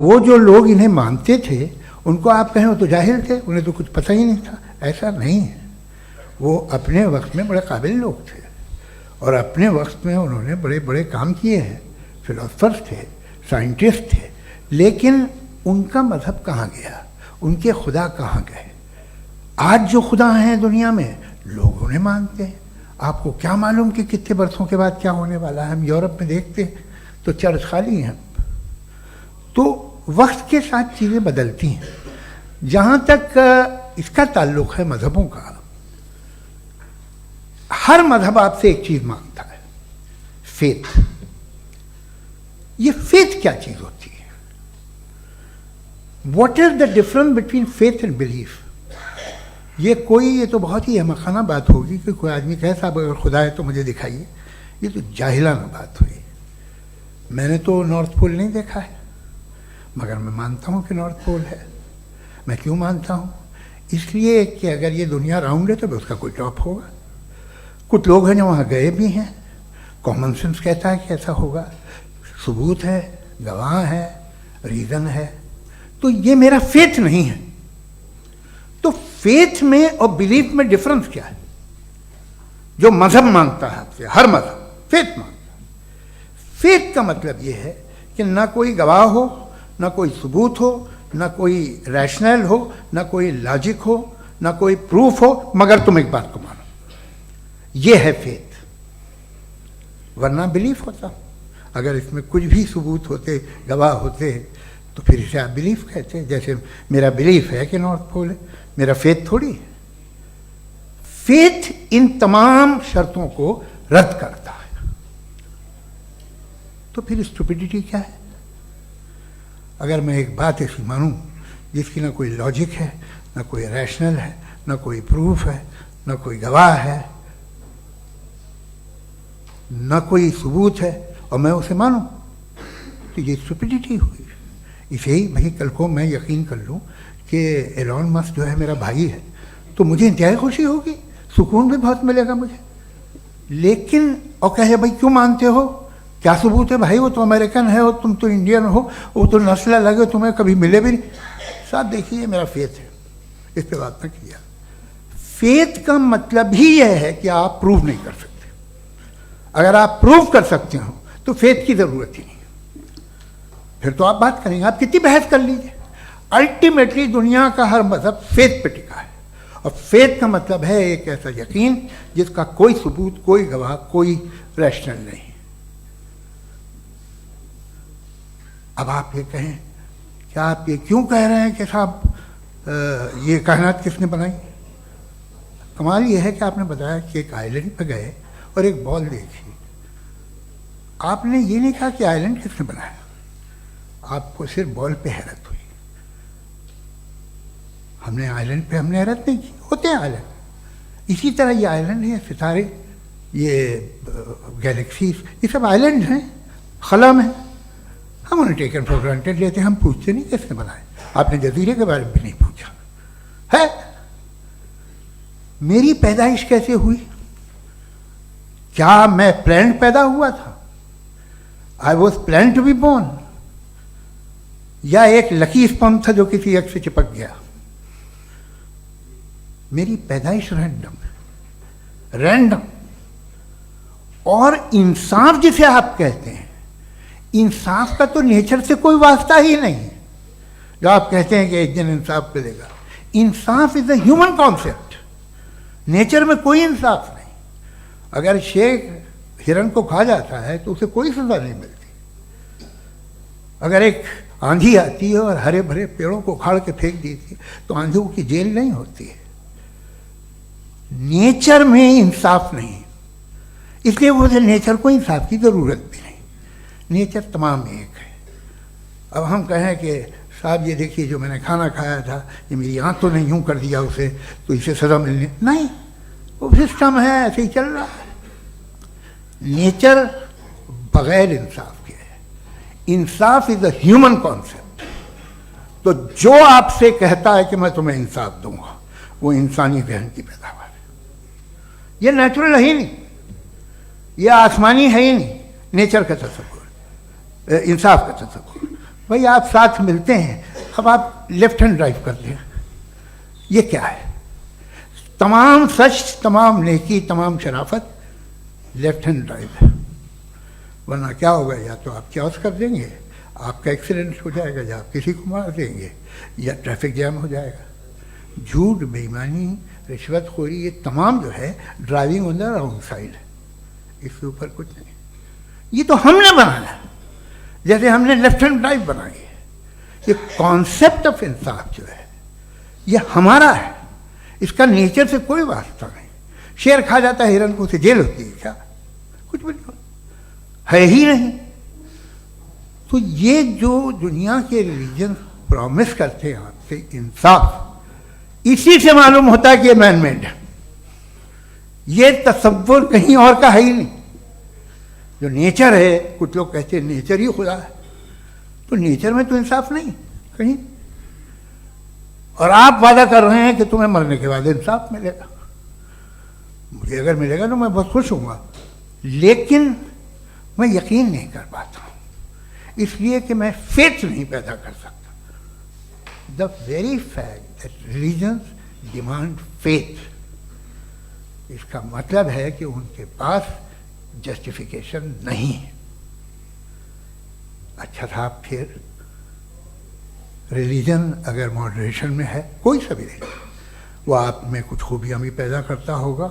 वो जो लोग इन्हें मानते थे उनको आप कहें वो तो जाहिल थे, उन्हें तो कुछ पता ही नहीं था। ऐसा नहीं है, वो अपने वक्त में बड़े काबिल लोग थे और अपने वक्त में उन्होंने बड़े बड़े काम किए हैं। फिलोसफर्स थे, साइंटिस्ट थे, लेकिन उनका मज़हब कहाँ गया, उनके खुदा कहाँ गए। आज जो खुदा हैं दुनिया में लोग उन्हें मानते हैं। आपको क्या मालूम कि कितने बरसों के बाद क्या होने वाला है। हम यूरोप में देखते हैं तो चर्च खाली हैं। तो वक्त के साथ चीज़ें बदलती हैं। जहाँ तक इसका ताल्लुक़ है मज़हबों का, हर मज़हब आपसे एक चीज़ मांगता है, फेथ। ये फेथ क्या चीज़ होती है? What is the difference between faith and belief? ये तो बहुत ही अहमकाना बात होगी कि कोई आदमी कहे साहब अगर खुदा है तो मुझे दिखाइए। ये तो जाहिलाना बात हुई। मैंने तो नॉर्थ पोल नहीं देखा है, मगर मैं मानता हूँ कि नॉर्थ पोल है। मैं क्यों मानता हूँ? इसलिए कि अगर ये दुनिया राउंड है तो उसका कोई टॉप होगा। कुछ लोग हैं जो वहाँ गए भी हैं, कॉमन सेंस कहता है कि ऐसा होगा, सबूत है, गवाह है, रीज़न है। तो ये मेरा फेथ नहीं है। तो फेथ में और बिलीफ में डिफरेंस क्या है? जो मज़हब मांगता है आपसे, हर मज़हब फेथ मांगता है। फेथ का मतलब ये है कि ना कोई गवाह हो, ना कोई सबूत हो, ना कोई रैशनल हो, ना कोई लॉजिक हो, ना कोई प्रूफ हो, मगर तुम एक बात को मानो। ये है फेथ। वरना बिलीफ होता। अगर इसमें कुछ भी सबूत होते, गवाह होते, तो फिर इसे आप बिलीफ कहते। जैसे मेरा बिलीफ है कि नॉर्थ पोल है, मेरा फेथ थोड़ी है। फेथ इन तमाम शर्तों को रद्द करता है। तो फिर स्टुपिडिटी क्या है? अगर मैं एक बात ऐसी मानूं जिसकी ना कोई लॉजिक है, ना कोई रैशनल है, ना कोई प्रूफ है, ना कोई गवाह है, ना कोई सबूत है, और मैं उसे मानूं, तो ये स्टुपिडिटी हुई। इसे ही भाई कल को मैं यकीन कर लूं कि एलॉन मस्क जो है मेरा भाई है, तो मुझे इंतहाई खुशी होगी, सुकून भी बहुत मिलेगा मुझे। लेकिन और कहे भाई क्यों मानते हो, क्या सबूत है? भाई वो तो अमेरिकन है और तुम तो इंडियन हो, वो तो नस्ल अलग है, तुम्हें कभी मिले भी नहीं। साहब देखिए मेरा फेथ है, इस पर बात ना किया। फेथ का मतलब ही यह है कि आप प्रूव नहीं कर सकते। अगर आप प्रूव कर सकते हो तो फेथ की जरूरत ही नहीं। फिर तो आप बात करेंगे, आप कितनी बहस कर लीजिए। अल्टीमेटली दुनिया का हर मजहब फेथ पे टिका है, और फेथ का मतलब है एक ऐसा यकीन जिसका कोई सबूत, कोई गवाह, कोई रैशनल नहीं। अब आप ये कहें, क्या आप ये क्यों कह रहे हैं कि साहब ये कायनात किसने बनाई? कमाल ये है कि आपने बताया कि एक आइलैंड पे गए और एक बॉल देखी। आपने ये नहीं कहा कि आइलैंड किसने बनाया, आपको सिर्फ बॉल पे हैरत हुई। हमने आइलैंड पे हमने हैरत नहीं की, होते हैं आइलैंड। इसी तरह ये आइलैंड है, सितारे, ये गैलेक्सीज, ये सब आइलैंड हैं खला में। हम उन्हें टेकन फॉर ग्रांटेड लेते हैं, हम पूछते नहीं किसने बनाए। आपने जजीरे के बारे में भी नहीं पूछा है। मेरी पैदाइश कैसे हुई? क्या मैं प्लान पैदा हुआ था? I was plan to be born, या एक लकी स्पॉन था जो किसी एक से चिपक गया? मेरी पैदाइश रैंडम। और इंसाफ जिसे आप कहते हैं, इंसाफ का तो नेचर से कोई वास्ता ही नहीं है। जो आप कहते हैं कि एक दिन इंसाफ मिलेगा, इंसाफ is a human concept. Nature में कोई इंसाफ नहीं। अगर शेर हिरन को खा जाता है तो उसे कोई सजा नहीं मिलती। अगर एक आंधी आती है और हरे भरे पेड़ों को उखाड़ के फेंक देती है तो आंधियों की जेल नहीं होती है। नेचर में इंसाफ नहीं, इसलिए मुझे नेचर को इंसाफ की जरूरत भी नहीं। नेचर तमाम एक है। अब हम कहें कि साहब ये देखिए जो मैंने खाना खाया था, ये मेरी आँख तो नहीं यूँ कर दिया उसे, तो इसे सजा मिलनी नहीं। वो सिस्टम है, ऐसे ही चल रहा है। नेचर बगैर इंसाफ के है। इंसाफ इज अ ह्यूमन कॉन्सेप्ट। तो जो आपसे कहता है कि मैं तुम्हें इंसाफ दूंगा, वो इंसानी जहन की पैदावार है। ये नेचुरल है ही नहीं, ये आसमानी है ही नहीं। नेचर का तस्वुर, इंसाफ का तस्वुर भाई आप साथ मिलते हैं, अब आप लेफ्ट हैंड ड्राइव करते हैं, ये क्या है? तमाम सच, तमाम नेकी, तमाम शराफत लेफ्ट हैंड ड्राइव है। वरना क्या होगा, या तो आप क्रॉस कर देंगे, आपका एक्सीडेंट हो जाएगा, या आप किसी को मार देंगे, या ट्रैफिक जैम हो जाएगा। झूठ, बेईमानी, रिश्वतखोरी, ये तमाम जो है driving on the wrong side है, इसके ऊपर कुछ नहीं। ये तो हमने बनाया, जैसे हमने लेफ्ट हैंड ड्राइव बनाई है। ये कॉन्सेप्ट ऑफ इंसाफ जो है ये हमारा है, इसका नेचर से कोई वास्ता नहीं। शेर खा जाता है हिरन को, उसे जेल होती है क्या? कुछ भी नहीं, है ही नहीं। तो ये जो दुनिया के रिलीजन प्रॉमिस करते हैं आपसे इंसाफ, इसी से मालूम होता है कि ये मैन मेड है। ये तसव्वुर कहीं और का है ही नहीं। जो नेचर है, कुछ लोग कहते हैं नेचर ही खुदा है, तो नेचर में तो इंसाफ नहीं कहीं। और आप वादा कर रहे हैं कि तुम्हें मरने के बाद इंसाफ मिलेगा। मुझे अगर मिलेगा तो मैं बहुत खुश हूँगा, लेकिन मैं यकीन नहीं कर पाता हूँ, इसलिए कि मैं फेथ नहीं पैदा कर सकता। The very fact that religions demand faith, इसका मतलब है कि उनके पास जस्टिफिकेशन नहीं है। अच्छा साहब, फिर रिलीजन अगर मॉडरेशन में है, कोई सा भी नहीं, वो आप में कुछ खूबियाँ भी पैदा करता होगा,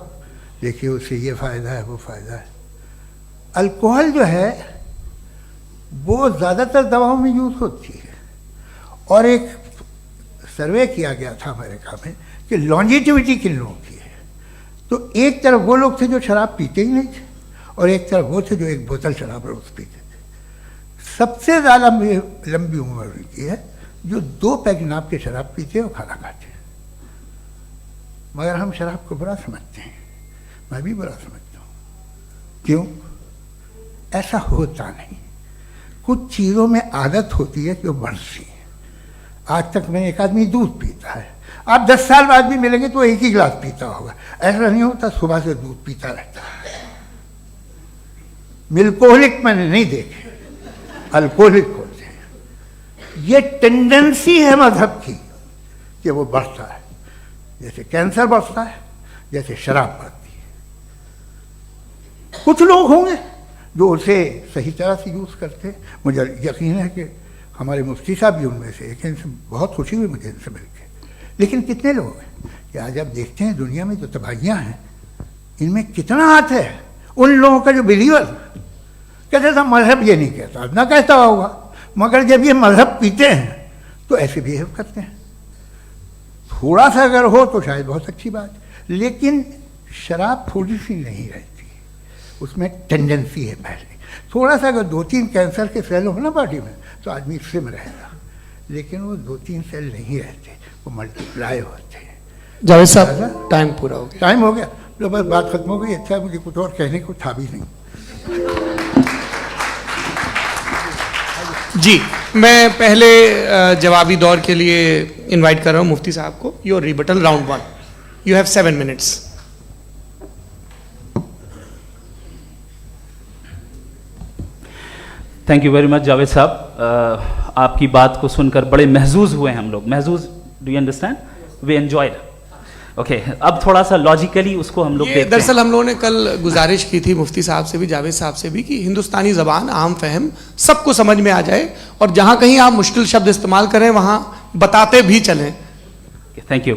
देखिए उससे ये फ़ायदा है, वो फ़ायदा है। अल्कोहल जो है वो ज़्यादातर दवाओं में यूज़ होती है, और एक सर्वे किया गया था अमेरिका में कि लॉन्जिटिविटी किन लोगों की है, तो एक तरफ वो लोग थे जो शराब पीते ही नहीं थे, और एक तरफ वो थे जो एक बोतल शराब रोज़ पीते थे। सबसे ज़्यादा लंबी उम्र उनकी है जो 2 पैग नाप के शराब पीते और खाना खाते हैं। मगर हम शराब को बुरा समझते हैं, मैं भी बुरा समझता हूँ। क्यों? ऐसा होता नहीं। कुछ चीज़ों में आदत होती है कि वो बढ़ती है। आज तक में एक आदमी दूध पीता है, आप 10 साल बाद भी मिलेंगे तो एक ही गिलास पीता होगा। ऐसा नहीं होता, सुबह से दूध पीता रहता है। मिल्कोहलिक मैंने नहीं देखे, अल्कोहलिक होते हैं। ये टेंडेंसी है मजहब की कि वो बढ़ता है, जैसे कैंसर बढ़ता है, जैसे शराब बढ़ती है। कुछ लोग होंगे जो उसे सही तरह से यूज़ करते। मुझे यकीन है कि हमारे मुफ्ती साहब भी उनमें से एक हैं, इनसे बहुत खुशी हुई मुझे इनसे मिलकर। लेकिन कितने लोग हैं कि आज आप देखते हैं दुनिया में जो तबाहियाँ हैं, इनमें कितना हाथ है उन लोगों का जो बिलीवर कहते था मजहब ये नहीं कहता, ना कहता होगा, मगर जब ये मजहब पीते हैं तो ऐसे बिहेव करते हैं। थोड़ा सा अगर हो तो शायद बहुत अच्छी बात, लेकिन शराब थोड़ी सी नहीं रहती, उसमें टेंडेंसी है। पहले थोड़ा सा अगर 2-3 कैंसर के सेल हो ना बॉडी में तो आदमी सिम रहेगा, लेकिन वो 2-3 सेल नहीं रहते, वो मल्टीप्लाई होते हैं। जावेद साहब, टाइम पूरा हो गया। टाइम हो गया, तो बस बात खत्म हो गई। अच्छा, मुझे कुछ और कहने को था भी नहीं। जी, मैं पहले जवाबी दौर के लिए इनवाइट कर रहा हूं मुफ्ती साहब को। Your rebuttal round 1, you have 7 minutes. Thank you very much Javed साहब, आपकी बात को सुनकर बड़े महजूज हुए हम लोग। महजूज, do you understand? We enjoyed. Okay, अब थोड़ा सा लॉजिकली उसको हम लोग देखते हैं। दरअसल हम लोगों ने कल गुजारिश की थी मुफ्ती साहब से भी, जावेद साहब से भी, कि हिंदुस्तानी ज़बान आम फहम सबको समझ में आ जाए, और जहाँ कहीं आप मुश्किल शब्द इस्तेमाल करें वहाँ बताते भी चलें। Thank you.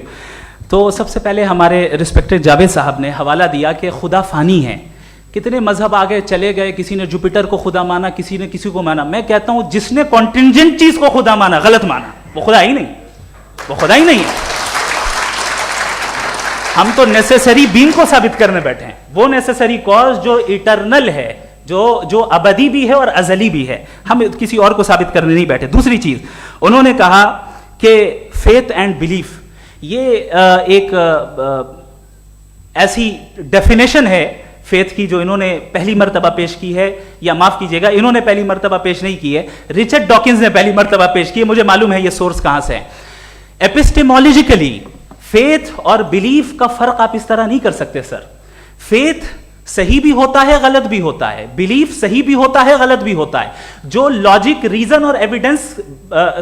तो सबसे पहले हमारे रिस्पेक्टेड जावेद साहब ने हवाला दिया कि खुदा फ़ानी है। कितने मजहब आगे चले गए, किसी ने जुपिटर को खुदा माना, किसी ने किसी को माना। मैं कहता हूँ जिसने कॉन्टिंजेंट चीज़ को खुदा माना, गलत माना, वो खुदा ही नहीं, वो खुदा ही नहीं है। हम तो नेसेसरी बीइंग को साबित करने बैठे हैं, वो नेसेसरी कॉज जो इटरनल है, जो अबदी भी है और अजली भी है। हम किसी और को साबित करने नहीं बैठे। दूसरी चीज उन्होंने कहा कि फेथ एंड बिलीफ, ये एक ऐसी डेफिनेशन है फेथ की जो इन्होंने पहली मर्तबा पेश की है, या माफ कीजिएगा इन्होंने पहली मर्तबा पेश नहीं की है, रिचर्ड डॉकिंस ने पहली मर्तबा पेश की है। मुझे मालूम है ये सोर्स कहां से है। एपिस्टेमोलॉजिकली फेथ और बिलीफ का फर्क आप इस तरह नहीं कर सकते सर। फेथ सही भी होता है, गलत भी होता है, बिलीफ सही भी होता है, गलत भी होता है। जो लॉजिक, रीजन और एविडेंस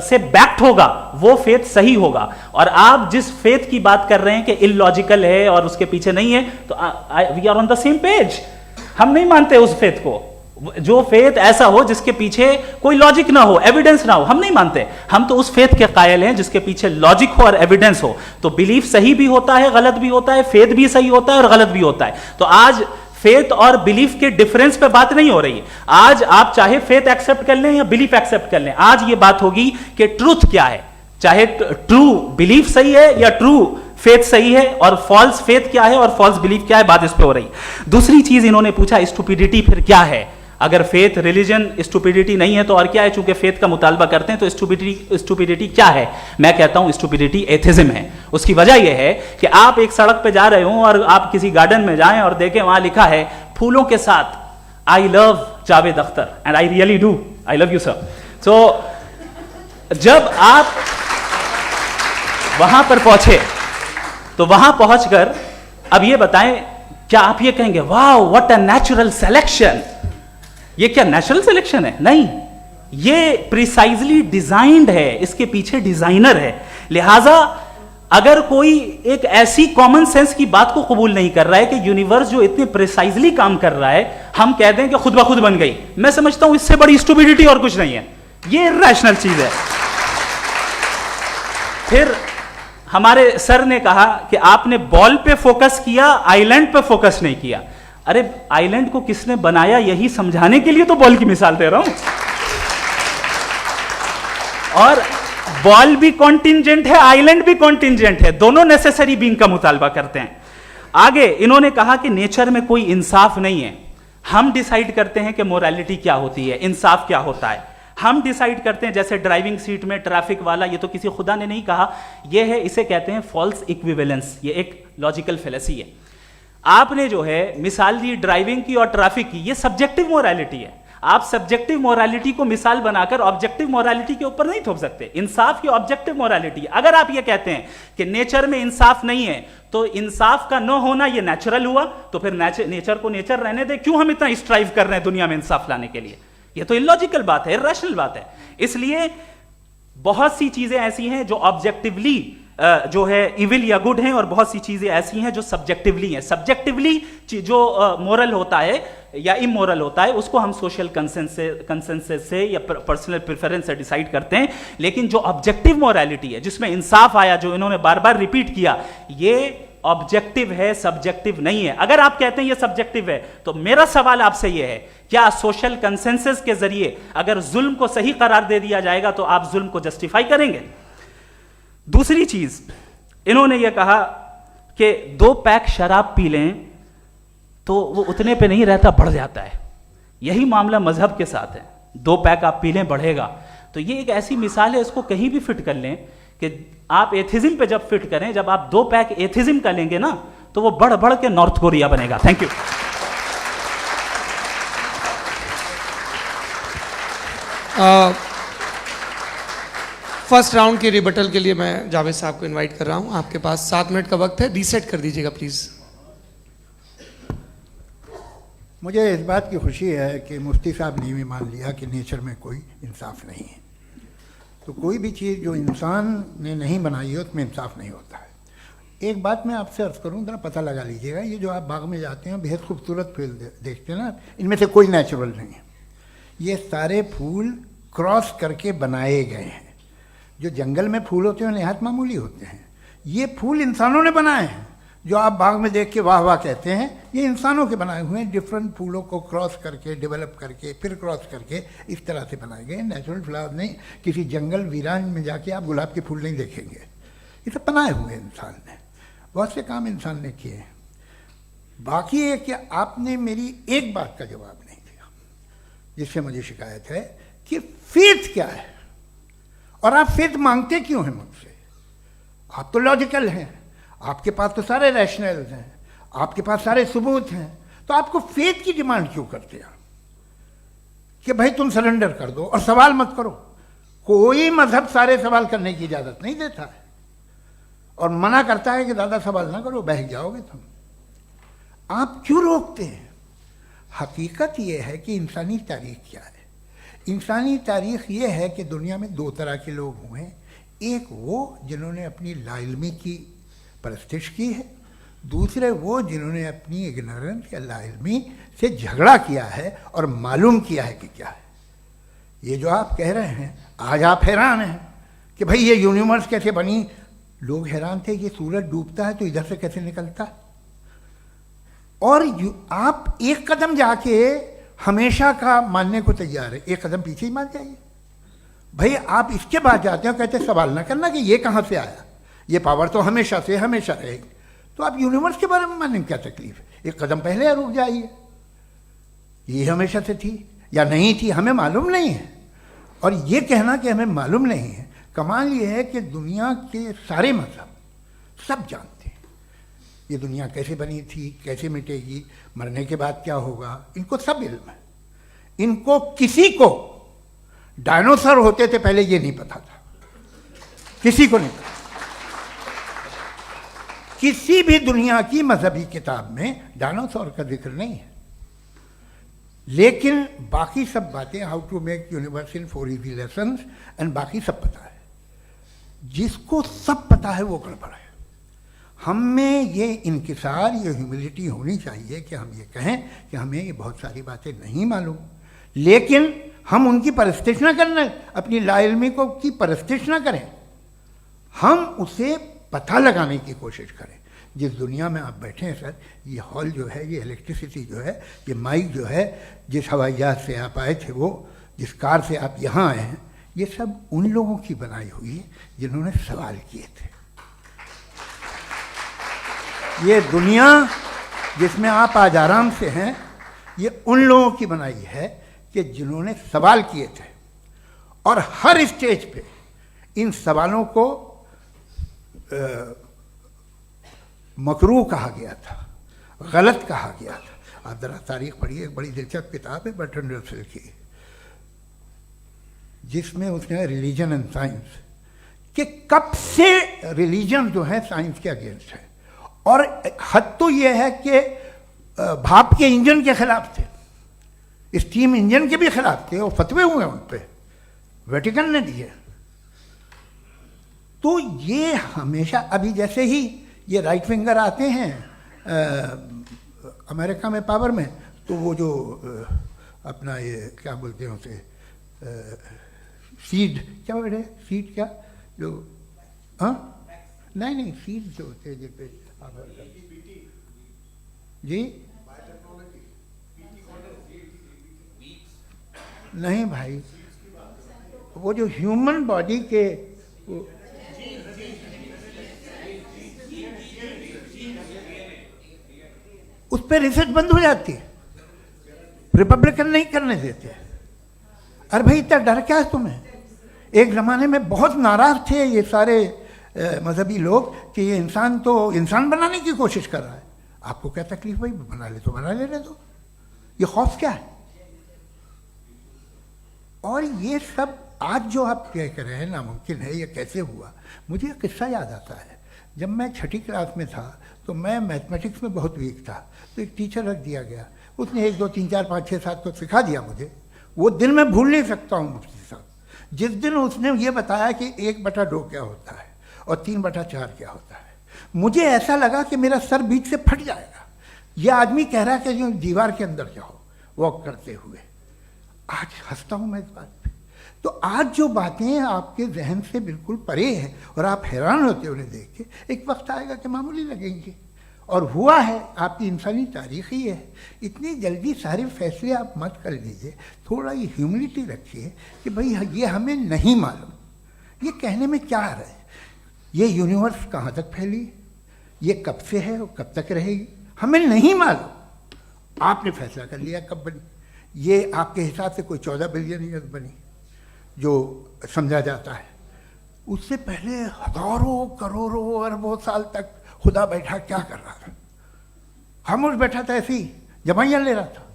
से बैक्ड होगा वो फेथ सही होगा। और आप जिस फेथ की बात कर रहे हैं कि इलॉजिकल है और उसके पीछे नहीं है, तो we are on the same page. हम नहीं मानते उस फेथ को, जो फेथ ऐसा हो जिसके पीछे कोई लॉजिक ना हो, एविडेंस ना हो, हम नहीं मानते। हम तो उस फेथ के कायल हैं जिसके पीछे लॉजिक हो और एविडेंस हो। तो बिलीफ सही भी होता है, गलत भी होता है, फेथ भी सही होता है और गलत भी होता है। तो आज फेथ और बिलीफ के डिफरेंस पे बात नहीं हो रही है। आज आप चाहे फेथ एक्सेप्ट कर लें या बिलीफ एक्सेप्ट कर लें, आज ये बात होगी कि ट्रूथ क्या है, चाहे ट्रू बिलीफ सही है या ट्रू फेथ सही है, और फॉल्स फेथ क्या है और फॉल्स बिलीफ क्या है, बात इस पे हो रही है। दूसरी चीज इन्होंने पूछा, स्टुपिडिटी फिर क्या है? अगर फेथ, रिलीजन स्टुपिडिटी नहीं है तो और क्या है? चूंकि फेथ का मुतालबा करते हैं तो स्टुपिडिटी क्या है? मैं कहता हूं स्टुपिडिटी एथिज्म है। उसकी वजह यह है कि आप एक सड़क पे जा रहे हो और आप किसी गार्डन में जाएं और देखें वहां लिखा है फूलों के साथ, I love Javed Akhtar and I really do, I love you sir. So जब आप वहां पर पहुंचे तो वहां पहुंचकर अब ये बताएं, क्या आप ये कहेंगे वाह व्हाट अ नेचुरल सिलेक्शन? ये क्या नेचुरल सिलेक्शन है? नहीं, ये प्रिसाइजली डिजाइंड है, इसके पीछे डिजाइनर है। लिहाजा अगर कोई एक ऐसी कॉमन सेंस की बात को कबूल नहीं कर रहा है कि यूनिवर्स जो इतने प्रिसाइजली काम कर रहा है, हम कह दें कि खुद ब खुद बन गई, मैं समझता हूं इससे बड़ी स्टुपिडिटी और कुछ नहीं है। ये इरैशनल चीज है। फिर हमारे सर ने कहा कि आपने बॉल पे फोकस किया, आइलैंड पे फोकस नहीं किया। अरे आइलैंड को किसने बनाया यही समझाने के लिए तो बॉल की मिसाल दे रहा हूं। और बॉल भी कॉन्टिंजेंट है, आइलैंड भी कॉन्टिंजेंट है, दोनों नेसेसरी बीइंग का मुतालबा करते हैं। आगे इन्होंने कहा कि नेचर में कोई इंसाफ नहीं है। हम डिसाइड करते हैं कि मोरालिटी क्या होती है, इंसाफ क्या होता है। हम डिसाइड करते हैं, जैसे ड्राइविंग सीट में ट्रैफिक वाला, ये तो किसी खुदा ने नहीं कहा, ये है, इसे कहते हैं फॉल्स इक्विवेलेंस। ये एक लॉजिकल फेलेसी है। आपने जो है मिसाल दी ड्राइविंग की और ट्रैफिक की, ये सब्जेक्टिव मोरालिटी है। आप सब्जेक्टिव मोरालिटी को मिसाल बनाकर ऑब्जेक्टिव मोरालिटी के ऊपर नहीं थोप सकते। इंसाफ की ऑब्जेक्टिव मोरालिटी है। अगर आप ये कहते हैं कि नेचर में इंसाफ नहीं है तो इंसाफ का न होना ये नेचुरल हुआ, तो फिर नेचर को नेचर रहने दे, क्यों हम इतना स्ट्राइव कर रहे हैं दुनिया में इंसाफ लाने के लिए? ये तो इलॉजिकल बात है, इरैशनल बात है। इसलिए बहुत सी चीजें ऐसी हैं जो ऑब्जेक्टिवली जो है इविल या गुड हैं, और बहुत सी चीजें ऐसी हैं जो सब्जेक्टिवली हैं। सब्जेक्टिवली जो मोरल होता है या इमोरल होता है उसको हम सोशल कंसेंसस से या पर्सनल प्रेफरेंस से डिसाइड करते हैं। लेकिन जो ऑब्जेक्टिव मोरालिटी है, जिसमें इंसाफ आया, जो इन्होंने बार बार रिपीट किया, ये ऑब्जेक्टिव है, सब्जेक्टिव नहीं है। अगर आप कहते हैं ये सब्जेक्टिव है तो मेरा सवाल आपसे ये है, क्या सोशल कंसेंसस के जरिए अगर जुल्म को सही करार दे दिया जाएगा तो आप जुल्म को जस्टिफाई करेंगे? दूसरी चीज इन्होंने ये कहा कि 2 पैक शराब पी लें तो वो उतने पे नहीं रहता, बढ़ जाता है। यही मामला मजहब के साथ है। 2 पैक आप पी लें बढ़ेगा। तो ये एक ऐसी मिसाल है, इसको कहीं भी फिट कर लें कि आप एथिज्म पे जब फिट करें, जब आप 2 पैक एथिज्म का लेंगे ना तो वो बढ़ बढ़ के नॉर्थ कोरिया बनेगा। Thank you. फर्स्ट राउंड के रिबटल के लिए मैं जावेद साहब को इनवाइट कर रहा हूं। आपके पास 7 मिनट का वक्त है, रीसेट कर दीजिएगा प्लीज। मुझे इस बात की खुशी है कि मुफ्ती साहब ने भी मान लिया कि नेचर में कोई इंसाफ नहीं है। तो कोई भी चीज़ जो इंसान ने नहीं बनाई है उसमें इंसाफ नहीं होता है। एक बात मैं आपसे अर्ज़ करूँ, ज़रा पता लगा लीजिएगा, ये जो आप बाग में जाते हैं बेहद खूबसूरत फूल देखते हैं ना, इनमें से कोई नेचुरल नहीं है। ये सारे फूल क्रॉस करके बनाए गए हैं। जो जंगल में फूल होते हैं निहायत मामूली होते हैं। ये फूल इंसानों ने बनाए हैं। जो आप बाग में देख के वाह वाह कहते हैं, ये इंसानों के बनाए हुए हैं। डिफरेंट फूलों को क्रॉस करके, डेवलप करके, फिर क्रॉस करके इस तरह से बनाए गए। नेचुरल फ्लावर नहीं। किसी जंगल वीरान में जाके आप गुलाब के फूल नहीं देखेंगे। ये सब बनाए हुए इंसान ने, बहुत से काम इंसान ने किए हैं। बाकी है कि आपने मेरी एक बात का जवाब नहीं दिया, जिससे मुझे शिकायत है कि फेथ क्या है और आप फेथ मांगते क्यों हैं मुझसे? आप तो लॉजिकल हैं, आपके पास तो सारे रैशनल्स हैं, आपके पास सारे सबूत हैं, तो आपको फेथ की डिमांड क्यों करते हैं कि भाई तुम सरेंडर कर दो और सवाल मत करो? कोई मजहब सारे सवाल करने की इजाजत नहीं देता है और मना करता है कि ज़्यादा सवाल ना करो, बहक जाओगे तुम। आप क्यों रोकते हैं? हकीकत ये है कि इंसानी तारीख क्या है। इंसानी तारीख ये है कि दुनिया में दो तरह के लोग हुए हैं। एक वो जिन्होंने अपनी लाइल्मी की परस्तिश की है, दूसरे वो जिन्होंने अपनी इग्नोरेंस या लाइल्मी से झगड़ा किया है और मालूम किया है कि क्या है। ये जो आप कह रहे हैं, आज आप हैरान हैं कि भाई ये यूनिवर्स कैसे बनी। लोग हैरान थे कि सूरज डूबता है तो इधर से कैसे निकलता है। और आप एक कदम जाके हमेशा का मानने को तैयार है, एक कदम पीछे ही मान जाइए। भाई आप इसके बाद जाते हो, कहते सवाल ना करना कि ये कहाँ से आया, ये पावर तो हमेशा से हमेशा रहेगी। तो आप यूनिवर्स के बारे में मानने में क्या तकलीफ है, एक कदम पहले रुक जाइए। ये हमेशा से थी या नहीं थी हमें मालूम नहीं है। और ये कहना कि हमें मालूम नहीं है, कमाल ये है कि दुनिया के सारे मजहब सब जानते हैं ये दुनिया कैसे बनी थी, कैसे मिटेगी, मरने के बाद क्या होगा, इनको सब इल्म है। इनको किसी को डायनासोर होते थे पहले ये नहीं पता था, किसी को नहीं पता। किसी भी दुनिया की मजहबी किताब में डायनासोर का जिक्र नहीं है। लेकिन बाकी सब बातें, how to make universe in 4 easy lessons and बाकी सब पता है। जिसको सब पता है वो गड़बड़ है। हम में ये इंकिसार, ये ह्यूमिलिटी होनी चाहिए कि हम ये कहें कि हमें ये बहुत सारी बातें नहीं मालूम, लेकिन हम उनकी परस्तिश ना करना, अपनी लाइल्मी को की परस्तिश ना करें, हम उसे पता लगाने की कोशिश करें। जिस दुनिया में आप बैठे हैं सर, ये हॉल जो है, ये इलेक्ट्रिसिटी जो है, ये माइक जो है, जिस हवाई जहाज से आप आए थे, वो जिस कार से आप यहाँ आए हैं, ये सब उन लोगों की बनाई हुई है जिन्होंने सवाल किए थे। ये दुनिया जिसमें आप आज आराम से हैं, ये उन लोगों की बनाई है कि जिन्होंने सवाल किए थे। और हर स्टेज पे इन सवालों को मकरूह कहा गया था, गलत कहा गया था। आप जरा तारीख पढ़िए, एक बड़ी दिलचस्प किताब है बर्ट्रैंड रसेल की, जिसमें उसने रिलीजन एंड साइंस कि कब से रिलीजन जो है साइंस के अगेंस्ट है। और हद तो ये है कि भाप के इंजन के खिलाफ थे, स्टीम इंजन के भी खिलाफ थे, और फतवे हुए उन पर, वेटिकन ने दिए। तो ये हमेशा, अभी जैसे ही ये राइट विंगर आते हैं अमेरिका में पावर में, तो वो जो अपना ये क्या बोलते हैं उसे, सीड क्या बोले, सीड क्या जो, हाँ नहीं सीड जो होते हैं जिन पे जी, नहीं भाई, वो जो ह्यूमन बॉडी के उस पर रिसर्च बंद हो जाती है, रिपब्लिकन नहीं करने देते। अरे भाई इतना डर क्या है तुम्हें? एक ज़माने में बहुत नाराज़ थे ये सारे मजहबी लोग कि ये इंसान तो इंसान बनाने की कोशिश कर रहा है। आपको क्या तकलीफ भाई, बना ले तो बना लेने दो, ये खौफ क्या है? और ये सब आज जो आप कह कर रहे हैं नामुमकिन है, ये कैसे हुआ? मुझे एक किस्सा याद आता है। जब मैं 6ठी क्लास में था तो मैं मैथमेटिक्स में बहुत वीक था, तो एक टीचर रख दिया गया, उसने 1 2 3 4 5 6 7 तो सिखा दिया मुझे। वो दिन मैं भूल नहीं सकता हूँ मुफ्ती साहब, जिस दिन उसने ये बताया कि 1/2 क्या होता है और 3/4 क्या होता है। मुझे ऐसा लगा कि मेरा सर बीच से फट जाएगा। यह आदमी कह रहा है कि जो दीवार के अंदर जाओ वॉक करते हुए। आज हंसता हूँ मैं इस बात पे। तो आज जो बातें आपके जहन से बिल्कुल परे हैं और आप हैरान होते उन्हें देख के, एक वक्त आएगा कि मामूली लगेंगे। और हुआ है, आपकी इंसानी तारीख ही है। इतनी जल्दी सारे फैसले आप मत कर लीजिए, थोड़ा ये ह्यूमिलिटी रखिए कि भाई ये हमें नहीं मालूम। ये कहने में क्या है, ये यूनिवर्स कहाँ तक फैली, ये कब से है और कब तक रहेगी, हमें नहीं मालूम। आपने फैसला कर लिया कब बनी। ये आपके हिसाब से कोई 14 बिलियन ईयर बनी जो समझा जाता है। उससे पहले हजारों करोड़ों अरबों साल तक खुदा बैठा क्या कर रहा था? खामोश बैठा था, ऐसे ही जमाइयाँ ले रहा था।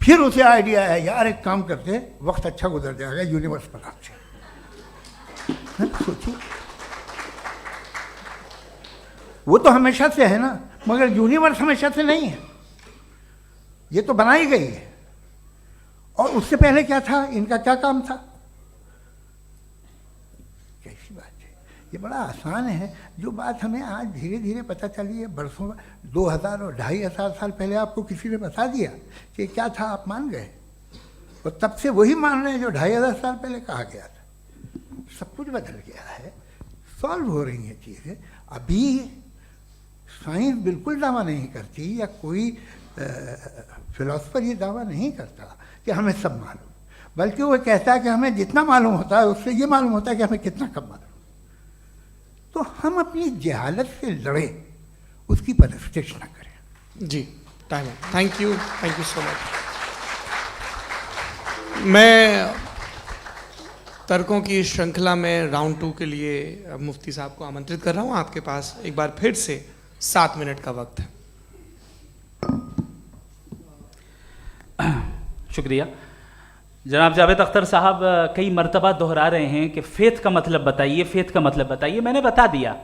फिर उसे आइडिया आया, यार एक काम करते, वक्त अच्छा गुजर जाएगा, यूनिवर्स बनाते। सोचिए, वो तो हमेशा से है ना, मगर यूनिवर्स हमेशा से नहीं है। ये तो बनाई गई है। और उससे पहले क्या था, इनका क्या काम था? कैसी बात है, ये बड़ा आसान है। जो बात हमें आज धीरे धीरे पता चली है, बरसों 2000 और 2500 साल पहले आपको किसी ने बता दिया कि क्या था, आप मान गए, और तब से वही मान रहे हैं जो 2500 साल पहले कहा गया था। सब कुछ बदल गया है, सॉल्व हो रही हैं चीज़ें। अभी साइंस बिल्कुल दावा नहीं करती, या कोई फिलोसफर ये दावा नहीं करता कि हमें सब मालूम, बल्कि वो कहता है कि हमें जितना मालूम होता है उससे ये मालूम होता है कि हमें कितना कम मालूम। तो हम अपनी जहालत से लड़े, उसकी परस्तिश न करें। जी, टाइम है। Thank you so much. मैं तर्कों की श्रृंखला में राउंड 2 के लिए मुफ्ती साहब को आमंत्रित कर रहा हूं। आपके पास एक बार फिर से 7 मिनट का वक्त है। शुक्रिया। जनाब जावेद अख्तर साहब कई मर्तबा दोहरा रहे हैं कि फेथ का मतलब बताइए, फेथ का मतलब बताइए। मैंने बता दिया,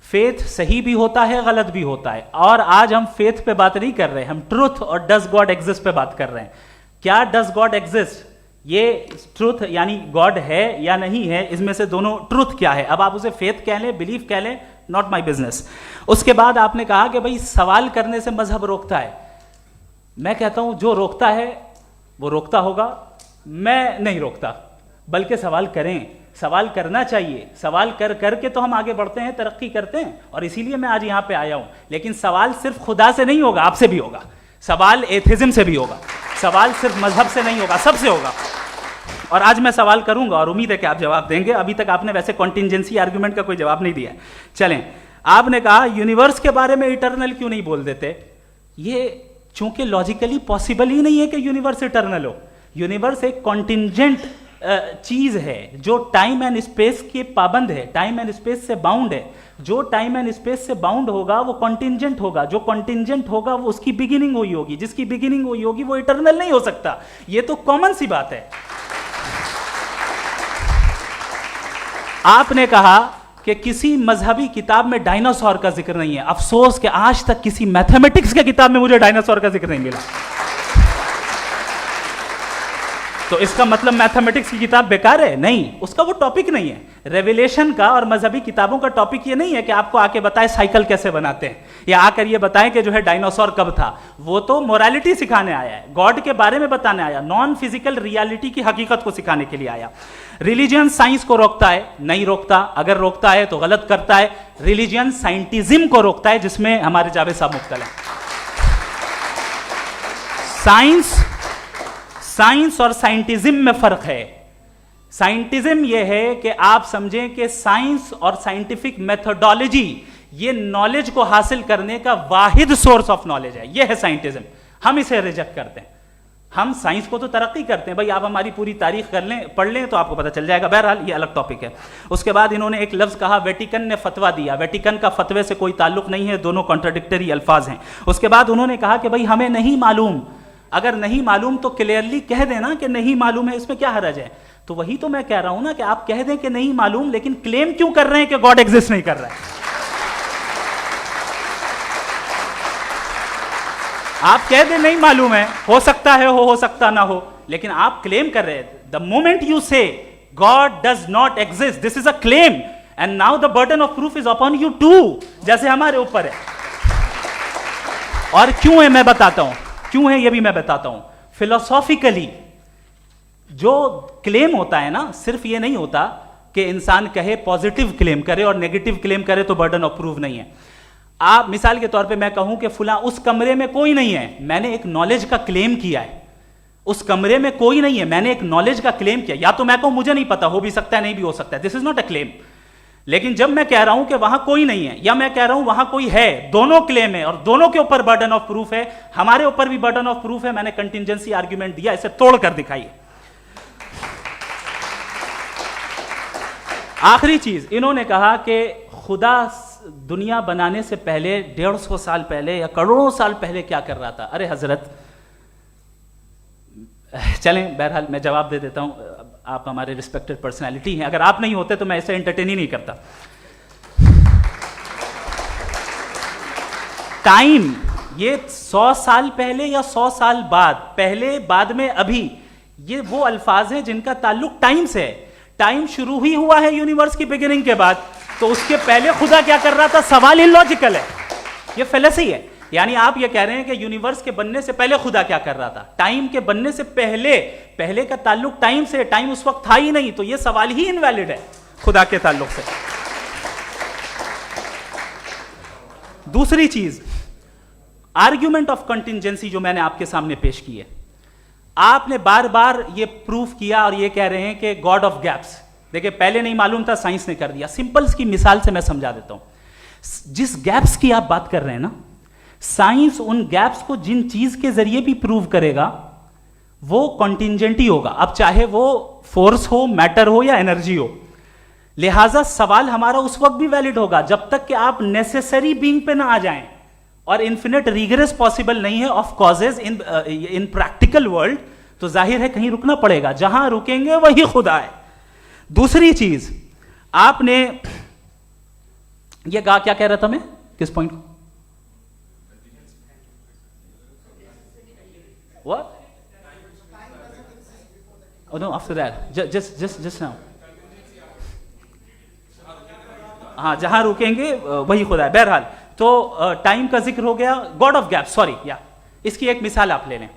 फेथ सही भी होता है, गलत भी होता है। और आज हम फेथ पे बात नहीं कर रहे, हम ट्रुथ और डज गॉड एग्जिस्ट पे बात कर रहे हैं। क्या डज गॉड एग्जिस्ट, ये ट्रुथ यानी गॉड है या नहीं है, इसमें से दोनों ट्रुथ क्या है। अब आप उसे फेथ कह लें, बिलीफ कह लें, नॉट माई बिजनेस। उसके बाद आपने कहा कि भाई सवाल करने से मजहब रोकता है। मैं कहता हूं जो रोकता है वो रोकता होगा, मैं नहीं रोकता, बल्कि सवाल करें, सवाल करना चाहिए। सवाल कर करके तो हम आगे बढ़ते हैं, तरक्की करते हैं, और इसीलिए मैं आज यहां पे आया हूं। लेकिन सवाल सिर्फ खुदा से नहीं होगा, आपसे भी होगा। सवाल एथिज्म से भी होगा, सवाल सिर्फ मजहब से नहीं होगा, सबसे होगा। और आज मैं सवाल करूंगा और उम्मीद है कि आप जवाब देंगे। अभी तक आपने वैसे कॉन्टिंजेंसी आर्गुमेंट का कोई जवाब नहीं दिया। चलें, आपने कहा यूनिवर्स के बारे में इटर्नल क्यों नहीं बोल देते। ये चूंकि लॉजिकली पॉसिबल ही नहीं है कि यूनिवर्स इटर्नल हो। यूनिवर्स एक कॉन्टिंजेंट चीज है जो टाइम एंड स्पेस के पाबंद है, टाइम एंड स्पेस से बाउंड है। जो टाइम एंड स्पेस से बाउंड होगा वो कॉन्टिंजेंट होगा, जो कॉन्टिंजेंट होगा वो उसकी बिगिनिंग हुई होगी, जिसकी बिगिनिंग हुई होगी वो इटर्नल नहीं हो सकता। ये तो कॉमन सी बात है। आपने कहा कि किसी मजहबी किताब में डायनासोर का जिक्र नहीं है। अफसोस कि आज तक किसी मैथमेटिक्स के किताब में मुझे डायनासोर का जिक्र नहीं मिला। तो इसका मतलब मैथमेटिक्स की किताब बेकार है? नहीं, उसका वो टॉपिक नहीं है। रेवलेशन का और मजहबी किताबों का टॉपिक ये नहीं है कि आपको आके बताए साइकिल कैसे बनाते हैं, या आकर ये बताएं कि जो है डायनासोर कब था। वो तो मोरालिटी सिखाने आया है, गॉड के बारे में बताने आया, नॉन फिजिकल रियलिटी की हकीकत को सिखाने के लिए आया। रिलीजियन साइंस को रोकता है? नहीं रोकता। अगर रोकता है तो गलत करता है। रिलीजियन साइंटिज्म को रोकता है, जिसमें हमारे जावेद साहब मुब्तला हैं। साइंस और साइंटिज्म में फर्क है। साइंटिज्म यह है कि आप समझें कि साइंस और साइंटिफिक मेथोडोलॉजी ये नॉलेज को हासिल करने का वाहिद सोर्स ऑफ नॉलेज है। यह है साइंटिज्म। हम इसे रिजेक्ट करते हैं। हम साइंस को तो तरक्की करते हैं। भाई आप हमारी पूरी तारीख कर लें, पढ़ लें तो आपको पता चल जाएगा। बहरहाल ये अलग टॉपिक है। उसके बाद इन्होंने एक लफ्ज कहा, वेटिकन ने फतवा दिया। वेटिकन का फतवे से कोई ताल्लुक नहीं है, दोनों कॉन्ट्राडिक्टरी अल्फाज हैं। उसके बाद उन्होंने कहा कि भाई हमें नहीं मालूम। अगर नहीं मालूम तो क्लियरली कह देना कि नहीं मालूम है, इसमें क्या हरज है। तो वही तो मैं कह रहा हूं ना कि आप कह दें कि नहीं मालूम, लेकिन क्लेम क्यों कर रहे हैं कि गॉड एग्जिस्ट नहीं कर रहा है। आप कह दें नहीं मालूम है, हो सकता है हो सकता ना हो, लेकिन आप क्लेम कर रहे हैं। The moment you say God does not exist, this is a claim, and now the burden of proof is upon you too, जैसे हमारे ऊपर है। और क्यों है मैं बताता हूं, क्यों है ये भी मैं बताता हूं। फिलोसॉफिकली जो क्लेम होता है ना, सिर्फ ये नहीं होता कि इंसान कहे पॉजिटिव क्लेम करे और नेगेटिव क्लेम करे तो बर्डन ऑफ प्रूफ नहीं है। आप मिसाल के तौर पे मैं कहूं कि फुला उस कमरे में कोई नहीं है, मैंने एक नॉलेज का क्लेम किया है। उस कमरे में कोई नहीं है, मैंने एक नॉलेज का क्लेम किया। या तो मैं कहूं मुझे नहीं पता, हो भी सकता है नहीं भी हो सकता है, this is not a claim. लेकिन जब मैं कह रहा हूं कि वहां कोई नहीं है, या मैं कह रहा हूं वहां कोई है, दोनों क्लेम है और दोनों के ऊपर बर्डन ऑफ प्रूफ है। हमारे ऊपर भी बर्डन ऑफ प्रूफ है। मैंने कंटिंजेंसी आर्ग्यूमेंट दिया, इसे तोड़कर दिखाइए। आखिरी चीज, इन्होंने कहा कि खुदा दुनिया बनाने से पहले 150 साल पहले या करोड़ों साल पहले क्या कर रहा था। अरे हजरत, चलें बहरहाल मैं जवाब दे देता हूं। आप हमारे रिस्पेक्टेड पर्सनालिटी हैं, अगर आप नहीं होते तो मैं इसे एंटरटेन ही नहीं करता। टाइम ये 100 साल पहले या 100 साल बाद, पहले बाद में अभी, ये वो अल्फाज हैं जिनका ताल्लुक टाइम से है। टाइम शुरू ही हुआ है यूनिवर्स की बिगिनिंग के बाद, तो उसके पहले खुदा क्या कर रहा था? सवाल इलॉजिकल है, ये फेलेसी है। यानी आप ये कह रहे हैं कि यूनिवर्स के बनने से पहले खुदा क्या कर रहा था? टाइम के बनने से पहले, पहले का ताल्लुक टाइम से, टाइम उस वक्त था ही नहीं, तो ये सवाल ही इनवैलिड है खुदा के ताल्लुक से। दूसरी चीज, आर्ग्यूमेंट ऑफ कंटिंजेंसी जो मैंने आपके सामने पेश की है, आपने बार बार ये प्रूफ किया और ये कह रहे हैं कि गॉड ऑफ गैप्स। देखिए, पहले नहीं मालूम था, साइंस ने कर दिया। सिंपल की मिसाल से मैं समझा देता हूं। जिस गैप्स की आप बात कर रहे हैं ना, साइंस उन गैप्स को जिन चीज के जरिए भी प्रूव करेगा वो कॉन्टिंजेंट ही होगा, अब चाहे वो फोर्स हो, मैटर हो या एनर्जी हो। लिहाजा सवाल हमारा उस वक्त भी वैलिड होगा जब तक कि आप नेसेसरी बीइंग पे ना आ जाएं, और इन्फिनिट रिग्रेस पॉसिबल नहीं है of causes in practical world, तो जाहिर है कहीं रुकना पड़ेगा, जहां रुकेंगे वही खुदा है। दूसरी चीज, आपने ये कहा, क्या कह रहा था मैं, किस पॉइंट को? What? Oh no, after that. Just now. हाँ, जहां रुकेंगे वही खुदा है। बहरहाल, तो टाइम का जिक्र हो गया, गॉड ऑफ गैप, सॉरी, या इसकी एक मिसाल आप ले लें।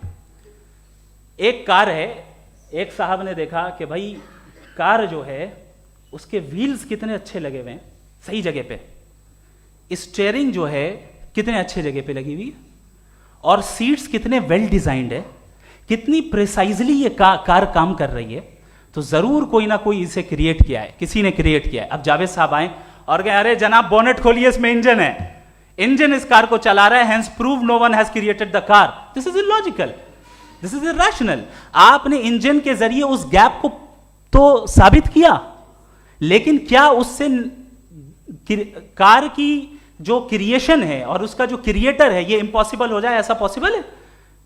एक कार है, एक साहब ने देखा कि भाई कार जो है उसके व्हील्स कितने अच्छे लगे हुए हैं, सही जगह पे, स्टीयरिंग जो है कितने अच्छे जगह पे लगी हुई है, और सीट्स कितने वेल डिजाइंड है, कितनी प्रिसाइजली ये कार काम कर रही है, तो जरूर कोई ना कोई इसे क्रिएट किया है, किसी ने क्रिएट किया है। अब जावेद साहब आए और कहे, अरे जनाब बोनेट खोलिए, इसमें इंजन है, इंजन इस कार को चला रहा है, hence prove no one has created the car. This is illogical, this is irrational. आपने इंजन के जरिए उस गैप को तो साबित किया, लेकिन क्या उससे कार की जो क्रिएशन है और उसका जो क्रिएटर है ये इम्पॉसिबल हो जाए? ऐसा पॉसिबल है?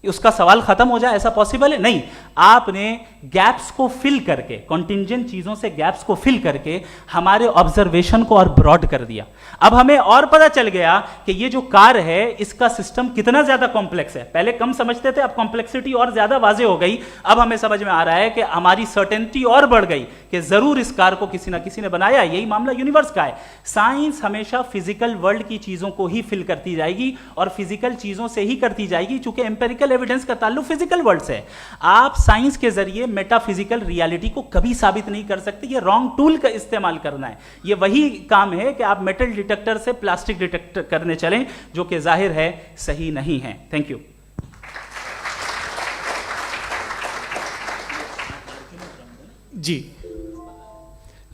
उसका सवाल खत्म हो जाए, ऐसा पॉसिबल है? नहीं। आपने गैप्स को फिल करके, कॉन्टिंजेंट चीजों से गैप्स को फिल करके हमारे ऑब्जर्वेशन को और ब्रॉड कर दिया। अब हमें और पता चल गया कि ये जो कार है इसका सिस्टम कितना ज्यादा कॉम्प्लेक्स है। पहले कम समझते थे, अब कॉम्प्लेक्सिटी और ज्यादा वाजे हो गई। अब हमें समझ में आ रहा है कि हमारी सर्टेनिटी और बढ़ गई कि जरूर इस कार को किसी ना किसी ने बनाया। यही मामला यूनिवर्स का है। साइंस हमेशा फिजिकल वर्ल्ड की चीजों को ही फिल करती जाएगी और फिजिकल चीजों से ही करती जाएगी, चूंकि एम्पेरिकल एविडेंस का ताल्लुक फिजिकल वर्ल्ड से है। आप साइंस के जरिए मेटाफिजिकल रियलिटी को कभी साबित नहीं कर सकते। ये रॉन्ग टूल का इस्तेमाल करना है। ये वही काम है कि आप मेटल डिटेक्टर से प्लास्टिक डिटेक्टर करने चलें, जो कि जाहिर है सही नहीं है। Thank you. जी,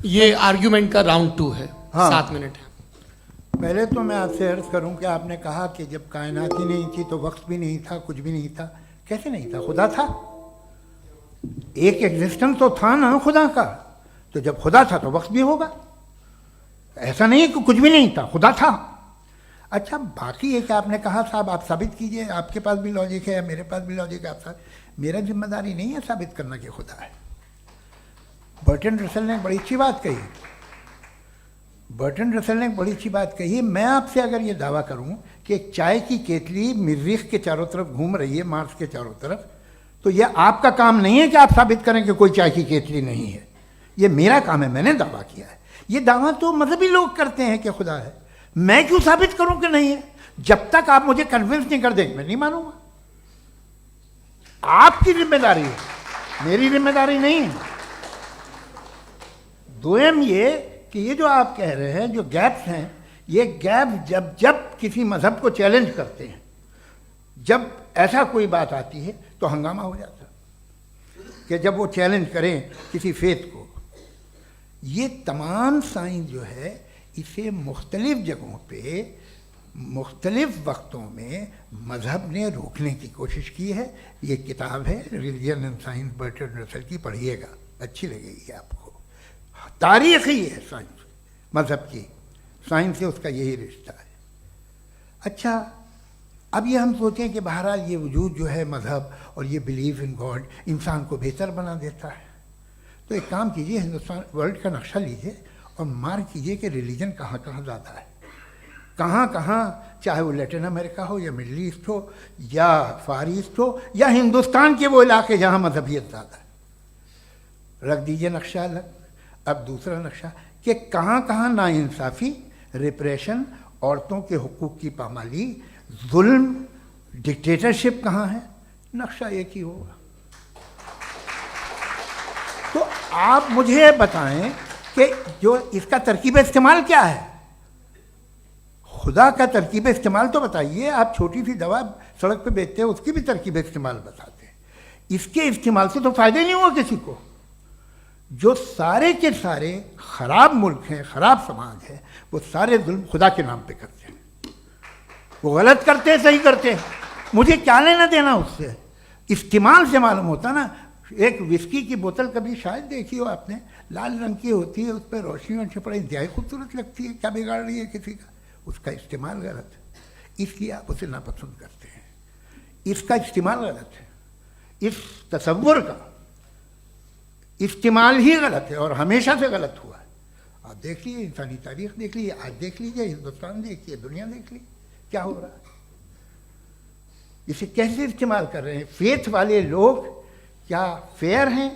ये आर्ग्यूमेंट का राउंड 2 है। हाँ। 7 मिनट है। पहले तो मैं आपसे अर्ज करूं कि आपने कहा कि जब कायनात ही नहीं थी तो वक्त भी नहीं था, कुछ भी नहीं था। कैसे नहीं था? खुदा था। एक एग्जिस्टेंस तो था ना खुदा का। तो जब खुदा था तो वक्त भी होगा। ऐसा नहीं है कि कुछ भी नहीं था, खुदा था। अच्छा, बाकी एक आपने कहा साहब आप साबित कीजिए, आपके पास भी लॉजिक है, मेरे पास भी लॉजिक है। आप मेरा जिम्मेदारी नहीं है साबित करना कि खुदा है। बर्टन रसल ने बड़ी अच्छी बात कही। बर्टन रसल ने बड़ी अच्छी बात कही। मैं आपसे अगर ये दावा करूं कि एक चाय की केतली मरीख के चारों तरफ घूम रही है, मार्स के चारों तरफ, तो यह आपका काम नहीं है कि आप साबित करें कि कोई चाय की केतली नहीं है। ये मेरा काम है, मैंने दावा किया है। ये दावा तो मजहबी लोग करते हैं कि खुदा है। मैं क्यों साबित करूं कि नहीं है? जब तक आप मुझे कन्विंस नहीं कर देंगे मैं नहीं मानूंगा। आपकी जिम्मेदारी है, मेरी जिम्मेदारी नहीं है। दोयम ये कि ये जो आप कह रहे हैं, जो गैप्स हैं, ये गैप जब जब किसी मजहब को चैलेंज करते हैं, जब ऐसा कोई बात आती है तो हंगामा हो जाता है कि जब वो चैलेंज करें किसी फेथ को। ये तमाम साइंस जो है इसे मुख्तलिफ जगहों पे मुख्तलिफ वक्तों में मजहब ने रोकने की कोशिश की है। ये किताब है religion and science, Burton Russell की, पढ़िएगा, अच्छी लगेगी आपको। तारीख ही है साइंस, मजहब की साइंस से उसका यही रिश्ता है। अच्छा, अब ये हम सोचें कि बहरहाल ये वजूद जो है मजहब और ये बिलीव इन गॉड इंसान को बेहतर बना देता है। तो एक काम कीजिए, हिंदुस्तान वर्ल्ड का नक्शा लीजिए और मार्क कीजिए कि रिलीजन कहाँ कहाँ ज़्यादा है, कहाँ कहाँ, चाहे वो लैटिन अमेरिका हो या मिडल ईस्ट हो या फार ईस्ट हो या हिंदुस्तान के वो इलाके जहाँ मजहबियत ज़्यादा है, रख दीजिए नक्शा अलग। अब दूसरा नक्शा कि कहाँ कहाँ नाइंसाफ़ी, रिप्रेशन, औरतों के हुकूक की पामाली, जुल्म, डिक्टेटरशिप कहाँ है, नक्शा एक ही होगा। तो आप मुझे बताएं कि जो इसका तरकीब इस्तेमाल क्या है, खुदा का तरकीब इस्तेमाल तो बताइए। आप छोटी सी दवा सड़क पे बेचते हैं, उसकी भी तरकीब इस्तेमाल बताते हैं। इसके इस्तेमाल से तो फ़ायदा नहीं हुआ किसी को। जो सारे के सारे ख़राब मुल्क हैं, ख़राब समाज है, वो सारे जुल्म खुदा के नाम पे करते हैं। वो गलत करते हैं, सही करते हैं, मुझे क्या लेना देना उससे। इस्तेमाल से मालूम होता ना। एक विस्की की बोतल कभी शायद देखी हो आपने, लाल रंग की होती है, उस पर रोशनी और छपड़ा इंतहाई खूबसूरत लगती है, क्या बिगाड़ रही है किसी का। उसका इस्तेमाल गलत है, इसलिए आप उसे नापसंद करते हैं। इसका इस्तेमाल गलत है, इस तसव्वुर का इस्तेमाल ही गलत है और हमेशा से गलत हुआ है। आप देख लीजिए, इंसानी तारीख देख लीजिए, आज देख लीजिए, हिंदुस्तान देखिए, दुनिया देख लीजिए क्या हो रहा है। इसे कैसे इस्तेमाल कर रहे हैं। फेथ वाले लोग क्या फेयर हैं,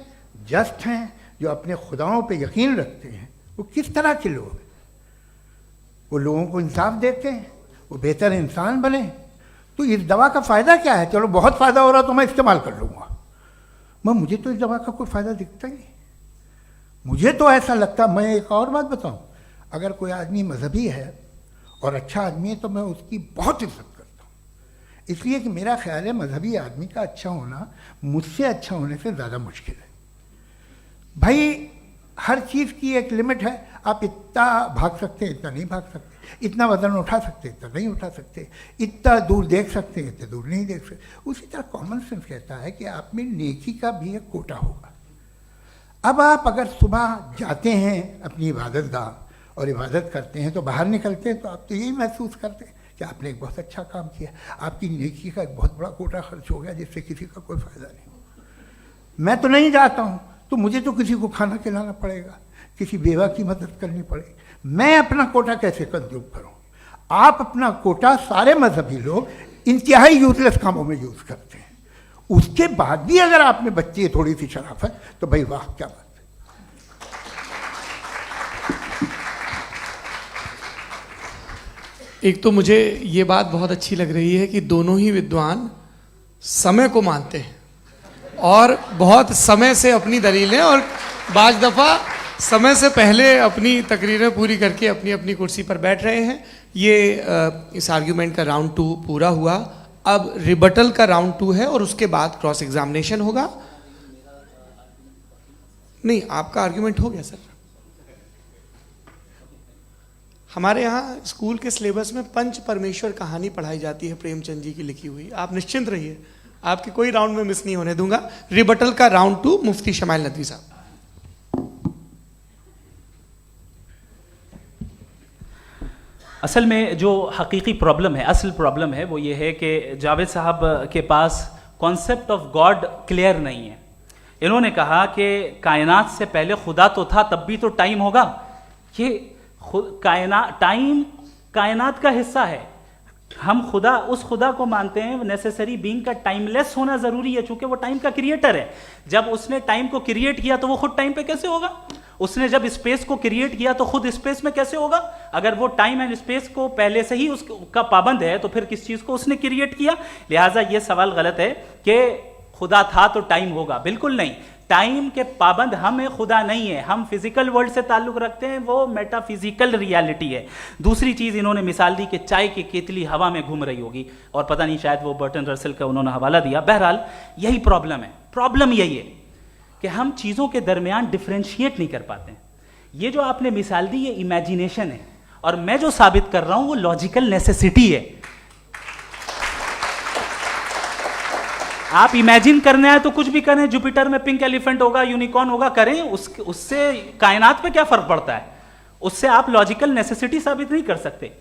जस्ट हैं, जो अपने खुदाओं पे यकीन रखते हैं, वो किस तरह के लोग हैं। वो लोगों को इंसाफ देते हैं, वो बेहतर इंसान बने। तो इस दवा का फ़ायदा क्या है। चलो बहुत फ़ायदा हो रहा तो मैं इस्तेमाल कर लूँगा, मगर मुझे तो इस दवा का कोई फ़ायदा दिखता ही नहीं। मुझे तो ऐसा लगता, मैं एक और बात बताऊँ, अगर कोई आदमी मजहबी है और अच्छा आदमी है तो मैं उसकी बहुत इज्जत करता हूँ, इसलिए कि मेरा ख्याल है मजहबी आदमी का अच्छा होना मुझसे अच्छा होने से ज़्यादा मुश्किल है। भाई हर चीज़ की एक लिमिट है। आप इतना भाग सकते हैं, इतना नहीं भाग सकते, इतना वजन उठा सकते, इतना नहीं उठा सकते, इतना दूर देख सकते हैं, इतना दूर नहीं देख सकते। उसी तरह कॉमन सेंस कहता है कि आप में नेकी का भी एक कोटा होगा। अब आप अगर सुबह जाते हैं अपनी इबादत गाह और इबादत करते हैं, तो बाहर निकलते हैं तो आप तो यही महसूस करते हैं कि आपने एक बहुत अच्छा काम किया, आपकी नेकी का एक बहुत बड़ा कोटा खर्च हो गया जिससे किसी का कोई फ़ायदा नहीं। मैं तो नहीं जाता हूँ, तो मुझे तो किसी को खाना खिलाना पड़ेगा, किसी बेवा की मदद करनी पड़ेगी। मैं अपना कोटा कैसे कंज्यूम करूँ। आप अपना कोटा, सारे मजहबी लोग इंतहाई यूजलेस कामों में यूज़ करते हैं। उसके बाद भी अगर आप में बच्ची है थोड़ी सी शराफत, तो भाई वाह क्या बात है। एक तो मुझे ये बात बहुत अच्छी लग रही है कि दोनों ही विद्वान समय को मानते हैं और बहुत समय से अपनी दलीलें और बाज़ दफ़ा समय से पहले अपनी तकरीरें पूरी करके अपनी अपनी कुर्सी पर बैठ रहे हैं। ये इस आर्ग्यूमेंट का राउंड 2 पूरा हुआ। अब रिबटल का राउंड 2 है और उसके बाद क्रॉस एग्जामिनेशन होगा। नहीं, आपका आर्ग्यूमेंट हो गया सर। हमारे यहाँ स्कूल के सिलेबस में पंच परमेश्वर कहानी पढ़ाई जाती है, प्रेमचंद जी की लिखी हुई। आप निश्चिंत रहिए, आपके कोई राउंड में मिस नहीं होने दूंगा। रिबटल का राउंड 2 मुफ्ती शमाइल नदवी साहब। असल में जो हकीकी प्रॉब्लम है, असल प्रॉब्लम है, वो ये है कि जावेद साहब के पास कॉन्सेप्ट ऑफ गॉड क्लियर नहीं है। इन्होंने कहा कि कायनात से पहले खुदा तो था, तब भी तो टाइम होगा। ये टाइम कायनात का हिस्सा है। हम खुदा, उस खुदा को मानते हैं, नेसेसरी बीइंग का टाइमलेस होना जरूरी है, चूंकि वो टाइम का क्रिएटर है। जब उसने टाइम को क्रिएट किया तो वो खुद टाइम पे कैसे होगा। उसने जब स्पेस को क्रिएट किया तो खुद स्पेस में कैसे होगा। अगर वो टाइम एंड स्पेस को पहले से ही उसका पाबंद है तो फिर किस चीज को उसने क्रिएट किया। लिहाजा ये सवाल गलत है कि खुदा था तो टाइम होगा, बिल्कुल नहीं। टाइम के पाबंद हम हैं, खुदा नहीं है। हम फिजिकल वर्ल्ड से ताल्लुक रखते हैं, वो मेटाफिजिकल रियलिटी है। दूसरी चीज इन्होंने मिसाल दी कि चाय की केतली हवा में घूम रही होगी, और पता नहीं शायद वो बर्टन रसल का उन्होंने हवाला दिया। बहरहाल यही प्रॉब्लम है। प्रॉब्लम यही है कि हम चीजों के दरमियान डिफरेंशिएट नहीं कर पाते हैं। ये जो आपने मिसाल दी ये इमेजिनेशन है, और मैं जो साबित कर रहा हूं वो लॉजिकल नेसेसिटी है। आप इमेजिन करने आए तो कुछ भी करें, जुपिटर में पिंक एलिफेंट होगा, यूनिकॉर्न होगा, करें, उससे कायनात पे क्या फर्क पड़ता है। उससे आप लॉजिकल नेसेसिटी साबित नहीं कर सकते।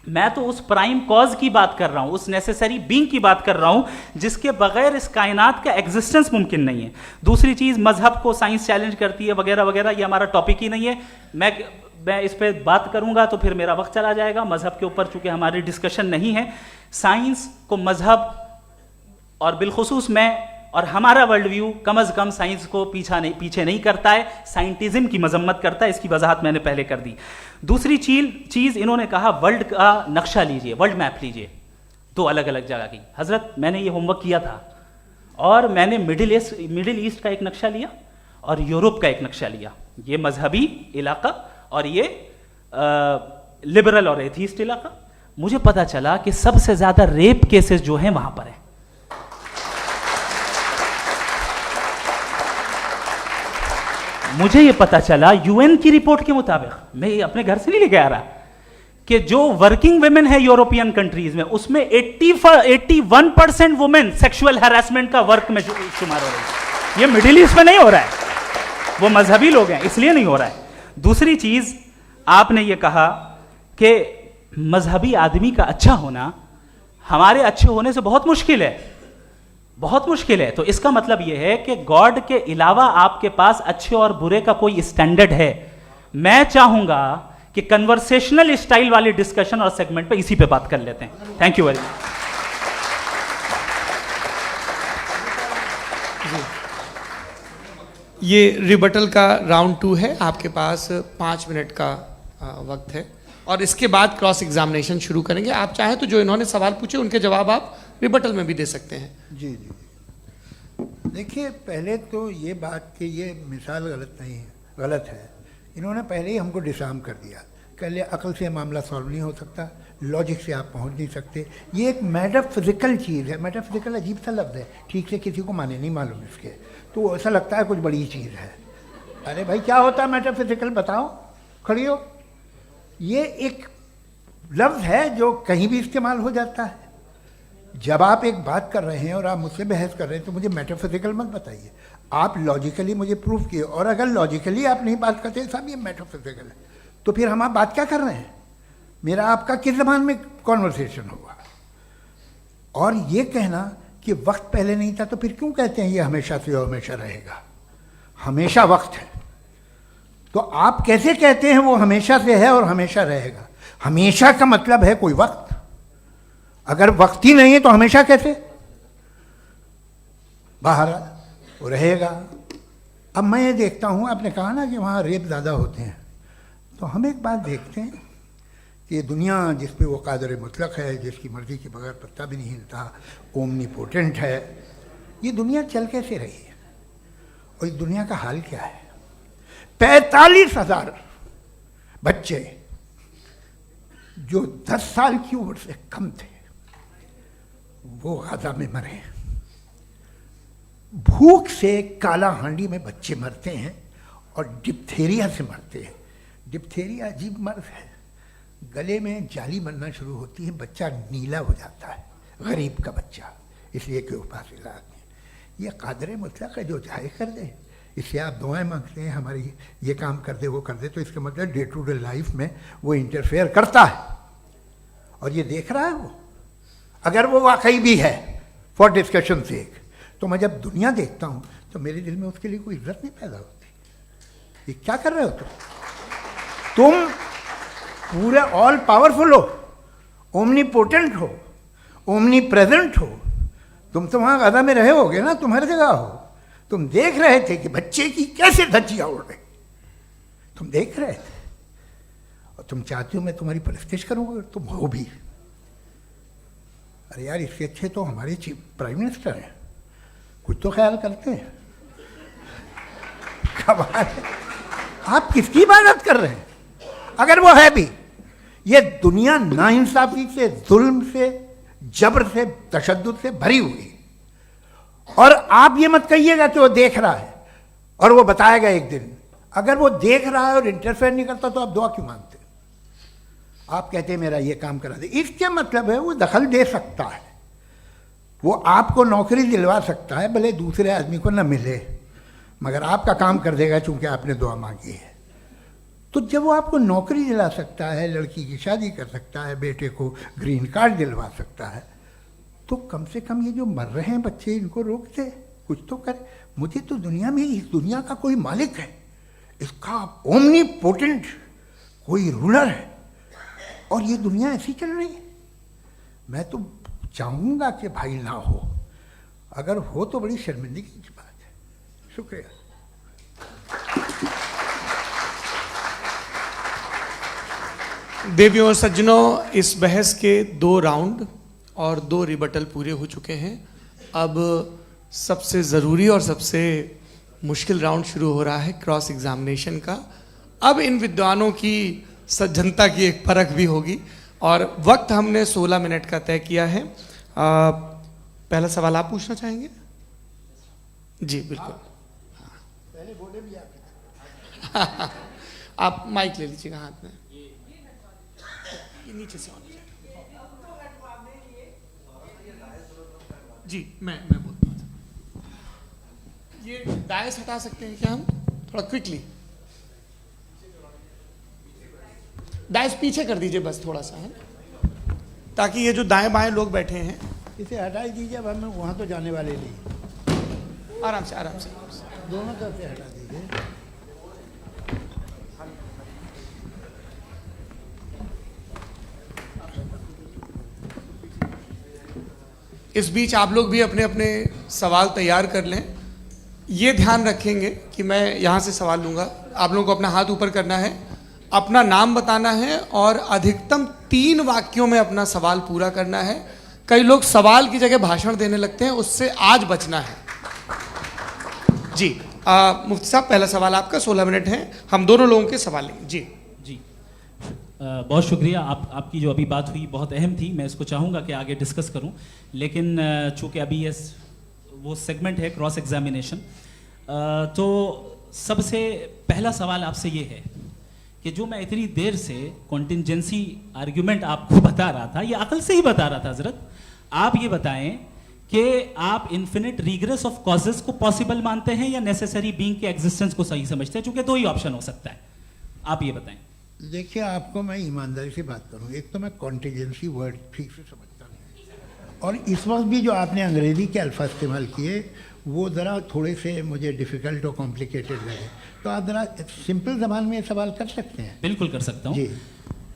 मैं तो उस प्राइम कॉज की बात कर रहा हूं, उस नेसेसरी बीइंग की बात कर रहा हूं जिसके बगैर इस कायनात का एग्जिस्टेंस मुमकिन नहीं है। दूसरी चीज, मजहब को साइंस चैलेंज करती है वगैरह वगैरह, ये हमारा टॉपिक ही नहीं है। मैं मैं इस पे बात करूंगा तो फिर मेरा वक्त चला जाएगा। मजहब के ऊपर चूंकि हमारी डिस्कशन नहीं है, साइंस को मजहब और बिलखुसूस मैं और हमारा वर्ल्ड व्यू कम अज कम साइंस को पीछे नहीं करता है, साइंटिज्म की मजम्मत करता है। इसकी वजाहत मैंने पहले कर दी। दूसरी चीज इन्होंने कहा वर्ल्ड का नक्शा लीजिए, वर्ल्ड मैप लीजिए, 2 अलग अलग जगह की। हजरत मैंने ये होमवर्क किया था और मैंने मिडिल ईस्ट का एक नक्शा लिया और यूरोप का एक नक्शा लिया, ये मजहबी इलाका और ये लिबरल और एथीस्ट इलाका। मुझे पता चला कि सबसे ज्यादा रेप केसेस जो हैं वहां पर है। मुझे ये पता चला यूएन की रिपोर्ट के मुताबिक, मैं ये अपने घर से नहीं लेके आ रहा, कि जो वर्किंग वुमेन है यूरोपियन कंट्रीज में, उसमें 81% वुमेन सेक्सुअल हैरेसमेंट का वर्क में शुमार हो रही है। ये मिडिल ईस्ट में नहीं हो रहा है, वो मजहबी लोग हैं इसलिए नहीं हो रहा है। दूसरी चीज आपने ये कहा कि मजहबी आदमी का अच्छा होना हमारे अच्छे होने से बहुत मुश्किल है, बहुत मुश्किल है। तो इसका मतलब यह है कि गॉड के अलावा आपके पास अच्छे और बुरे का कोई स्टैंडर्ड है। मैं चाहूंगा कि कन्वर्सेशनल स्टाइल वाली डिस्कशन और सेगमेंट पे इसी पे बात कर लेते हैं। Thank you very much. ये रिबटल का राउंड 2 है, आपके पास 5 मिनट का वक्त है और इसके बाद क्रॉस एग्जामिनेशन शुरू करेंगे। आप चाहें तो जो इन्होंने सवाल पूछे उनके जवाब आप रिबटल में भी दे सकते हैं। जी जी, देखिए पहले तो ये बात कि ये मिसाल गलत नहीं है, गलत है। इन्होंने पहले ही हमको डिसार्म कर दिया, कह लिया अकल से मामला सॉल्व नहीं हो सकता, लॉजिक से आप पहुंच नहीं सकते। ये एक मेटाफिजिकल चीज़ है। मेटाफिजिकल अजीब सा लफ्ज़ है, ठीक से किसी को माने नहीं मालूम इसके, तो ऐसा लगता है कुछ बड़ी चीज़ है। अरे भाई क्या होता है मेटाफिजिकल, बताओ, खड़ी हो। ये एक लफ्ज़ है जो कहीं भी इस्तेमाल हो जाता है। जब आप एक बात कर रहे हैं और आप मुझसे बहस कर रहे हैं तो मुझे मेटाफिजिकल मत बताइए, आप लॉजिकली मुझे प्रूव किए। और अगर लॉजिकली आप नहीं बात करते साहब ये मेटाफिजिकल है, तो फिर हम आप बात क्या कर रहे हैं? मेरा आपका किस ज़बान में कॉन्वर्सेशन हुआ? और ये कहना कि वक्त पहले नहीं था, तो फिर क्यों कहते हैं ये हमेशा से और हमेशा रहेगा? हमेशा वक्त है, तो आप कैसे कहते हैं वो हमेशा से है और हमेशा रहेगा? हमेशा का मतलब है कोई वक्त, अगर वक्त ही नहीं है तो हमेशा कैसे? बाहर वो रहेगा। अब मैं ये देखता हूँ, आपने कहा ना कि वहाँ रेप ज़्यादा होते हैं, तो हम एक बात देखते हैं कि दुनिया जिस पे वो कादर मुतलक है, जिसकी मर्ज़ी के बगैर पत्ता भी नहीं हिलता, ओमनीपोटेंट है, ये दुनिया चल कैसे रही है? और इस दुनिया का हाल क्या है? 45,000 बच्चे जो 10 साल की उम्र से कम थे वो गाजा में मरे। भूख से काला हांडी में बच्चे मरते हैं और डिप्थेरिया से मरते हैं। डिप्थेरिया अजीब मर्ज है, गले में जाली बनना शुरू होती है, बच्चा नीला हो जाता है, गरीब का बच्चा, इसलिए कि उपास इलाज में। ये कादर मुतलक है, जो चाहे कर दे। इससे आप दुआएं मांगते हैं हमारी, ये काम कर दे वो कर दे, तो इसका मतलब डे टू डे लाइफ में वो इंटरफेयर करता है और ये देख रहा है वो। अगर वो वाकई भी है फॉर डिस्कशन सेक, तो मैं जब दुनिया देखता हूँ तो मेरे दिल में उसके लिए कोई इज्जत नहीं पैदा होती। ये क्या कर रहे हो तुम पूरे ऑल पावरफुल हो, ओमनीपोटेंट हो, ओमनी प्रेजेंट हो। तुम तो वहाँ गाजा में रहे होगे ना, तुम हर जगह हो। तुम देख रहे थे कि बच्चे की कैसे धज्जियाँ उड़ रही, तुम देख रहे थे और तुम चाहते हो मैं तुम्हारी परस्तिश करूँगा, तुम हो भी। अरे यार, इससे अच्छे तो हमारे चीफ प्राइम मिनिस्टर हैं, कुछ तो ख्याल करते हैं। कमाल है, आप किसकी इबादत कर रहे हैं? अगर वो है भी, ये दुनिया नाइंसाफी से, जुल्म से, जबर से, तशद्दुद से भरी हुई। और आप ये मत कहिएगा कि वो देख रहा है और वो बताएगा एक दिन। अगर वो देख रहा है और इंटरफेयर नहीं करता तो आप दुआ क्यों मांगते? आप कहते हैं मेरा ये काम करा दे, इसके मतलब है वो दखल दे सकता है, वो आपको नौकरी दिलवा सकता है, भले दूसरे आदमी को न मिले, मगर आपका काम कर देगा चूंकि आपने दुआ मांगी है। तो जब वो आपको नौकरी दिला सकता है, लड़की की शादी कर सकता है, बेटे को ग्रीन कार्ड दिलवा सकता है, तो कम से कम ये जो मर रहे हैं बच्चे, इनको रोक दे, कुछ तो करे। मुझे तो दुनिया में, इस दुनिया का कोई मालिक है, इसका ओमनीपोटेंट कोई रूलर है और ये दुनिया ऐसी चल रही है। मैं तो चाहूँगा कि भाई ना हो, अगर हो तो बड़ी शर्मिंदगी की बात है। शुक्रिया। देवियों और सज्जनों, इस बहस के 2 राउंड और 2 रिबटल पूरे हो चुके हैं। अब सबसे ज़रूरी और सबसे मुश्किल राउंड शुरू हो रहा है, क्रॉस एग्जामिनेशन का। अब इन विद्वानों की सज्जनता की एक परख भी होगी और वक्त हमने 16 मिनट का तय किया है। पहला सवाल आप पूछना चाहेंगे? जी बिल्कुल। पहले बोले भी आप माइक ले लीजिएगा हाथ में, ये नीचे से होना चाहिए। जी मैं बोलता हूँ, ये डायस हटा सकते हैं क्या हम थोड़ा क्विकली? डायस पीछे कर दीजिए बस थोड़ा सा, है, ताकि ये जो दाएं बाएं लोग बैठे हैं इसे हटा ही दीजिए। अब हम वहाँ तो जाने वाले नहीं, आराम से आराम से। दोनों तरफ से हटा दीजिए। इस बीच आप लोग भी अपने अपने सवाल तैयार कर लें। ये ध्यान रखेंगे कि मैं यहाँ से सवाल लूँगा, आप लोगों को अपना हाथ ऊपर करना है, अपना नाम बताना है और अधिकतम 3 वाक्यों में अपना सवाल पूरा करना है। कई लोग सवाल की जगह भाषण देने लगते हैं, उससे आज बचना है। जी मुफ्ती साहब, पहला सवाल आपका, 16 मिनट हैं, हम दोनों लोगों के सवाल लेंगे। जी जी बहुत शुक्रिया। आपकी जो अभी बात हुई बहुत अहम थी, मैं इसको चाहूँगा कि आगे डिस्कस करूँ, लेकिन चूँकि अभी ये वो सेगमेंट है क्रॉस एग्जामिनेशन, तो सबसे पहला सवाल आपसे ये है कि जो मैं इतनी देर से कॉन्टिंजेंसी आर्ग्यूमेंट आपको बता रहा था, ये अकल से ही बता रहा था हजरत, आप ये बताएं कि आप इन्फिनिट रिग्रेस ऑफ कॉजेस को पॉसिबल मानते हैं या नेसेसरी बीइंग के एग्जिस्टेंस को सही समझते हैं? क्योंकि 2 ही ऑप्शन हो सकता है, आप ये बताएं। देखिए, आपको मैं ईमानदारी से बात करूं, एक तो मैं कॉन्टिजेंसी वर्ड ठीक से समझता नहीं, और इस वक्त भी जो आपने अंग्रेजी के अल्फाज इस्तेमाल किए वो ज़रा थोड़े से मुझे डिफ़िकल्ट और कॉम्प्लिकेटेड लगे, तो आप ज़रा सिंपल ज़बान में सवाल कर सकते हैं? बिल्कुल कर सकता हूँ। जी।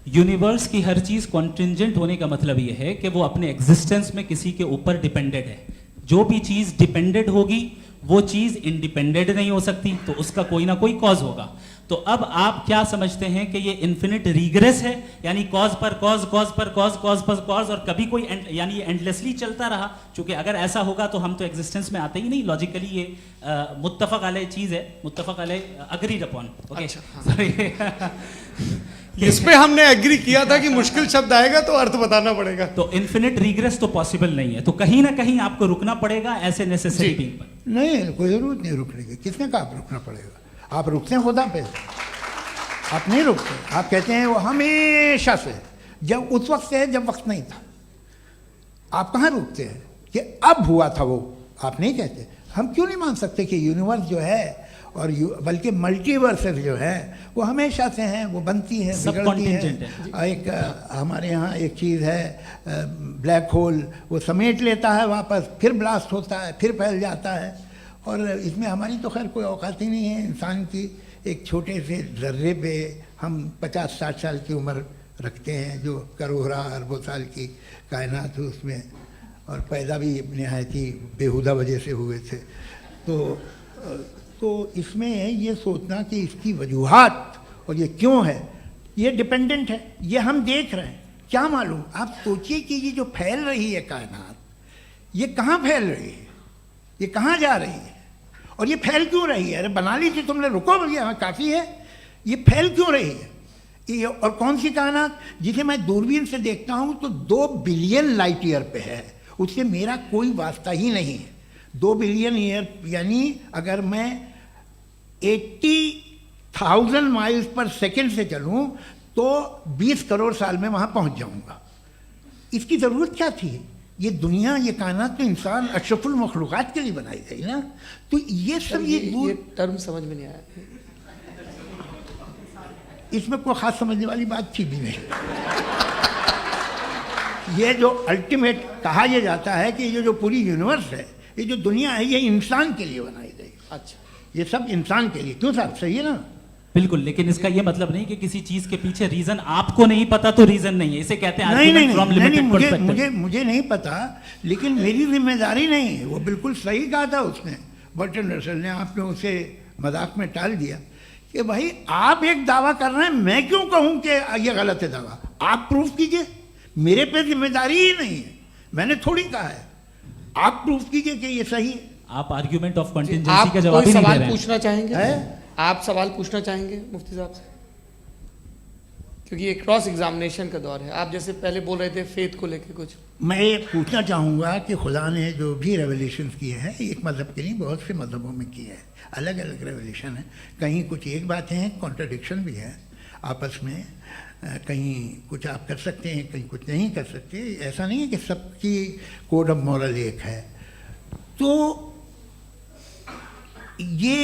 यूनिवर्स की हर चीज़ कॉन्टिंजेंट होने का मतलब ये है कि वो अपने एग्जिस्टेंस में किसी के ऊपर डिपेंडेड है। जो भी चीज़ डिपेंडेड होगी वो चीज़ इंडिपेंडेंट नहीं हो सकती, तो उसका कोई ना कोई कॉज होगा। तो अब आप क्या समझते हैं कि ये इन्फिनिट रिग्रेस है, यानी कॉज पर कॉज, कॉज पर कॉज, कॉज पर कॉज, और कभी कोई यानी ये एंडलेसली चलता रहा? क्योंकि अगर ऐसा होगा तो हम तो एग्जिस्टेंस में आते ही नहीं। लॉजिकली ये मुत्तफक अलैह चीज़ है, मुत्तफक अलैह, अग्रीड अपॉन। ओके, इस पे हमने एग्री किया था कि मुश्किल शब्द आएगा तो अर्थ बताना पड़ेगा। तो इन्फिनिट रिग्रेस तो पॉसिबल नहीं है, तो कहीं ना कहीं आपको रुकना पड़ेगा ऐसे नेसेसरी बीइंग पर। नहीं, कोई ज़रूरत नहीं रुकने की। किसने कहा आप रुकना पड़ेगा? आप रुकते हैं खुदा पे, आप नहीं रुकते। आप कहते हैं वो हमेशा से, जब उस वक्त से है जब वक्त नहीं था। आप कहाँ रुकते हैं कि अब हुआ था वो? आप नहीं कहते। हम क्यों नहीं मान सकते कि यूनिवर्स जो है और बल्कि मल्टीवर्सेस जो है वो हमेशा से हैं, वो बनती है, बिगड़ती है। एक हमारे यहाँ एक चीज़ है ब्लैक होल, वो समेट लेता है वापस, फिर ब्लास्ट होता है, फिर फैल जाता है। और इसमें हमारी तो खैर कोई औकात ही नहीं है। इंसान की एक छोटे से ज़र्रे पे हम 50-60 साल की उम्र रखते हैं, जो करोड़ों अरबों साल की कायनात है उसमें, और पैदा भी नहायत ही बेहुदा वजह से हुए थे। तो इसमें ये सोचना कि इसकी वजूहात और ये क्यों है, ये डिपेंडेंट है, ये हम देख रहे हैं, क्या मालूम। आप सोचिए कि ये जो फैल रही है कायनात, ये कहाँ फैल रही है, ये कहाँ जा रही है, और ये फैल क्यों रही है? अरे बना ली थी तुमने, रुको भैया, हाँ काफ़ी है। ये फैल क्यों रही है? ये और कौन सी कायनात जिसे मैं दूरबीन से देखता हूँ तो 2 बिलियन लाइट ईयर पे है, उससे मेरा कोई वास्ता ही नहीं है। 2 बिलियन ईयर यानी अगर मैं 80,000 माइल्स पर सेकेंड से चलूँ तो 20 करोड़ साल में वहाँ पहुँच जाऊँगा। इसकी ज़रूरत क्या थी? ये दुनिया, ये कायनात तो इंसान अशरफुल मखलूक़ात के लिए बनाई गई ना। तो ये सब ये टर्म समझ में नहीं आया, इसमें कोई ख़ास समझने वाली बात थी भी नहीं। ये जो अल्टीमेट कहा यह जाता है कि ये जो पूरी यूनिवर्स है, ये जो दुनिया है, ये इंसान के लिए बनाई गई। अच्छा, ये सब इंसान के लिए। क्यों साहब, सही है ना? बिल्कुल, लेकिन इसका ये मतलब नहीं कि किसी चीज के पीछे रीजन आपको नहीं पता तो रीजन नहीं है, इसे कहते हैं नहीं नहीं argument from नहीं, नहीं, limited मुझे perspective। मुझे मुझे नहीं पता, लेकिन मेरी जिम्मेदारी नहीं है। वो बिल्कुल सही कहा था उसने, बर्टन रसल ने। आपने उसे मजाक में टाल दिया कि भाई आप एक दावा कर रहे हैं, मैं क्यों कहूं कि ये गलत है दावा? आप प्रूफ कीजिए, मेरे पे जिम्मेदारी ही नहीं है, मैंने थोड़ी कहा है। आप प्रूफ कीजिए कि ये सही है। आप आर्ग्यूमेंट ऑफ आप कंटिजेंसी का जवाब कोई ही नहीं दे सवाल रहे हैं। पूछना चाहेंगे? है? आप सवाल पूछना चाहेंगे मुफ्ती साहब से? क्योंकि ये क्रॉस एग्जामिनेशन का दौर है। आप जैसे पहले बोल रहे थे फेथ को लेके कुछ। मैं ये पूछना चाहूँगा कि खुदा ने जो भी रेवलेशन किए हैं, एक मज़हब के नहीं बहुत से मज़हबों में किए हैं, अलग अलग रेवलेशन है। कहीं कुछ एक बातें हैं, कॉन्ट्रडिक्शन भी है आपस में, कहीं कुछ आप कर सकते हैं, कहीं कुछ नहीं कर सकते। ऐसा नहीं है कि सबकी कोड ऑफ मॉरल एक है। तो ये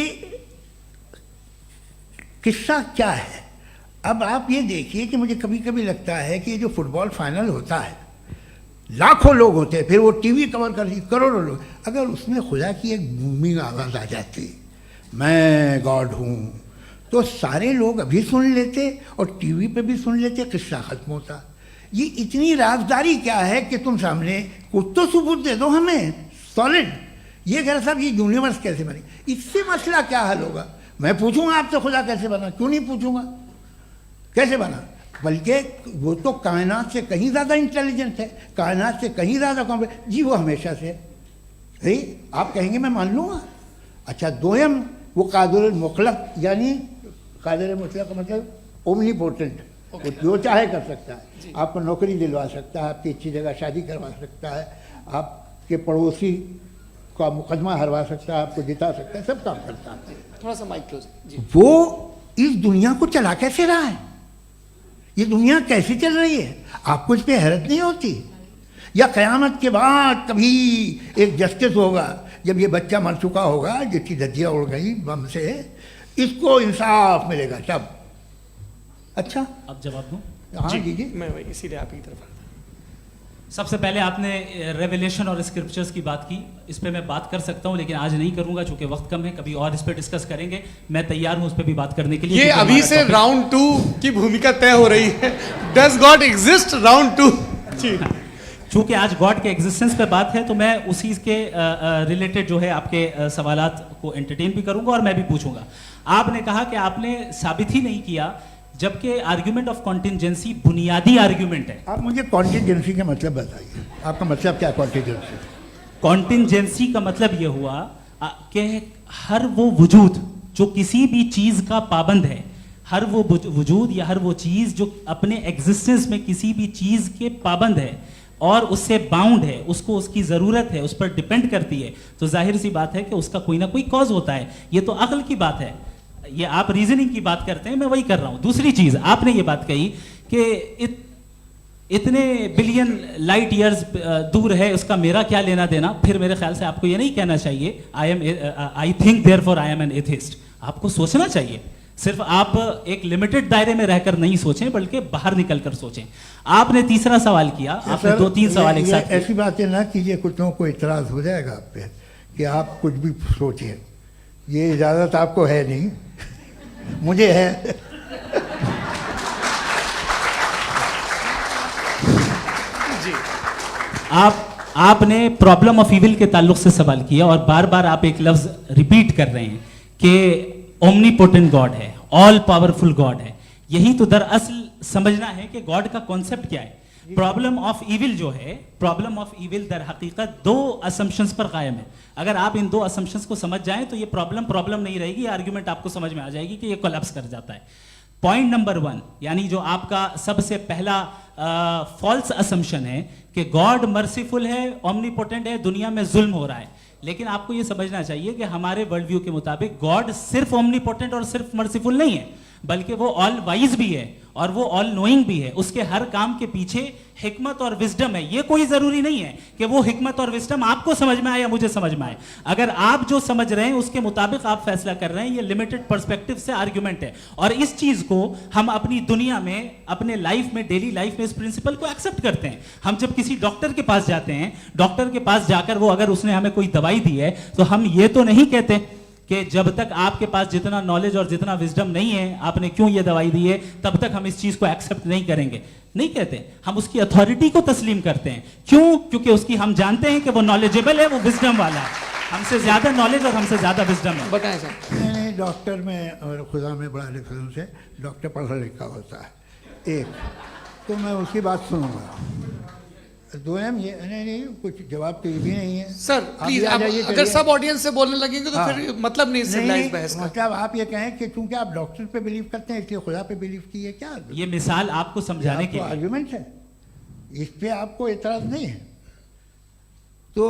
किस्सा क्या है? अब आप ये देखिए कि मुझे कभी कभी लगता है कि ये जो फुटबॉल फाइनल होता है, लाखों लोग होते हैं, फिर वो टीवी कवर करती, करोड़ों लोग, अगर उसमें खुदा की एक बूमिंग आवाज़ आ जाती, मैं गॉड हूँ, तो सारे लोग अभी सुन लेते और टीवी पे भी सुन लेते, किस्सा खत्म होता। ये इतनी राजदारी क्या है कि तुम सामने कुछ तो सबूत दे दो हमें सॉलिड। ये कह साहब ये यूनिवर्स कैसे बनी, इससे मसला क्या हल होगा? मैं पूछूंगा आपसे खुदा कैसे बना? क्यों नहीं पूछूंगा कैसे बना? बल्कि वो तो कायनात से कहीं ज़्यादा इंटेलिजेंट है, कायनात से कहीं ज़्यादा कॉम्प्लेक्स। जी वो हमेशा से है। आप कहेंगे मैं मान लूँगा। अच्छा, दोयम वो कादिर मुतलक, यानी कादिर मुतलक का मतलब ओमनीपोटेंट, वो जो चाहे कर सकता है। आपको नौकरी दिलवा सकता है, आपकी अच्छी जगह शादी करवा सकता है, आपके पड़ोसी का मुकदमा हरवा सकता है, आपको जिता सकता है, सब काम करता है। थोड़ा सा माइक क्लोज जी। वो इस दुनिया को चला कैसे रहा है? ये दुनिया कैसे चल रही है? आपको इस पर हैरत नहीं होती? या क़यामत के बाद कभी एक जस्टिस होगा, जब ये बच्चा मर चुका होगा जिसकी धज्जियाँ उड़ गई बम से, इसको इंसाफ मिलेगा तब? अच्छा, अब जवाब दूं? हाँ जी दीजिए। मैं वही इसीलिए आपकी तरफ आता। सबसे पहले आपने रेवलेशन और स्क्रिप्चर्स की बात की, इस पे मैं बात कर सकता हूं लेकिन आज नहीं करूंगा चूंकि वक्त कम है, कभी और इस पे डिस्कस करेंगे। मैं तैयार हूं उस पे भी बात करने के लिए। ये क्योंकि अभी हमारा से topic- राउंड 2 की भूमिका तय हो रही है। Does God exist round 2? जी। चूंकि आज गॉड के एग्जिस्टेंस पे बात है तो मैं उसी के रिलेटेड जो है आपके सवालात को एंटरटेन भी करूंगा और मैं भी पूछूंगा। आपने कहा कि आपने साबित ही नहीं किया, जबकि आर्ग्यूमेंट ऑफ कॉन्टिजेंसी बुनियादी आर्ग्यूमेंट है। आप मुझे कॉन्टिजेंसी का मतलब बताइए, आपका मतलब क्या कॉन्टिजेंसी? कॉन्टिजेंसी का मतलब यह हुआ कि हर वो वजूद जो किसी भी चीज का पाबंद है, हर वो वजूद या हर वो चीज जो अपने एग्जिस्टेंस में किसी भी चीज के पाबंद है और उससे बाउंड है, उसको उसकी जरूरत है, उस पर डिपेंड करती है, तो जाहिर सी बात है कि उसका कोई ना कोई कॉज होता है। ये तो अक्ल की बात है। ये आप रीजनिंग की बात करते हैं, मैं वही कर रहा हूं। दूसरी चीज आपने ये बात कही कि इतने बिलियन लाइट ईयर्स दूर है, उसका मेरा क्या लेना देना। फिर मेरे ख्याल से आपको ये नहीं कहना चाहिए I think therefore I am an atheist. आपको सोचना चाहिए। सिर्फ आप एक लिमिटेड दायरे में रहकर नहीं सोचें, बल्कि बाहर निकलकर सोचें। आपने तीसरा सवाल किया, आपने सर, 2-3 सवाल एक साथ किए। ऐसी बातें ना कीजिए, कुछ लोगों को इतराज हो जाएगा आप पे कि आप कुछ भी सोचिए। ये इजाज़त आपको है नहीं, मुझे है। आपने प्रॉब्लम ऑफ इविल के ताल्लुक से सवाल किया और बार बार आप एक लफ्ज रिपीट कर रहे हैं कि ओमनीपोटेंट गॉड है, ऑल पावरफुल गॉड है। यही तो दरअसल समझना है कि गॉड का कॉन्सेप्ट क्या है। प्रॉब्लम ऑफ इविल जो है, प्रॉब्लम ऑफ इविल दर हकीकत 2 असम्पशंस पर कायम है। अगर आप इन 2 असम्पशंस को समझ जाएं तो ये प्रॉब्लम नहीं रहेगी, आर्ग्यूमेंट आपको समझ में आ जाएगी कि ये कोलैप्स कर जाता है। पॉइंट नंबर 1, यानी जो आपका सबसे पहला फॉल्स असम्पशन है कि गॉड मर्सीफुल है, ओमनीपोटेंट है, दुनिया में जुल्म हो रहा है। लेकिन आपको यह समझना चाहिए कि हमारे वर्ल्ड व्यू के मुताबिक गॉड सिर्फ ओमनीपोटेंट और सिर्फ मर्सीफुल नहीं है, बल्कि वो ऑल वाइज भी है और वो ऑल नोइंग भी है। उसके हर काम के पीछे हिकमत और विजडम है। ये कोई जरूरी नहीं है कि वो हिकमत और विजडम आपको समझ में आए या मुझे समझ में आए। अगर आप जो समझ रहे हैं उसके मुताबिक आप फैसला कर रहे हैं, ये लिमिटेड पर्सपेक्टिव से आर्ग्यूमेंट है। और इस चीज को हम अपनी दुनिया में, अपने लाइफ में, डेली लाइफ में इस प्रिंसिपल को एक्सेप्ट करते हैं। हम जब किसी डॉक्टर के पास जाते हैं, डॉक्टर के पास जाकर वो अगर उसने हमें कोई दवाई दी है तो हम ये तो नहीं कहते कि जब तक आपके पास जितना नॉलेज और जितना विजडम नहीं है, आपने क्यों ये दवाई दी है, तब तक हम इस चीज को एक्सेप्ट नहीं करेंगे। नहीं कहते, हम उसकी अथॉरिटी को तस्लीम करते हैं। क्यों? क्योंकि उसकी हम जानते हैं कि वो नॉलेजेबल है, वो विजडम वाला है, हमसे ज्यादा नॉलेज और हमसे ज्यादा विजडम है। बताएं सर। नहीं, डॉक्टर में और खुदा में बड़ा डिफरेंस है। डॉक्टर पढ़ा लिखा होता है एक, तो मैं उसकी बात सुनूंगा। दो ये नहीं कुछ जवाब तो ये भी नहीं है सर। आप प्लीज, ये आ आप जाइए, अगर चलिए। सब ऑडियंस से बोलने लगेंगे तो हाँ। फिर मतलब नहीं सिविलाइज्ड बहस का। मतलब आप ये कहें कि चूंकि आप डॉक्टर पे बिलीव करते हैं इसलिए खुदा पे बिलीव कीजिए, क्या ये मिसाल आपको समझाने के लिए। आर्गुमेंट है, इस पे आपको एतराज नहीं है। तो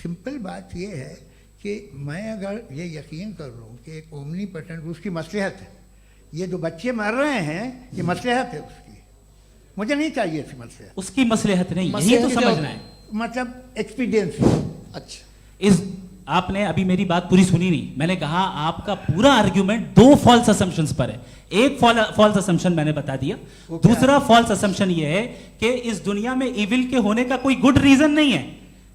सिंपल बात ये है कि मैं अगर ये यकीन कर लूँ कि एक ओमनीपोटेंट उसकी मसलहत है, ये जो बच्चे मर रहे हैं ये मसलहत है उसकी, मुझे नहीं चाहिए इसकी मसलहत। उसकी मसलहत नहीं, यही मसलहत तो क्या समझना है। मतलब एक्सपीरियंस। अच्छा, इस आपने अभी मेरी बात पूरी सुनी नहीं। मैंने कहा आपका पूरा आर्ग्यूमेंट दो फॉल्स असम्पशंस पर है। एक फॉल्स असम्पशन मैंने बता दिया, दूसरा फॉल्स असम्पशन ये है कि इस दुनिया में इविल के होने का कोई गुड रीजन नहीं है,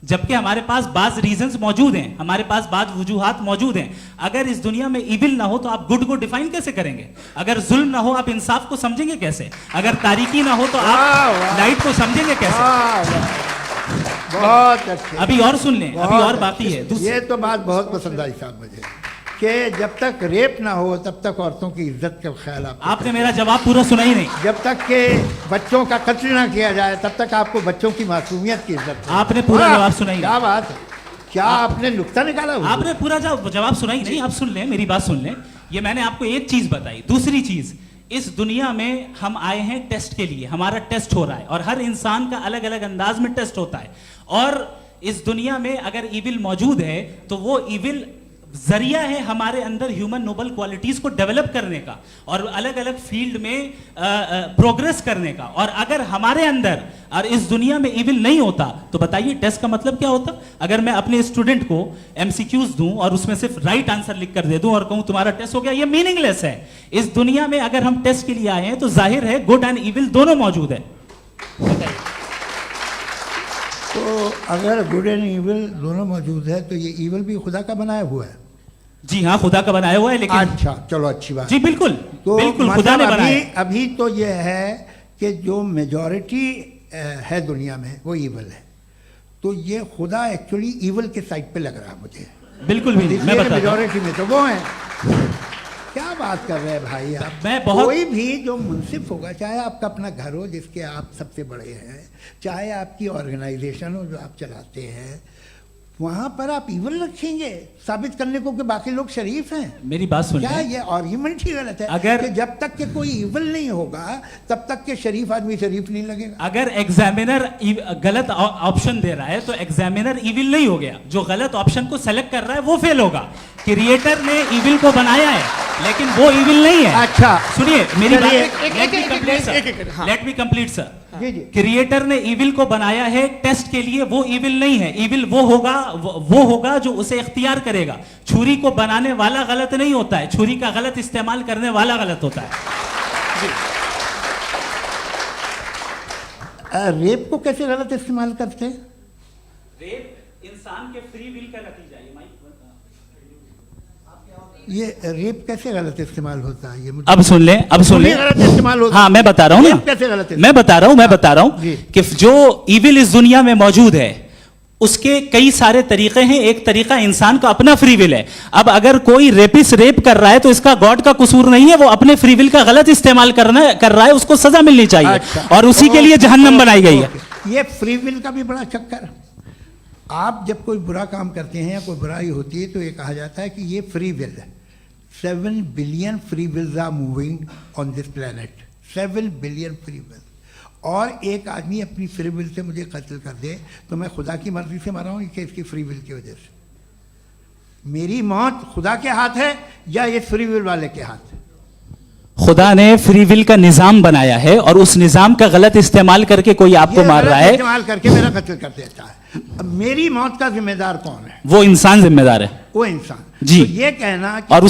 जबकि हमारे पास बाज रीजंस मौजूद हैं, हमारे पास बाज वजूहात मौजूद हैं। अगर इस दुनिया में इविल ना हो तो आप गुड को डिफाइन कैसे करेंगे? अगर जुल्म ना हो आप इंसाफ को समझेंगे कैसे? अगर तारीकी ना हो तो आप लाइट को समझेंगे कैसे? बहुत अच्छे। अभी और सुन लें, अभी और बाकी है। ये तो बात बहुत पसंद आई साहब मुझे, कि जब तक रेप ना हो तब तक औरतों की इज्जत का ख्याल आपने मेरा जवाब पूरा सुना ही नहीं। जब तक के बच्चों का कत्ल ना किया जाए तब तक आपको बच्चों की मासूमियत की इज्जत। आपने पूरा जवाब सुना ही क्या नहीं। बात है, क्या आपने नुक्ता निकाला हुआ? आपने पूरा जवाब सुना ही नहीं। आप सुन लें, मेरी बात सुन लें। ये मैंने आपको एक चीज बताई। दूसरी चीज, इस दुनिया में हम आए हैं टेस्ट के लिए, हमारा टेस्ट हो रहा है और हर इंसान का अलग अलग अंदाज में टेस्ट होता है। और इस दुनिया में अगर इविल मौजूद है तो वो इविल जरिया है हमारे अंदर ह्यूमन नोबल क्वालिटीज को डेवलप करने का और अलग अलग फील्ड में प्रोग्रेस करने का। और अगर हमारे अंदर और इस दुनिया में इविल नहीं होता तो बताइए टेस्ट का मतलब क्या होता? अगर मैं अपने स्टूडेंट को एमसीक्यूज दूं और उसमें सिर्फ राइट आंसर लिख कर दे दूं और कहूं तुम्हारा टेस्ट हो गया, ये मीनिंगलेस है। इस दुनिया में अगर हम टेस्ट के लिए आए हैं तो जाहिर है गुड एंड इविल दोनों मौजूद है। तो अगर गुड एंड इविल दोनों मौजूद है तो ये इविल भी खुदा का बनाया हुआ है। जी हाँ, खुदा का बनाया हुआ है। लेकिन अच्छा, चलो अच्छी बात। जी बिल्कुल, तो बिल्कुल खुदा ने बनाया। अभी तो ये है कि जो मेजॉरिटी है दुनिया में वो इविल है, तो ये खुदा एक्चुअली इविल के साइड पे लग रहा है मुझे। बिल्कुल भी नहीं, मैं बताता हूं। मेजॉरिटी में तो वो है। क्या बात कर रहे हैं भाई आप? मैं बहुत कोई भी जो मुंसिफ होगा, चाहे आपका अपना घर हो जिसके आप सबसे बड़े हैं, चाहे आपकी ऑर्गेनाइजेशन हो जो आप चलाते हैं, वहां पर आप इविल रखेंगे साबित करने को कि बाकी लोग शरीफ हैं। मेरी बात सुन क्या लें। ये आर्ग्यूमेंट ही गलत है? अगर कि जब तक के कोई इविल नहीं होगा तब तक के शरीफ आदमी शरीफ नहीं लगेगा। अगर एग्जामिनर गलत ऑप्शन दे रहा है तो एग्जामिनर इविल नहीं हो गया, जो गलत ऑप्शन को सेलेक्ट कर रहा है वो फेल होगा। क्रिएटर ने इविल को बनाया है लेकिन वो इविल नहीं है। अच्छा सुनिए मेरी बात, हाँ। Let me complete sir. जी जी। क्रिएटर ने इविल को बनाया है टेस्ट के लिए, वो इविल नहीं है। इविल वो होगा जो उसे इख्तियार करेगा। छुरी को बनाने वाला गलत नहीं होता है, छुरी का गलत इस्तेमाल करने वाला गलत होता है। रेप को कैसे गलत इस्तेमाल करते हैं? रेप इंसान के फ्री विल का नतीजा है। ये रेप कैसे गलत इस्तेमाल होता है? ये मुझे अब सुन लें, अब सुन लें। गलत इस्तेमाल होता हाँ मैं बता रहा हूँ रेप कैसे गलत ना, मैं बता रहा हूँ जी। कि जो इविल इस दुनिया में मौजूद है उसके कई सारे तरीके हैं। एक तरीका इंसान का अपना फ्री विल है। अब अगर कोई रेपिस्ट रेप कर रहा है तो इसका गॉड का कसूर नहीं है, वो अपने फ्री विल का गलत इस्तेमाल कर रहा है, उसको सजा मिलनी चाहिए। अच्छा। और उसी के लिए जहन्नम बनाई गई है। ये फ्री विल का भी बड़ा चक्कर। आप जब कोई बुरा काम करते हैं या कोई बुराई होती है तो ये कहा जाता है कि ये फ्री विल है। 7 billion free wills are moving on this planet. 7 billion free will. और एक आदमी अपनी फ्री विल से मुझे कत्ल कर दे तो मैं खुदा की मर्जी से मरा हूँ कि इसकी फ्री विल की वजह से? मेरी मौत खुदा के हाथ है या ये फ्री विल वाले के हाथ है? खुदा ने फ्री विल का निजाम बनाया है और उस निजाम का गलत इस्तेमाल करके कोई आपको मार रहा है, इस्तेमाल करके मेरा कत्ल कर देता है। अब मेरी मौत का जिम्मेदार कौन है? वो इंसान जिम्मेदार है। वो इंसान। जी। तो ये कहना कि और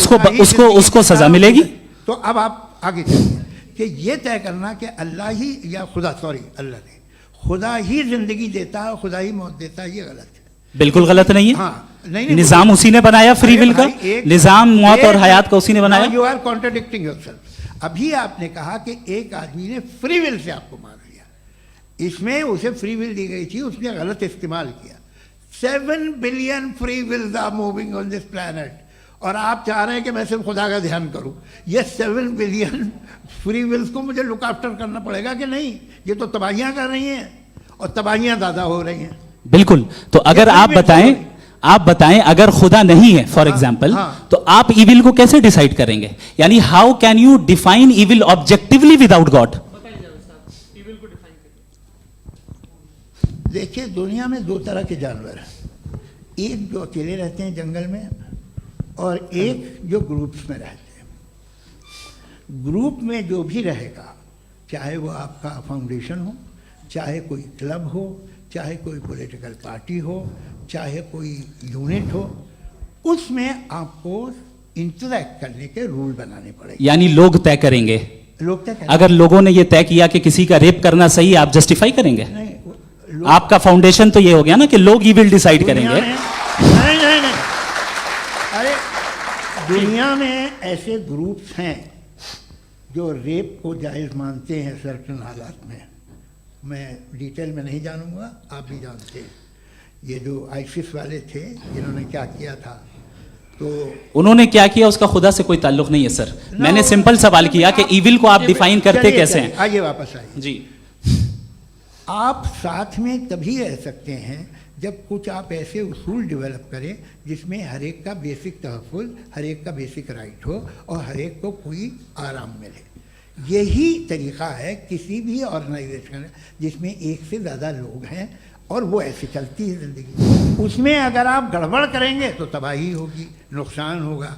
उसको सजा मिलेगी। तो अब आप आगे चलिए कि ये तय करना कि अल्लाह ही या खुदा, अल्लाह ने खुदा ही जिंदगी देता है, खुदा ही मौत देता है, ये गलत है। बिल्कुल गलत नहीं है। हाँ, नहीं, निजाम उसी ने बनाया फ्री विल का, निजाम मौत और हयात का उसी ने बनाया। You are contradicting yourself. अभी आपने कहा कि एक आदमी ने फ्री विल से आपको मार दिया, इसमें उसे फ्री विल दी गई थी, उसने गलत इस्तेमाल किया। 7 billion free wills are moving on this planet, और आप चाह रहे हैं कि मैं सिर्फ खुदा का ध्यान करूं। ये 7 बिलियन फ्री विल्स को मुझे लुक आफ्टर करना पड़ेगा कि नहीं? ये तो तबाहियां कर रही हैं, और तबाहियां ज़्यादा हो रही हैं। बिल्कुल। तो अगर आप बताएं अगर खुदा नहीं है फॉर एग्जाम्पल, हाँ। तो आप इविल को कैसे डिसाइड करेंगे? यानी how can you define evil objectively without God? देखिए, दुनिया में 2 तरह के जानवर हैं, एक जो अकेले रहते हैं जंगल में, और एक जो ग्रुप्स में रहते हैं। ग्रुप में जो भी रहेगा, चाहे वो आपका फाउंडेशन हो, चाहे कोई क्लब हो, चाहे कोई पॉलिटिकल पार्टी हो, चाहे कोई यूनिट हो, उसमें आपको इंटरैक्ट करने के रूल बनाने पड़ेंगे। यानी लोग तय करेंगे। लोग तय करेंगे। अगर लोगों ने यह तय किया कि किसी का रेप करना सही है, आप जस्टिफाई करेंगे? नहीं, आपका फाउंडेशन तो ये हो गया ना कि लोग इविल डिसाइड करेंगे। नहीं, अरे दुनिया में ऐसे ग्रुप्स हैं जो रेप को जायज़ मानते हैं सर्टेन हालात में। मैं डिटेल में नहीं जानूंगा, आप भी जानते हैं। ये जो आईसिस वाले थे, इन्होंने क्या किया था, तो उन्होंने क्या किया उसका खुदा से कोई ताल्लुक नहीं है सर। मैंने सिंपल सवाल किया कि इविल को आप डिफाइन करते कैसे हैं? आइए वापस आइए जी। आप साथ में तभी रह सकते हैं जब कुछ आप ऐसे उसूल डेवलप करें जिसमें हर एक का बेसिक तहफ़्फ़ुज़, हर एक का बेसिक राइट हो, और हर एक को कोई आराम मिले। यही तरीक़ा है किसी भी ऑर्गेनाइजेशन जिसमें एक से ज़्यादा लोग हैं और वो ऐसे चलती है ज़िंदगी। उसमें अगर आप गड़बड़ करेंगे तो तबाही होगी, नुकसान होगा,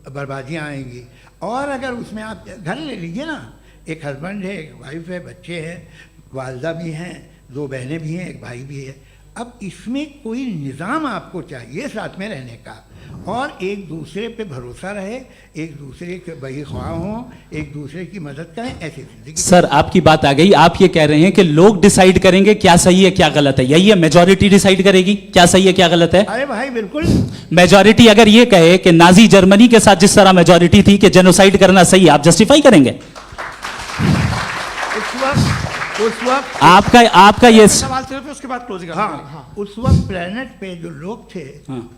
बर्बादियाँ आएंगी। और अगर उसमें आप घर ले लीजिए ना, एक हस्बैंड है, एक वाइफ है, बच्चे हैं, वालदा भी हैं, 2 बहनें भी हैं, एक भाई भी है। अब इसमें कोई निज़ाम आपको चाहिए साथ में रहने का, और एक दूसरे पे भरोसा रहे, एक दूसरे के बहीख्वाह हों, एक दूसरे की मदद करें, ऐसी जिंदगी। सर आपकी बात आ गई। आप ये कह रहे हैं कि लोग डिसाइड करेंगे क्या सही है क्या गलत है, यही है? मेजॉरिटी डिसाइड करेगी क्या सही है क्या गलत है? अरे भाई बिल्कुल। मेजॉरिटी अगर ये कहे कि नाजी जर्मनी के साथ जिस तरह मेजॉरिटी थी कि जेनोसाइड करना सही है, आप जस्टिफाई करेंगे? उस वक्त आपका ये सवाल सिर्फ उसके बाद क्लोजिंग। हाँ, उस वक्त प्लेनेट पे जो लोग थे,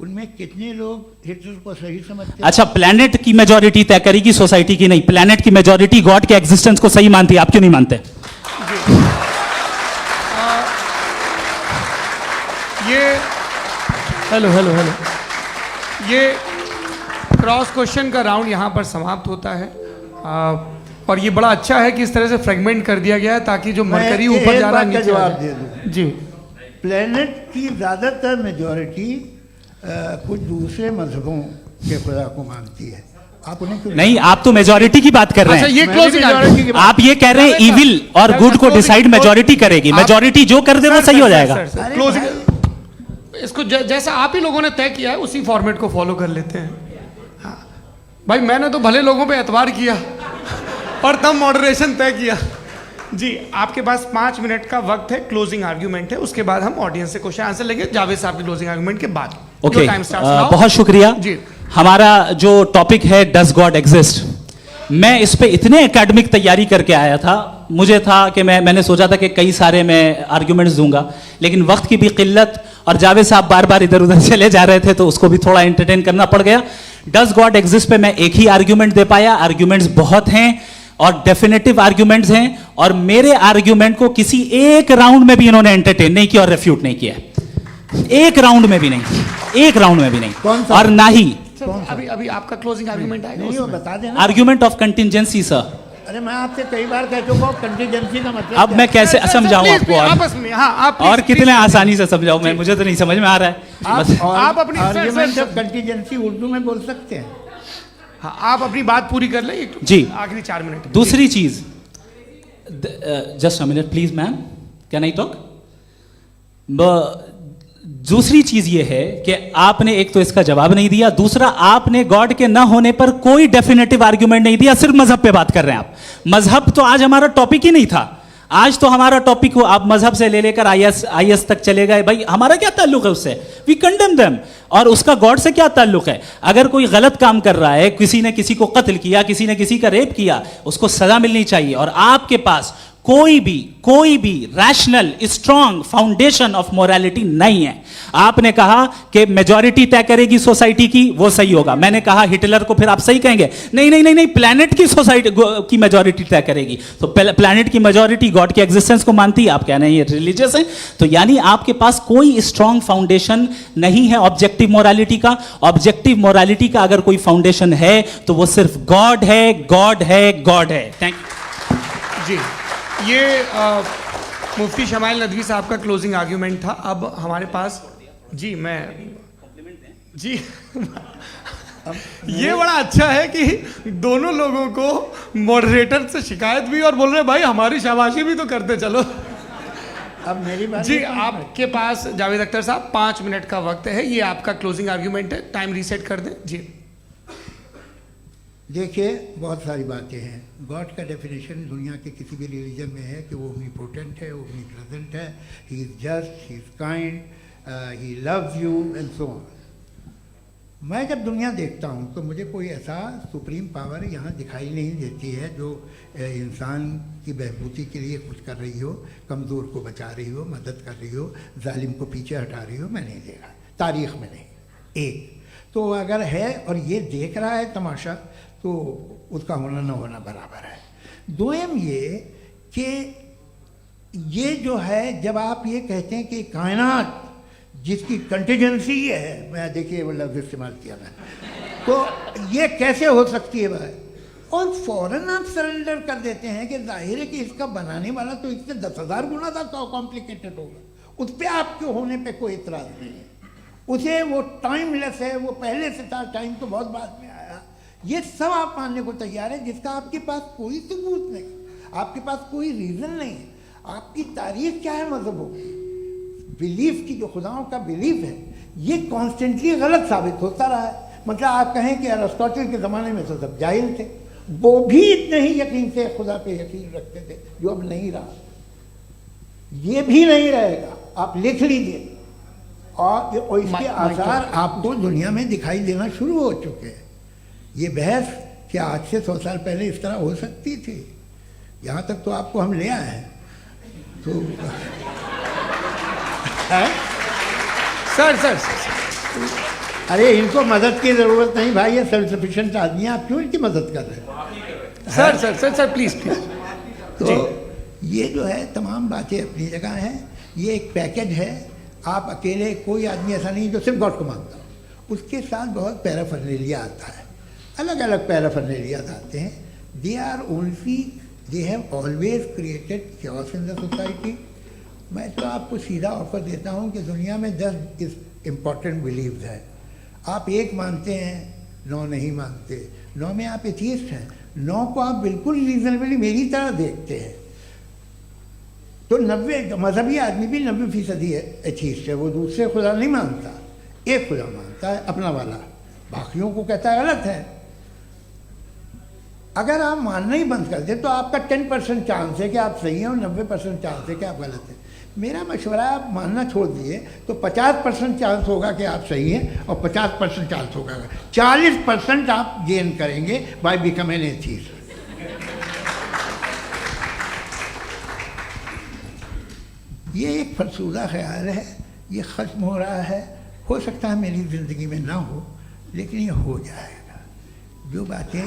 उनमें कितने लोग हिटलर को सही समझते? अच्छा, प्लेनेट की मेजॉरिटी तय करेगी, सोसाइटी की नहीं। प्लेनेट की मेजॉरिटी गॉड के एग्जिस्टेंस को सही मानती है, आप क्यों नहीं मानते? ये हेलो ये क्रॉस क्वेश्चन का राउंड यहाँ पर समाप्त होता है। और ये बड़ा अच्छा है कि इस तरह से फ्रेगमेंट कर दिया गया है ताकि जो मरकरी ऊपर जा रहा है नीचे जवाब दे दूं जी। प्लेनेट की ज़्यादातर मेजॉरिटी कुछ दूसरे मजहबों के खुदा को मानती है। आप उन्हें क्यों नहीं? आप तो मेजॉरिटी की बात कर रहे हैं। अच्छा, ये क्लोजिंग आप ये कह रहे हैं इविल और गुड को डिसाइड मेजॉरिटी करेगी। मेजॉरिटी जो कर दे वो सही हो जाएगा। क्लोजिंग इसको जैसा आप ही लोगों ने तय किया है उसी फॉर्मेट को फॉलो कर लेते हैं। हाँ भाई, मैंने तो भले लोगों पे एतबार किया और तब मॉडरेशन तय किया। जी, आपके पास 5 मिनट का वक्त है, क्लोजिंग आर्ग्यूमेंट है, उसके बाद हम ऑडियंस से क्वेश्चन आंसर लेंगे जावेद साहब की क्लोजिंग आर्ग्यूमेंट के बाद। ओके, बहुत शुक्रिया जी। हमारा जो टॉपिक है डज गॉड एग्जिस्ट, मैं इस पे इतने एकेडमिक तैयारी करके आया था। मुझे था कि मैंने सोचा था कि कई सारे मैं आर्ग्यूमेंट्स दूंगा, लेकिन वक्त की भी किल्लत और जावेद साहब बार बार इधर उधर चले जा रहे थे तो उसको भी थोड़ा एंटरटेन करना पड़ गया। डज गॉड एग्जिस्ट पे मैं एक ही आर्ग्यूमेंट दे पाया। आर्ग्यूमेंट्स बहुत हैं और डेफिनेटिव आर्ग्यूमेंट्स हैं, और मेरे आर्ग्यूमेंट को किसी एक राउंड में भी इन्होंने एंटरटेन नहीं किया और रेफ्यूट नहीं किया। एक राउंड में भी नहीं, एक राउंड में भी नहीं। और ना ही अभी आपका क्लोजिंग आर्ग्यूमेंट आएगा, नहीं वो बता देना। Argument of contingency sir. अरे मैं आपसे कई बार कह चुका हूं कंटिजेंसी का मतलब अब मैं कैसे समझाऊं आपको? आपस में हाँ, आप और कितने आसानी से समझाऊं मैं? मुझे तो नहीं समझ में आ रहा है। आप अपनी आर्ग्यूमेंट ऑफ कंटिजेंसी उर्दू में बोल सकते हैं। हाँ, आप अपनी बात पूरी कर लें जी, आखिरी 4 मिनट। दूसरी चीज, just a minute please ma'am, can I talk? दूसरी चीज ये है कि आपने एक तो इसका जवाब नहीं दिया, दूसरा आपने गॉड के ना होने पर कोई डेफिनेटिव आर्ग्यूमेंट नहीं दिया, सिर्फ मजहब पे बात कर रहे हैं आप। मजहब तो आज हमारा टॉपिक ही नहीं था। आज तो हमारा टॉपिक हो, आप मजहब से ले लेकर आईएस तक चले गए, भाई हमारा क्या ताल्लुक है उससे? We condemn them. और उसका गॉड से क्या ताल्लुक है? अगर कोई गलत काम कर रहा है, किसी ने किसी को कत्ल किया, किसी ने किसी का रेप किया, उसको सजा मिलनी चाहिए। और आपके पास कोई भी rational strong foundation of morality नहीं है। आपने कहा कि मेजॉरिटी तय करेगी सोसाइटी की, वो सही होगा। मैंने कहा हिटलर को फिर आप सही कहेंगे, नहीं नहीं नहीं नहीं, प्लैनेट की सोसाइटी की मेजॉरिटी तय करेगी। तो प्लैनेट की मेजॉरिटी गॉड के एग्जिस्टेंस को मानती है, आप कह रहे हैं ये रिलीजियस है। तो यानी आपके पास कोई स्ट्रॉन्ग फाउंडेशन नहीं है ऑब्जेक्टिव मोरालिटी का। ऑब्जेक्टिव मोरालिटी का अगर कोई फाउंडेशन है तो वो सिर्फ गॉड है, गॉड है, गॉड है। थैंक यू जी। ये मुफ्ती शमाइल नदवी साहब का क्लोजिंग आर्ग्यूमेंट था। अब हमारे पास जी जी ये बड़ा अच्छा है कि दोनों लोगों को मॉडरेटर से शिकायत भी और बोल रहे भाई हमारी शाबाशी भी तो करते चलो। अब मेरी बात जी, आपके पास जावेद अख्तर साहब 5 मिनट का वक्त है, ये आपका क्लोजिंग आर्ग्यूमेंट है, टाइम रीसेट कर दें जी। देखिए, बहुत सारी बातें हैं। गॉड का डेफिनेशन दुनिया के किसी भी रिलीजन में है कि वो ओमनीपोटेंट है, ओमनीप्रेजेंट है, he is just, he is kind, he loves you and so on. मैं जब दुनिया देखता हूँ तो मुझे कोई ऐसा सुप्रीम पावर यहाँ दिखाई नहीं देती है जो इंसान की बहबूदी के लिए कुछ कर रही हो, कमज़ोर को बचा रही हो, मदद कर रही हो, जालिम को पीछे हटा रही हो। मैं नहीं देखा, तारीख़ में नहीं। एक तो अगर है और ये देख रहा है तमाशा, तो उसका होना न होना बराबर है। दोयम ये कि ये जो है, जब आप ये कहते हैं कि कायनात जिसकी कंटिजेंसी ये है, मैं देखिए वो लफ्ज़ इस्तेमाल किया मैं, तो ये कैसे हो सकती है भाई? और फ़ौरन आप सरेंडर कर देते हैं कि जाहिर है कि इसका बनाने वाला तो इससे 10,000 गुना ज़्यादा कॉम्प्लिकेटेड होगा। उस पर आपके होने पे कोई इतराज़ नहीं है। उसे वो टाइमलेस है, वो पहले से था, टाइम तो बहुत बाद में आया। ये सब आप मानने को तैयार है जिसका आपके पास कोई सबूत नहीं, आपके पास कोई रीज़न नहीं है। आपकी तारीख क्या है मज़हबों की? बिलीफ की, जो खुदाओं का बिलीफ है, ये कॉन्स्टेंटली गलत साबित होता रहा है। मतलब आप कहें कि अरिस्टोटल के ज़माने में तो सब जाहिल थे, वो भी इतने ही यकीन से खुदा पे यकीन रखते थे, जो अब नहीं रहा। ये भी नहीं रहेगा, आप लिख लीजिए। और इसके आसार आपको दुनिया में दिखाई देना शुरू हो चुके हैं। ये बहस क्या आज से 100 साल पहले इस तरह हो सकती थी? यहाँ तक तो आपको हम ले आए हैं। तो सर अरे इनको मदद की ज़रूरत नहीं भाई, ये सेल्फ सफिशिएंट आदमी है, आप क्यों इनकी मदद कर रहे हैं? Sir please. तो ये जो है तमाम बातें अपनी जगह हैं। ये एक पैकेज है। आप अकेले, कोई आदमी ऐसा नहीं जो सिर्फ गॉड को मानता हो। उसके साथ बहुत पैराफर्नेलिया आता है, अलग अलग पैराफर्नेलिया आते हैं। They have always created chaos in the society. मैं तो आपको सीधा ऑफर देता हूँ कि दुनिया में 10 इम्पॉर्टेंट बिलीव्स हैं। आप एक मानते हैं, 9 नहीं मानते, 9 में आप एथियस्ट हैं, 9 को आप बिल्कुल रीजनेबली मेरी तरह देखते हैं। तो 90 मजहबी आदमी भी 90% एथियस्ट है, वो दूसरे खुदा नहीं मानता, एक खुदा मानता है अपना वाला, बाकियों को कहता है गलत है। अगर आप मानना ही बंद कर दें तो आपका 10% चांस है कि आप सही हैं और 90% चांस है कि आप गलत हैं। मेरा मशवरा है, आप मानना छोड़ दिए तो 50% चांस होगा कि आप सही हैं और 50% चांस होगा, 40% आप गेन करेंगे बाय बिकमिंग एन एथियस्ट। ये एक फरसूदा ख्याल है, ये ख़त्म हो रहा है। हो सकता है मेरी ज़िंदगी में ना हो, लेकिन ये हो जाएगा। जो बातें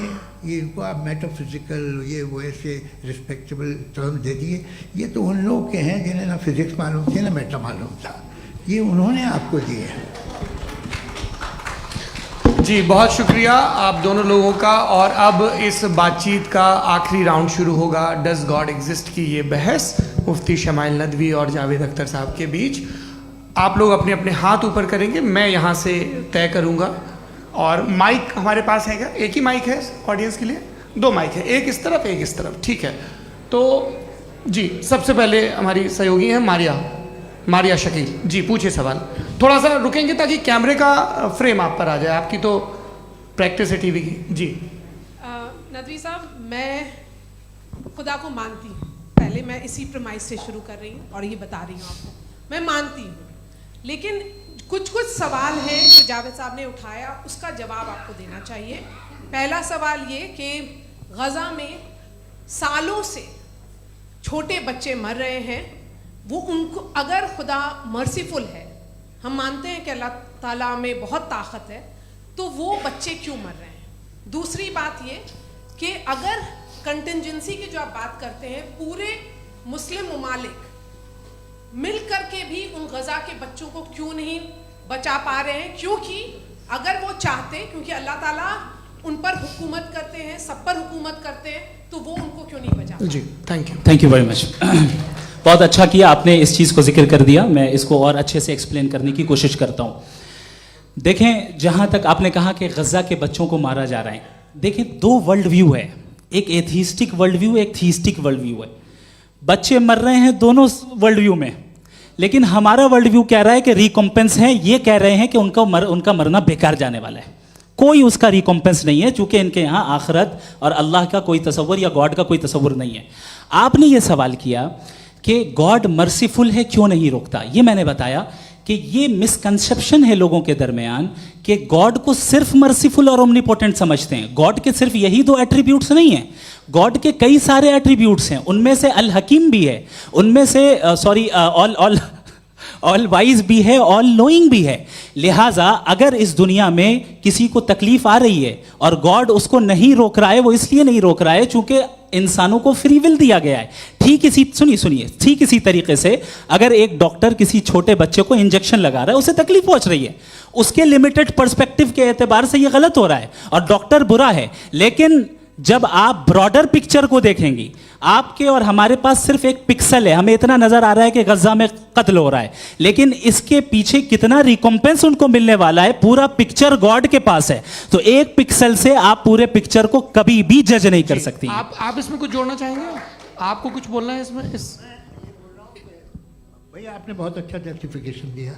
ये इनको आप मेटाफिज़िकल, ये वो ऐसे रिस्पेक्टेबल टर्म दे दिए, ये तो उन लोग के हैं जिन्हें ना फिज़िक्स मालूम थी ना मेटा मालूम था, ये उन्होंने आपको दिए हैं। जी बहुत शुक्रिया आप दोनों लोगों का। और अब इस बातचीत का आखिरी राउंड शुरू होगा, डज गॉड एग्जिस्ट की ये बहस मुफ्ती शमाइल नदवी और जावेद अख्तर साहब के बीच। आप लोग अपने अपने हाथ ऊपर करेंगे, मैं यहाँ से तय करूँगा। और माइक हमारे पास है क्या? एक ही माइक है ऑडियंस के लिए? 2 माइक है, एक इस तरफ एक इस तरफ, ठीक है। तो जी सबसे पहले हमारी सहयोगी हैं मारिया शकील जी, पूछिए सवाल। थोड़ा सा रुकेंगे ताकि कैमरे का फ्रेम आप पर आ जाए, आपकी तो प्रैक्टिस है टीवी की। जी नदवी साहब, मैं खुदा को मानती हूँ, पहले पहले मैं इसी प्रमाइस से शुरू कर रही हूँ और ये बता रही हूँ आपको, मैं मानती हूँ, लेकिन कुछ सवाल हैं जो जावेद साहब ने उठाया, उसका जवाब आपको देना चाहिए। पहला सवाल ये कि गज़ा में सालों से छोटे बच्चे मर रहे हैं, वो उनको अगर खुदा मर्सीफुल है, हम मानते हैं कि अल्लाह ताला में बहुत ताकत है, तो वो बच्चे क्यों मर रहे हैं। दूसरी बात ये कि अगर कंटिजेंसी की जो आप बात करते हैं, पूरे मुस्लिम ममालिक मिल करके भी उन गज़ा के बच्चों को क्यों नहीं बचा पा रहे हैं, क्योंकि अगर वो चाहते, क्योंकि अल्लाह ताला उन पर हुकूमत करते हैं, सब पर हुकूमत करते हैं, तो वो उनको क्यों नहीं बचा। जी thank you. Thank you very much. बहुत अच्छा किया आपने इस चीज़ को जिक्र कर दिया, मैं इसको और अच्छे से एक्सप्लेन करने की कोशिश करता हूँ। देखें, जहाँ तक आपने कहा कि गज़ा के बच्चों को मारा जा रहा है, देखें दो वर्ल्ड व्यू है, एक एथीस्टिक वर्ल्ड व्यू, एक थीस्टिक वर्ल्ड व्यू है। बच्चे मर रहे हैं दोनों वर्ल्ड व्यू में, लेकिन हमारा वर्ल्ड व्यू कह रहा है कि रिकॉम्पेंस है, ये कह रहे हैं कि उनका मरना बेकार जाने वाला है, कोई उसका रिकॉम्पेंस नहीं है, चूंकि इनके यहाँ आखिरत और अल्लाह का कोई तसव्वुर या गॉड का कोई तसव्वुर नहीं है। आपने ये सवाल किया कि गॉड मर्सीफुल है, क्यों नहीं रोकता, ये मैंने बताया कि ये मिसकंसेप्शन है लोगों के दरमियान कि गॉड को सिर्फ मर्सीफुल और ओमनीपोटेंट समझते हैं। गॉड के सिर्फ यही दो एट्रीब्यूट्स नहीं हैं, गॉड के कई सारे एट्रीब्यूट्स हैं, उनमें से अल हकीम भी है, उनमें से ऑल वाइज भी है, ऑल नोइंग भी है। लिहाजा अगर इस दुनिया में किसी को तकलीफ आ रही है और गॉड उसको नहीं रोक रहा है, वो इसलिए नहीं रोक रहा है चूंकि इंसानों को फ्री विल दिया गया है। ठीक इसी तरीके से अगर एक डॉक्टर किसी छोटे बच्चे को इंजेक्शन लगा रहा है, उसे तकलीफ पहुंच रही है, उसके लिमिटेड पर्सपेक्टिव के एतबार से यह गलत हो रहा है और डॉक्टर बुरा है। लेकिन जब आप ब्रॉडर पिक्चर को देखेंगी, आपके और हमारे पास सिर्फ एक पिक्सल है, हमें इतना नजर आ रहा है कि गज़ा में कत्ल हो रहा है, लेकिन इसके पीछे कितना रिकॉम्पेंस उनको मिलने वाला है, पूरा पिक्चर गॉड के पास है। तो एक पिक्सल से आप पूरे पिक्चर को कभी भी जज नहीं कर सकती। आप इसमें कुछ जोड़ना चाहेंगे? आपको कुछ बोलना है इसमें? भैया आपने बहुत अच्छा जस्टिफिकेशन दिया,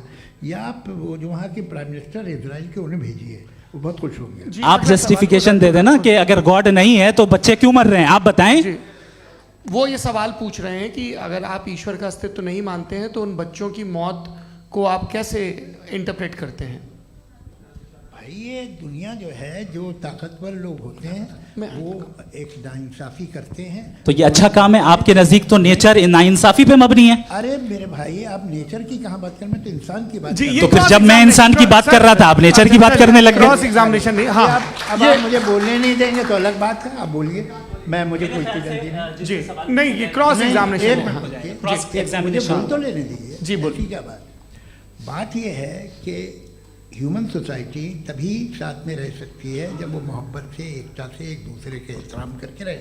या आप वो जो वहाँ के प्राइम मिनिस्टर इजराइल के उन्हें भेजिए, वो बहुत खुश होंगे। आप जस्टिफिकेशन दे देना कि अगर गॉड नहीं है तो बच्चे क्यों मर रहे हैं, आप बताएं। वो ये सवाल पूछ रहे हैं कि अगर आप ईश्वर का अस्तित्व नहीं मानते हैं तो उन बच्चों की मौत को आप कैसे इंटरप्रेट करते हैं? भाई ये दुनिया जो है, जो ताकतवर लोग होते हैं वो एक नाइंसाफी करते हैं। तो ये अच्छा काम है आपके नजदीक, तो नेचर नाइंसाफी पे मबनी है। अरे मेरे भाई, आप नेचर की कहाँ बात कर रहे हैं, तो इंसान की बात। तो फिर जब मैं इंसान की बात कर रहा था, आप नेचर की बात करने लग गए। क्रॉस एग्जामिनेशन नहीं। हाँ, अब आप मुझे बोलने नहीं देंगे तो अलग बात है, आप बोलिए, मैं मुझे कोई जल्दी नहीं। जी नहीं, ये क्रॉस एग्जामिनेशन बोल तो लेने दीजिए। जी बोलिए। क्या बात ये है कि ह्यूमन सोसाइटी तभी साथ में रह सकती है जब वो मोहब्बत से, एकता से, एक दूसरे के एहतराम करके रहे।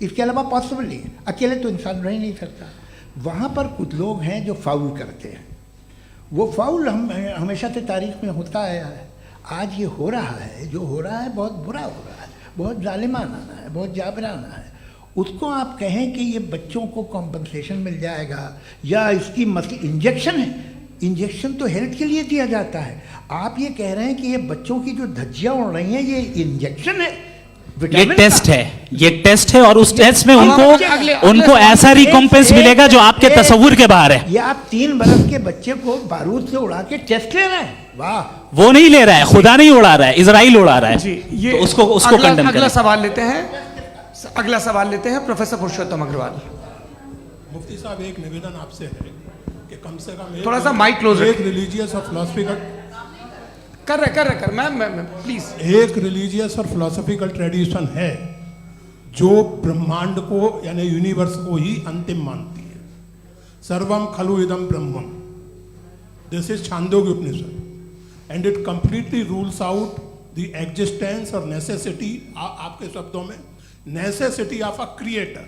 इसके अलावा पॉसिबल नहीं है, अकेले तो इंसान रह नहीं सकता। वहाँ पर कुछ लोग हैं जो फाउल करते हैं, वो फाउल हमेशा से तारीख में होता आया है। आज ये हो रहा है, जो हो रहा है बहुत बुरा हो रहा है, बहुत जालिमाना है, बहुत जाबराना है। उसको आप कहें कि ये बच्चों को कॉम्पनसेशन मिल जाएगा या इसकी इंजेक्शन है, इंजेक्शन तो हेल्थ के लिए दिया जाता है। आप ये कह रहे हैं कि ये बच्चों की जो धज्जियां उड़ रही हैं ये इंजेक्शन है, ये टेस्ट है, ये टेस्ट है, और उस टेस्ट में उनको ऐसा रिकॉम्पेंस मिलेगा जो आपके तसव्वुर के बाहर है। ये आप 3 बरस के बच्चे को बारूद से उड़ा के टेस्ट ले रहे हैं। वाह, वो नहीं ले रहा है, खुदा नहीं उड़ा रहा है, इजराइल उड़ा रहा है। जी, ये तो उसको कंडेम अगला सवाल लेते हैं प्रोफेसर पुरुषोत्तम अग्रवाल। मुफ्ती साहब, एक निवेदन आपसे है कि कम से कम थोड़ा सा माइक क्लोज एक रिलीजियस और फिलोसफिकल कर मैं प्लीज। एक रिलीजियस और फिलोसफिकल ट्रेडिशन है जो ब्रह्मांड को यानी यूनिवर्स को ही अंतिम मानती है। सर्वम खलु इदम ब्रह्मम, this is Chandogya Upanishad, and it completely rules out the existence और नेसेसिटी, आपके शब्दों में necessity of a creator.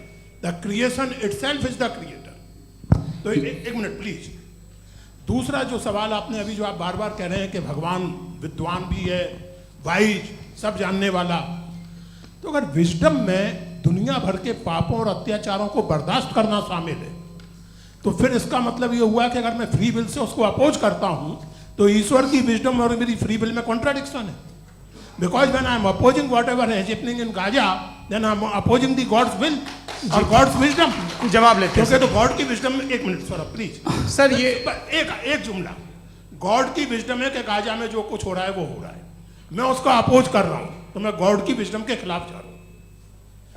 The creation itself is the creator. तो एक मिनट प्लीज। दूसरा जो सवाल आपने अभी, जो आप बार बार कह रहे हैं कि भगवान विद्वान भी है, वाइज, सब जानने वाला, तो अगर विजडम में दुनिया भर के पापों और अत्याचारों को बर्दाश्त करना शामिल है, तो फिर इसका मतलब ये हुआ कि अगर मैं फ्री विल से उसको अपोज करता हूं तो ईश्वर की विजडम और मेरी फ्री विल में कॉन्ट्राडिक्शन है। Because when I am opposing whatever is happening in Gaza, then I am opposing the God's will. और गॉड्स विजडम, जवाब लेते हैं क्योंकि तो गॉड की विजडम, एक मिनट सर प्लीज सर। ये एक जुमला, गॉड की विजडम है कि गाजा में जो कुछ हो रहा है वो हो रहा है, मैं उसका अपोज कर रहा हूं, तो मैं गॉड की विजडम के खिलाफ जा रहा हूं।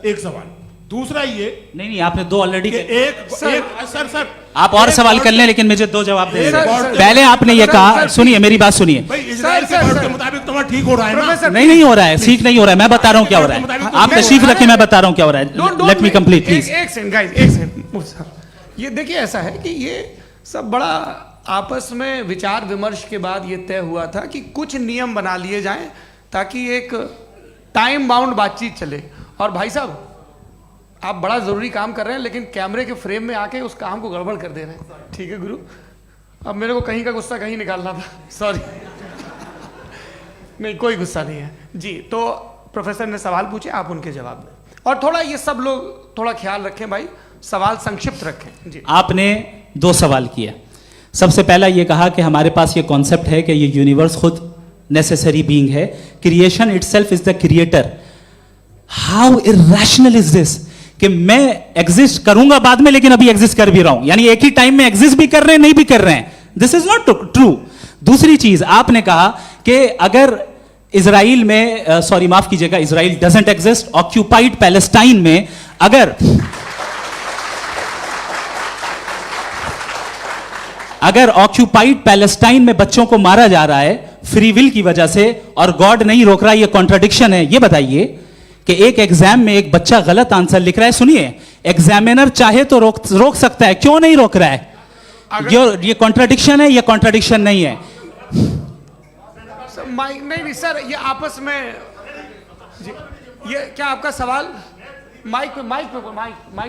एक सवाल। दूसरा ये नहीं आपने दो ऑलरेडी सर आप और सवाल कर लें, लेकिन मुझे दो जवाब दे सर, दें। सर, पहले आपने ये कहा, सुनिए मेरी बात सुनिए। भाई इजराइल के गॉड के मुताबिक तुम्हारा ठीक हो रहा है ना? नहीं हो रहा है, ठीक नहीं हो रहा है, मैं बता रहा हूँ क्या हो रहा है। आप तशरीफ रखिए, मैं बता रहा हूँ क्या हो रहा है। Late me complete please. एक सेकंड गाइस, एक सेकंड। ये देखिए ऐसा है कि ये सब बड़ा आपस में विचार विमर्श के बाद ये तय हुआ था कि कुछ नियम बना लिए जाएं ताकि एक टाइम बाउंड बातचीत चले। और भाई साहब आप बड़ा जरूरी काम कर रहे हैं, लेकिन कैमरे के फ्रेम में आके उस काम को गड़बड़ कर दे रहे हैं। ठीक है गुरु, अब मेरे को कहीं का गुस्सा कहीं निकालना था, सॉरी। नहीं कोई गुस्सा नहीं है जी। तो प्रोफेसर ने सवाल पूछे, आप उनके जवाब दें, और थोड़ा ये सब लोग थोड़ा ख्याल रखें भाई, सवाल संक्षिप्त रखें जी। आपने दो सवाल किया। सबसे पहला ये कहा कि हमारे पास ये कॉन्सेप्ट है कि ये यूनिवर्स खुद नेसेसरी बीइंग है, creation itself is the creator. How irrational is this कि मैं एग्जिस्ट करूंगा बाद में, लेकिन अभी एग्जिस्ट कर भी रहा हूं, यानी एक ही टाइम में एग्जिस्ट भी कर रहे हैं, नहीं भी कर रहे हैं। This is not true. दूसरी चीज आपने कहा कि अगर इजराइल में, सॉरी माफ कीजिएगा, Israel doesn't exist, occupied Palestine में अगर ऑक्यूपाइड पैलेस्टाइन में बच्चों को मारा जा रहा है फ्री विल की वजह से और गॉड नहीं रोक रहा, ये कॉन्ट्रडिक्शन है। ये बताइए कि एक एग्जाम में एक बच्चा गलत आंसर लिख रहा है, सुनिए, एग्जामिनर चाहे तो रोक सकता है, क्यों नहीं रोक रहा है? ये कॉन्ट्रडिक्शन है, ये कॉन्ट्रडिक्शन नहीं है। माइक नहीं सर, ये आपस में जी, ये क्या आपका सवाल? माइक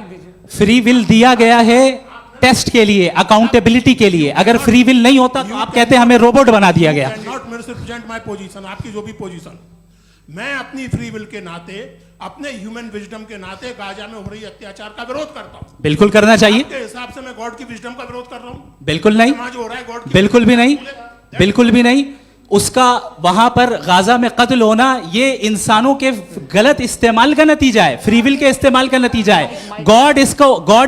दीजिए। फ्री विल दिया गया है टेस्ट के लिए, अकाउंटेबिलिटी के लिए। अगर फ्री विल नहीं होता तो आप कहते हैं हमें रोबोट बना दिया गया। नॉट मिसरिप्रेजेंट माय पोजीशन, आपकी जो भी पोजीशन, मैं अपनी फ्री विल के नाते, अपने ह्यूमन विजडम के नाते गाजा में हो रही अत्याचार का विरोध करता हूं। बिल्कुल करना चाहिए। आपके हिसाब से मैं गॉड की विजडम का विरोध कर रहा हूं? बिल्कुल नहीं, समाज हो रहा है गॉड की बिल्कुल भी नहीं, बिल्कुल भी नहीं। उसका वहां पर गाजा में कत्ल होना ये इंसानों के गलत इस्तेमाल का नतीजा है, फ्री विल के इस्तेमाल का नतीजा है। गॉड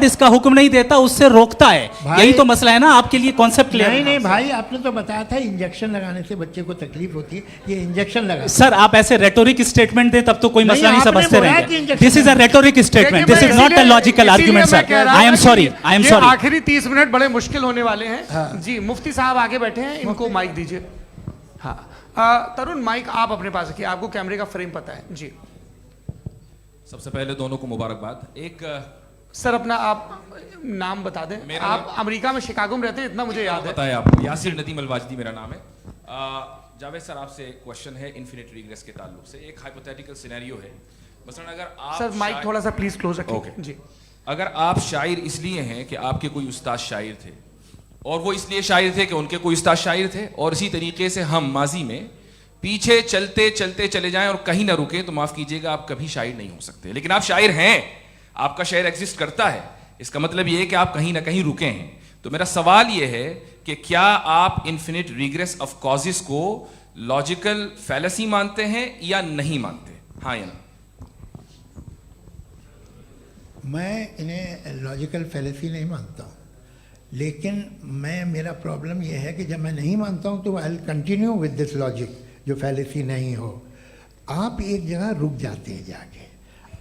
इसका हुक्म नहीं देता, उससे रोकता है। यही तो मसला है ना, आपके लिए कॉन्सेप्ट क्लियर है? नहीं भाई, आपने तो बताया था इंजेक्शन लगाने से बच्चे को तकलीफ होती है, ये इंजेक्शन लगा। सर आप ऐसे रेटोरिक स्टेटमेंट दें तब तो कोई मसला नहीं, आपने समझते बोला कि रहेंगे। Injection this is a rhetoric statement, this is not a logical argument sir. I am sorry, I am sorry. आखिरी 30 मिनट बड़े मुश्किल होने वाले हैं जी। मुफ्ती साहब आगे बैठे हैं, इनको माइक दीजिए। हाँ तरुण, माइक आप अपने पास रखिए, आपको कैमरे का फ्रेम पता है जी। सबसे पहले दोनों को मुबारकबाद। एक सर अपना आप नाम बता दें। आप अमेरिका में शिकागो में रहते हैं, इतना मुझे याद है। बताया आपको, यासिर नदीम अलवाजदी मेरा नाम है। जावेद सर आपसे एक क्वेश्चन है इन्फिनिट रिग्रेस के ताल्लुक से। एक हाइपोथेटिकल सिनेरियो है, मसलन अगर आप सर माइक थोड़ा सा प्लीज क्लोज रखिए जी। अगर आप शायर इसलिए हैं कि आपके कोई उस्ताद शायर थे, और वो इसलिए शायर थे कि उनके कोई उस्ताद शायर थे, और इसी तरीके से हम माजी में पीछे चलते चलते चले जाएं और कहीं ना रुके, तो माफ कीजिएगा आप कभी शायर नहीं हो सकते। लेकिन आप शायर हैं, आपका शायर एग्जिस्ट करता है, इसका मतलब ये है कि आप कहीं ना कहीं रुके हैं। तो मेरा सवाल ये है कि क्या आप इन्फिनिट रिग्रेस ऑफ कॉजेस को लॉजिकल फैलेसी मानते हैं या नहीं मानते? हाँ या ना? मैं इन्हें लॉजिकल फैलेसी नहीं मानता हूँ, लेकिन मेरा प्रॉब्लम यह है कि जब मैं नहीं मानता हूँ तो I will continue with this logic जो फैलेसी नहीं हो। आप एक जगह रुक जाते हैं जाके,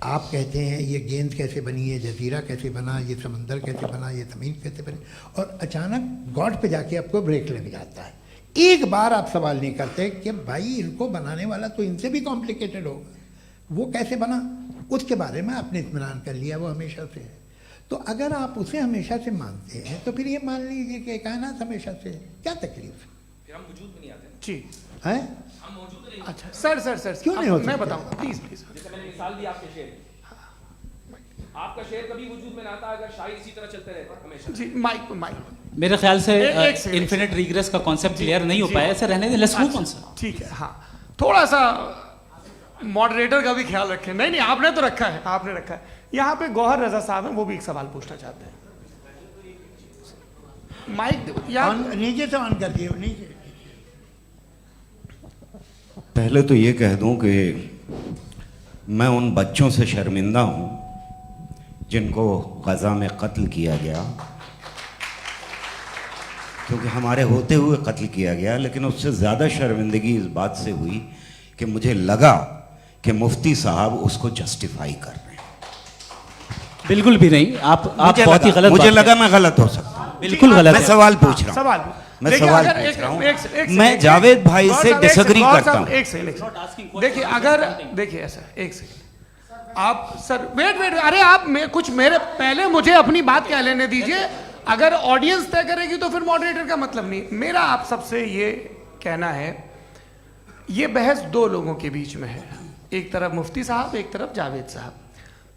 आप कहते हैं ये गेंद कैसे बनी, ये जजीरा कैसे बना, ये समंदर कैसे बना, ये ज़मीन कैसे बनी, और अचानक गॉड पे जाके आपको ब्रेक लग जाता है। एक बार आप सवाल नहीं करते कि भाई इनको बनाने वाला तो इनसे भी कॉम्प्लिकेटेड होगा, वो कैसे बना, उसके बारे में आपने इत्मीनान कर लिया, वो हमेशा से है। तो अगर आप उसे हमेशा से मानते हैं तो फिर ये मान लीजिए कि कायनात हमेशा से है, क्या तकलीफ है? फिर हम वजूद में नहीं आते जी हैं? हम मौजूद नहीं। अच्छा सर क्यों नहीं हो सकता? मैं बताऊंगा प्लीज। जैसे मैंने मिसाल दी आपके शेर, आपका शेर कभी वजूद में ना आता अगर शायर इसी तरह चलते रहते हमेशा। जी माइक मेरे ख्याल से एक सेकंड। इन्फिनिट रिग्रेस का कॉन्सेप्ट क्लियर नहीं हो पाया, ऐसे रहने दें, लेट्स मूव ऑन सर। ठीक है। हाँ थोड़ा सा मॉडरेटर का भी ख्याल रखें। नहीं आपने तो रखा है, आपने रखा है। यहाँ पे गौहर रजा साहब हैं, वो भी एक सवाल पूछना चाहते हैं। माइक यार नीचे से ऑन कर दिए, नीचे। पहले तो ये कह दूं कि मैं उन बच्चों से शर्मिंदा हूं जिनको गज़ा में कत्ल किया गया, क्योंकि हमारे होते हुए कत्ल किया गया, लेकिन उससे ज़्यादा शर्मिंदगी इस बात से हुई कि मुझे लगा कि मुफ्ती साहब उसको जस्टिफाई कर रहे हैं। बिल्कुल भी नहीं, आप बहुत ही गलत मुझे बात लगा मैं गलत हो सकता हूँ। बिल्कुल गलत मैं है। सवाल पूछ रहा हूँ, सवाल मैं देखिए, सवाल अगर पूछ एक- रहा हूँ। एक- एक- मैं एक- जावेद भाई गौर से साहब, एक डिसएग्री सेकंड, गौर करता साहब, हूँ। एक सेकंड देखिए, अगर देखिए ऐसा एक सेकंड आप सर वेट वेट, अरे आप कुछ मेरे पहले मुझे अपनी बात कह लेने दीजिए। अगर ऑडियंस तय करेगी तो फिर मॉडरेटर का मतलब नहीं। मेरा आप सबसे ये कहना है, ये बहस दो लोगों के बीच में है, एक तरफ मुफ्ती साहब, एक तरफ जावेद साहब।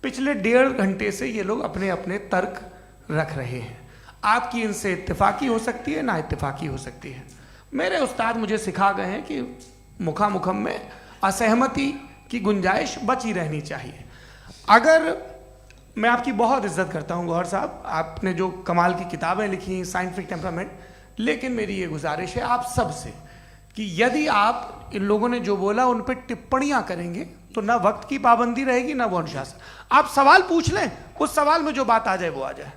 पिछले 1.5 घंटे से ये लोग अपने अपने तर्क रख रहे हैं। आपकी इनसे इत्तेफाकी हो सकती है, ना इत्तेफाकी हो सकती है। मेरे उस्ताद मुझे सिखा गए हैं कि मुखामुखम में असहमति की गुंजाइश बची रहनी चाहिए। अगर मैं आपकी बहुत इज्जत करता हूँ गौहर साहब, आपने जो कमाल की किताबें लिखी, साइंटिफिक टेम्परामेंट, लेकिन मेरी ये गुजारिश है आप सब से कि यदि आप इन लोगों ने जो बोला उन पर टिप्पणियां करेंगे तो ना वक्त की पाबंदी रहेगी, ना वो अनुशासन। आप सवाल पूछ लें, उस सवाल में जो बात आ जाए वो आ जाए।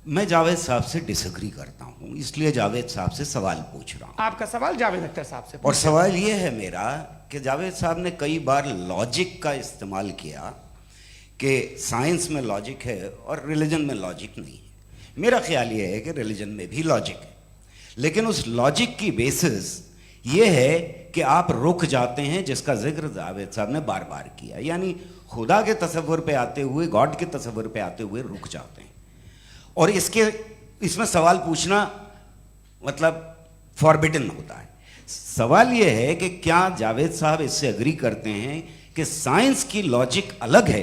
मैं जावेद साहब से डिसएग्री करता हूँ, इसलिए जावेद साहब से सवाल पूछ रहा हूँ। आपका सवाल जावेद अख्तर साहब से और सवाल ये है मेरा कि जावेद साहब ने कई बार लॉजिक का इस्तेमाल किया कि साइंस में लॉजिक है और रिलीजन में लॉजिक नहीं है। मेरा ख्याल ये है कि रिलीजन में भी लॉजिक है, लेकिन उस लॉजिक की बेसिस ये है कि आप रुक जाते हैं, जिसका जिक्र जावेद साहब ने बार बार किया, यानी खुदा के तसव्वुर पे आते हुए, गॉड के तसव्वुर पे आते हुए रुक जाते हैं। और इसमें सवाल पूछना मतलब फॉरबिडन होता है। सवाल ये है कि क्या जावेद साहब इससे एग्री करते हैं कि साइंस की लॉजिक अलग है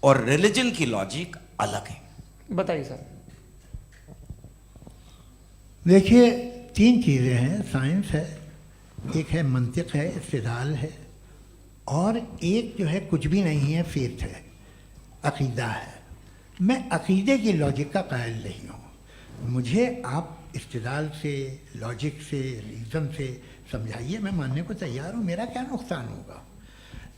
और रिलीजन की लॉजिक अलग है? बताइए सर। देखिए, 3 चीज़ें हैं। साइंस है, एक है मंतिक है, इस्तिदलाल है, और एक जो है कुछ भी नहीं है, फेथ है, अकीदा है। मैं अकीदे की लॉजिक का कायल नहीं हूँ। मुझे आप इस्तिदलाल से, लॉजिक से, रीज़न से समझाइए, मैं मानने को तैयार हूँ, मेरा क्या नुकसान होगा।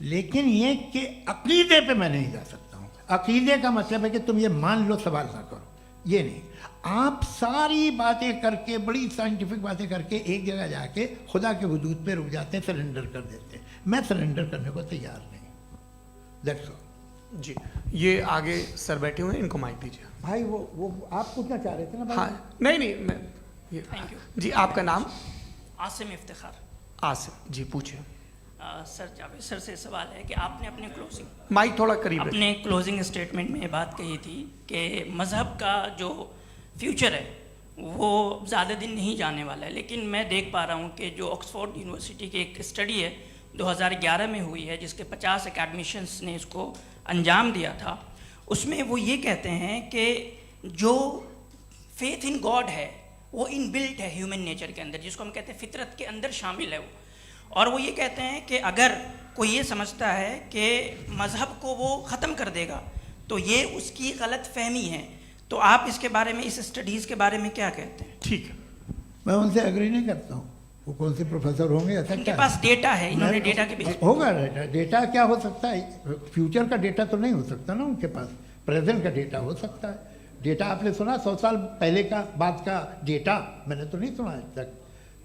लेकिन ये कि अकीदे पे मैं नहीं जा सकता हूँ। अकीदे का मतलब है कि तुम ये मान लो, सवाल ना करो, ये नहीं। आप सारी बातें करके, बड़ी साइंटिफिक बातें करके एक जगह जाके खुदा के हुदूद पे रुक जाते हैं, सरेंडर कर देते हैं। मैं सरेंडर करने को तैयार नहीं। दैट्स ऑल जी। ये आगे सर बैठे हुए हैं, इनको माइक दीजिए। भाई। वो आप पूछना चाह रहे थे ना भाई? हाँ, नहीं मैं ये थैंक यू जी। आपका नाम? आसिम इफ्तिखार। आसिम जी, पूछिए। सर, जावेद सर से सवाल है कि आपने अपने क्लोजिंग माइक थोड़ा करीब रखिए। अपने क्लोजिंग स्टेटमेंट में ये बात कही थी कि मज़हब का जो फ्यूचर है वो ज़्यादा दिन नहीं जाने वाला है, लेकिन मैं देख पा रहा हूँ कि जो ऑक्सफोर्ड यूनिवर्सिटी की एक स्टडी है 2011 में हुई है, जिसके 50 एकेडमिशियंस ने इसको अंजाम दिया था, उसमें वो ये कहते हैं कि जो फेथ इन गॉड है वो इनबिल्ट है ह्यूमन नेचर के अंदर, जिसको हम कहते हैं फितरत के अंदर शामिल है वो। और वो ये कहते हैं कि अगर कोई ये समझता है कि मज़हब को वो ख़त्म कर देगा तो ये उसकी गलत फहमी है। तो आप इसके बारे में, इस स्टडीज़ के बारे में क्या कहते हैं? ठीक है। मैं उनसे एग्री नहीं करता हूँ। वो कौन से प्रोफेसर होंगे? ऐसा उनके क्या पास डेटा है, इन्होंने डेटा के बेस होगा। डेटा क्या हो सकता है? फ्यूचर का डेटा तो नहीं हो सकता ना उनके पास। प्रेजेंट का डेटा हो सकता है। डेटा आपने सुना 100 साल पहले का बाद का डेटा? मैंने तो नहीं सुना आज तक।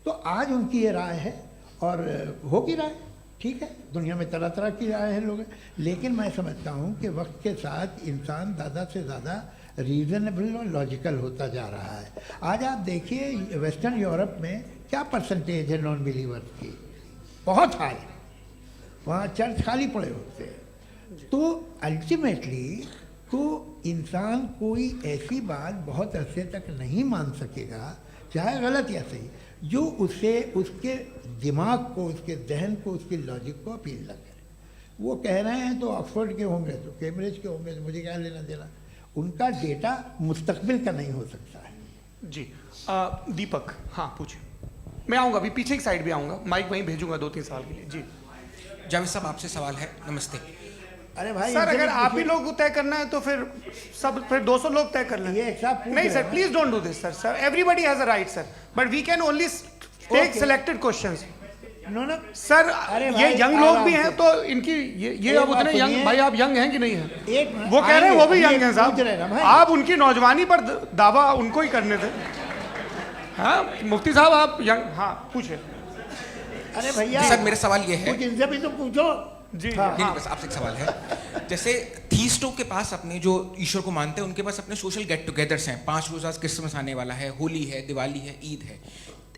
तो आज उनकी ये राय है और होगी राय, ठीक है। दुनिया में तरह तरह की राय है लोग, लेकिन मैं समझता हूँ कि वक्त के साथ इंसान ज़्यादा से ज़्यादा रीज़नेबल और लॉजिकल होता जा रहा है। आज आप देखिए वेस्टर्न यूरोप में क्या परसेंटेज है नॉन बिलीवर्स की? बहुत हाई। वहाँ चर्च खाली पड़े होते हैं। तो अल्टीमेटली तो इंसान कोई ऐसी बात बहुत अरसे तक नहीं मान सकेगा, चाहे गलत या सही, जो उसे, उसके दिमाग को, उसके जहन को, उसकी लॉजिक को अपील न करे। वो कह रहे हैं तो ऑक्सफोर्ड के होंगे तो कैम्ब्रिज के होंगे, तो मुझे क्या लेना देना। उनका डेटा मुस्तकबिल का नहीं हो सकता है। जी। दीपक, हाँ पूछिए। मैं आऊँगा अभी, पीछे की साइड भी आऊँगा, माइक वहीं भेजूंगा 2-3 साल के लिए। जी जावेद साहब, आपसे सवाल है। नमस्ते। अरे भाई सर, अगर आप ही लोग तय करना है तो फिर 200 लोग तय कर लें। ये एक साहब पूछ नहीं रहे सर, हैं। Please don't do this sir. Everybody has a right sir, but we can only take Okay. Selected questions. No sir अरे ये भाई, यंग लोग भी आराम हैं से। तो इनकी ये एक अब बात उतने यंग, सुनिए। भाई आप यंग हैं कि नहीं हैं? एक मिनट, वो कह रहे हैं वो भी आइए, यंग हैं पूछ रहे ना साहब, भाई। आप उनकी नौजवानी पर दावा उनको ही करने थे। हाँ मुफ्ती साहब आप यंग, हाँ पूछे। अरे भैया सर मेरा सवाल ये है, कुछ इनसे भी तो पूछो। जी हाँ। नहीं बस आपसे एक सवाल है, जैसे थीस्टों के पास अपने जो ईश्वर को मानते हैं उनके पास अपने सोशल गेट टुगेदर्स हैं, 5 रोज़ा क्रिसमस आने वाला है, होली है, दिवाली है, ईद है।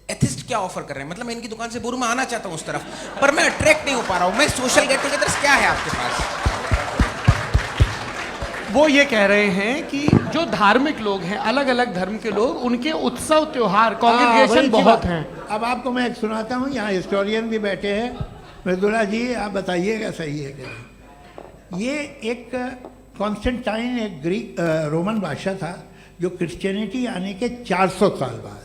एथिस्ट क्या ऑफर कर रहे हैं? मतलब मैं इनकी दुकान से बोलूं मैं आना चाहता हूं उस तरफ, पर मैं अट्रैक्ट नहीं हो पा रहा हूं। मैं सोशल गेट टुगेदर्स क्या है आपके पास? वो ये कह रहे हैं कि जो धार्मिक लोग हैं, अलग अलग धर्म के लोग, उनके उत्सव त्योहार कॉन्ग्रीगेशन वही बहुत बात। हैं। अब आपको मैं एक सुनाता हूँ, यहाँ हिस्टोरियन भी बैठे हैं। मृदुला जी आप बताइएगा सही है कि नहीं। ये एक कॉन्स्टेंटाइन एक ग्रीक रोमन बादशाह था जो क्रिश्चियनिटी आने के 400 साल बाद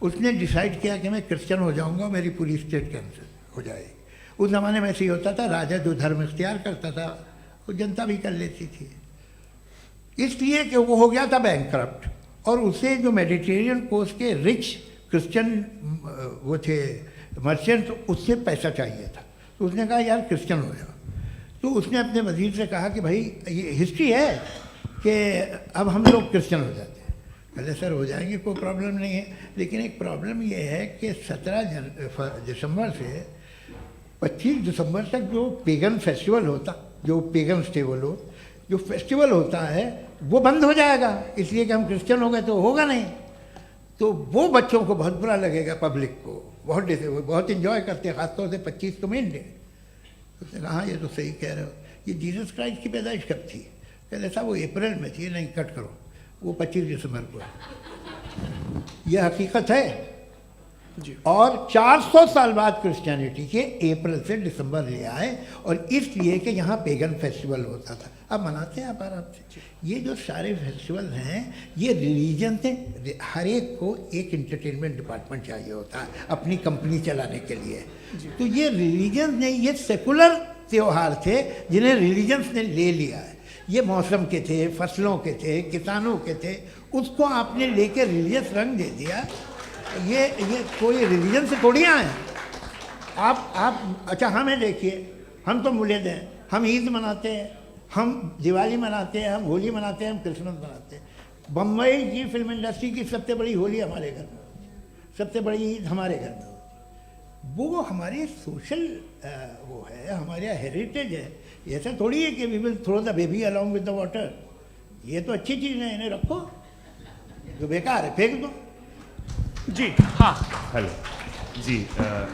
उसने डिसाइड किया कि मैं क्रिश्चियन हो जाऊंगा, मेरी पूरी स्टेट कैंसिल हो जाएगी। उस ज़माने में ऐसे ही होता था, राजा जो धर्म इख्तियार करता था वो जनता भी कर लेती थी, इसलिए कि वो हो गया था बैंकक्रप्ट। और उसे जो मेडिटेरियन कोस्ट के रिच क्रिश्चियन वो थे मर्चेंट, उससे पैसा चाहिए था। तो उसने कहा यार क्रिश्चियन हो जाओ। तो उसने अपने वजीर से कहा कि भाई ये हिस्ट्री है कि अब हम लोग क्रिश्चियन हो जाते हैं। पहले सर हो जाएंगे, कोई प्रॉब्लम नहीं है, लेकिन एक प्रॉब्लम ये है कि 17 दिसंबर से 25 दिसंबर तक जो पेगन फेस्टिवल होता, जो पेगन जो फेस्टिवल होता है वो बंद हो जाएगा, इसलिए कि हम क्रिश्चियन हो गए तो होगा नहीं। तो वो बच्चों को बहुत बुरा लगेगा, पब्लिक को बहुत इन्जॉय करते हैं, खासतौर से 25 को मेन डे। उसने कहा हाँ ये तो सही कह रहे हो, ये जीसस क्राइस्ट की पैदाइश कब थी? कहते साहब वो अप्रैल में थी। नहीं कट करो, वो 25 दिसंबर को है। यह हकीकत है जी। और 400 साल बाद क्रिश्चियनिटी के अप्रैल से दिसंबर ले आए, और इसलिए कि यहाँ पेगन फेस्टिवल होता था। अब मनाते हैं आप आराम से। ये जो सारे फेस्टिवल हैं ये रिलीजन से, हर एक को एक इंटरटेनमेंट डिपार्टमेंट चाहिए होता है अपनी कंपनी चलाने के लिए। तो ये रिलीजन ने, ये सेकुलर त्यौहार थे जिन्हें रिलीजन्स ने ले लिया है। ये मौसम के थे, फसलों के थे, किसानों के थे, उसको आपने लेके रिलीजियस रंग दे दिया। ये कोई रिलीजन से थोड़ी आए आप। अच्छा हमें देखिए, हम तो मुल्द हैं, हम ईद मनाते हैं, हम दिवाली मनाते हैं, हम होली मनाते हैं, हम क्रिसमस मनाते हैं। बम्बई की फिल्म इंडस्ट्री की सबसे बड़ी होली हमारे घर में होती है, सबसे बड़ी ईद हमारे घर में होती है। वो हमारे सोशल वो है, हमारा हेरिटेज है। ऐसा थोड़ी है कि we will throw the baby along with the water. ये तो अच्छी चीज़ है, इन्हें रखो, जो बेकार है फेंक दो। जी हाँ हेलो जी,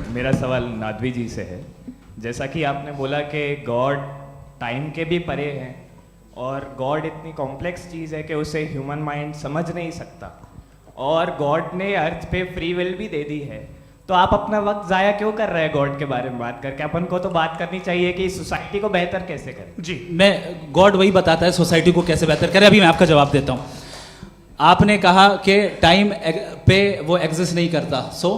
मेरा सवाल नादवी जी से है। जैसा कि आपने बोला कि गॉड टाइम के भी परे हैं और गॉड इतनी कॉम्प्लेक्स चीज़ है कि उसे ह्यूमन माइंड समझ नहीं सकता, और गॉड ने अर्थ पे फ्री विल भी दे दी है, तो आप अपना वक्त ज़ाया क्यों कर रहे हैं गॉड के बारे में बात करके? अपन को तो बात करनी चाहिए कि सोसाइटी को बेहतर कैसे करें। जी मैं गॉड वही बताता है सोसाइटी को कैसे बेहतर करे। अभी मैं आपका जवाब देता हूँ। आपने कहा कि टाइम पे वो एग्जिस्ट नहीं करता, सो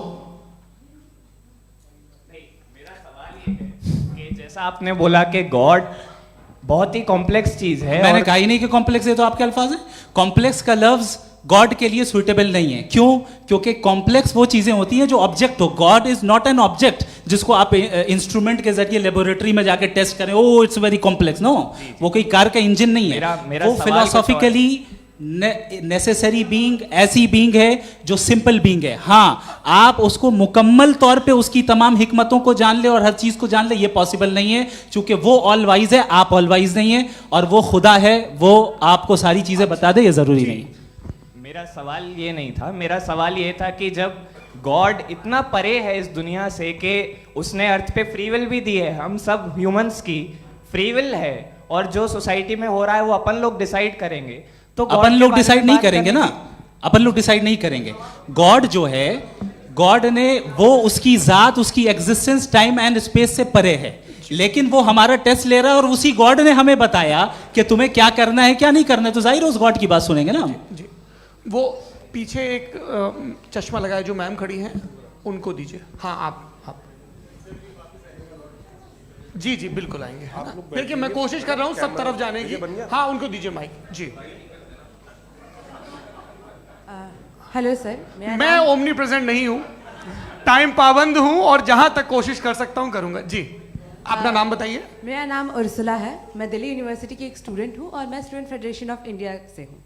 मेरा सवाल ये है कि जैसा आपने बोला कि गॉड बहुत ही कॉम्प्लेक्स चीज है, मैंने और कहा ही नहीं कि कॉम्प्लेक्स है, तो आपके अल्फाज हैं। कॉम्प्लेक्स का लफ्ज गॉड के लिए सुइटेबल नहीं है। क्यों? क्योंकि कॉम्प्लेक्स वो चीजें होती हैं जो ऑब्जेक्ट हो। God is not an object जिसको आप इंस्ट्रूमेंट के जरिए लेबोरेटरी में जाके टेस्ट करें, oh it's very complex. No, वो कोई कार का इंजन नहीं है। मेरा वो फिलोसॉफिकली नेसेसरी बीइंग ऐसी बीइंग है जो सिंपल बीइंग है। हाँ, आप उसको मुकम्मल तौर पे उसकी तमाम हिकमतों को जान ले और हर चीज को जान ले, ये पॉसिबल नहीं है, क्योंकि वो ऑल वाइज है, आप ऑल वाइज नहीं है, और वो खुदा है, वो आपको सारी चीजें बता दे, ये जरूरी नहीं। मेरा सवाल ये नहीं था। मेरा सवाल ये था कि जब गॉड इतना परे है इस दुनिया से कि उसने अर्थ पे फ्री विल भी दी है, हम सब ह्यूमंस की फ्री विल है, और जो सोसाइटी में हो रहा है वो अपन लोग डिसाइड करेंगे, तो अपन लोग डिसाइड नहीं करेंगे ना, अपन लोग डिसाइड नहीं करेंगे। गॉड जो है, गॉड ने वो उसकी जात, उसकी एग्जिस्टेंस टाइम एंड स्पेस से परे है, लेकिन वो हमारा टेस्ट ले रहा है, और उसी गॉड ने हमें बताया कि तुम्हें क्या करना है क्या नहीं करना है, तो जाहिर है उस गॉड की बात सुनेंगे ना हम। जी, वो पीछे एक चश्मा लगाए जो मैम खड़ी हैं, उनको दीजिए। हाँ आप जी जी बिल्कुल आएंगे। देखिए मैं कोशिश कर रहा हूँ सब तरफ जाने की। हाँ उनको दीजिए माइक। जी हेलो सर, मैं ओमनी प्रेजेंट नहीं हूँ, टाइम पाबंद हूं और जहां तक कोशिश कर सकता हूं करूंगा। जी, अपना नाम बताइए। मेरा नाम उर्सुला है, मैं दिल्ली यूनिवर्सिटी की एक स्टूडेंट हूँ और मैं स्टूडेंट फेडरेशन ऑफ इंडिया से हूँ।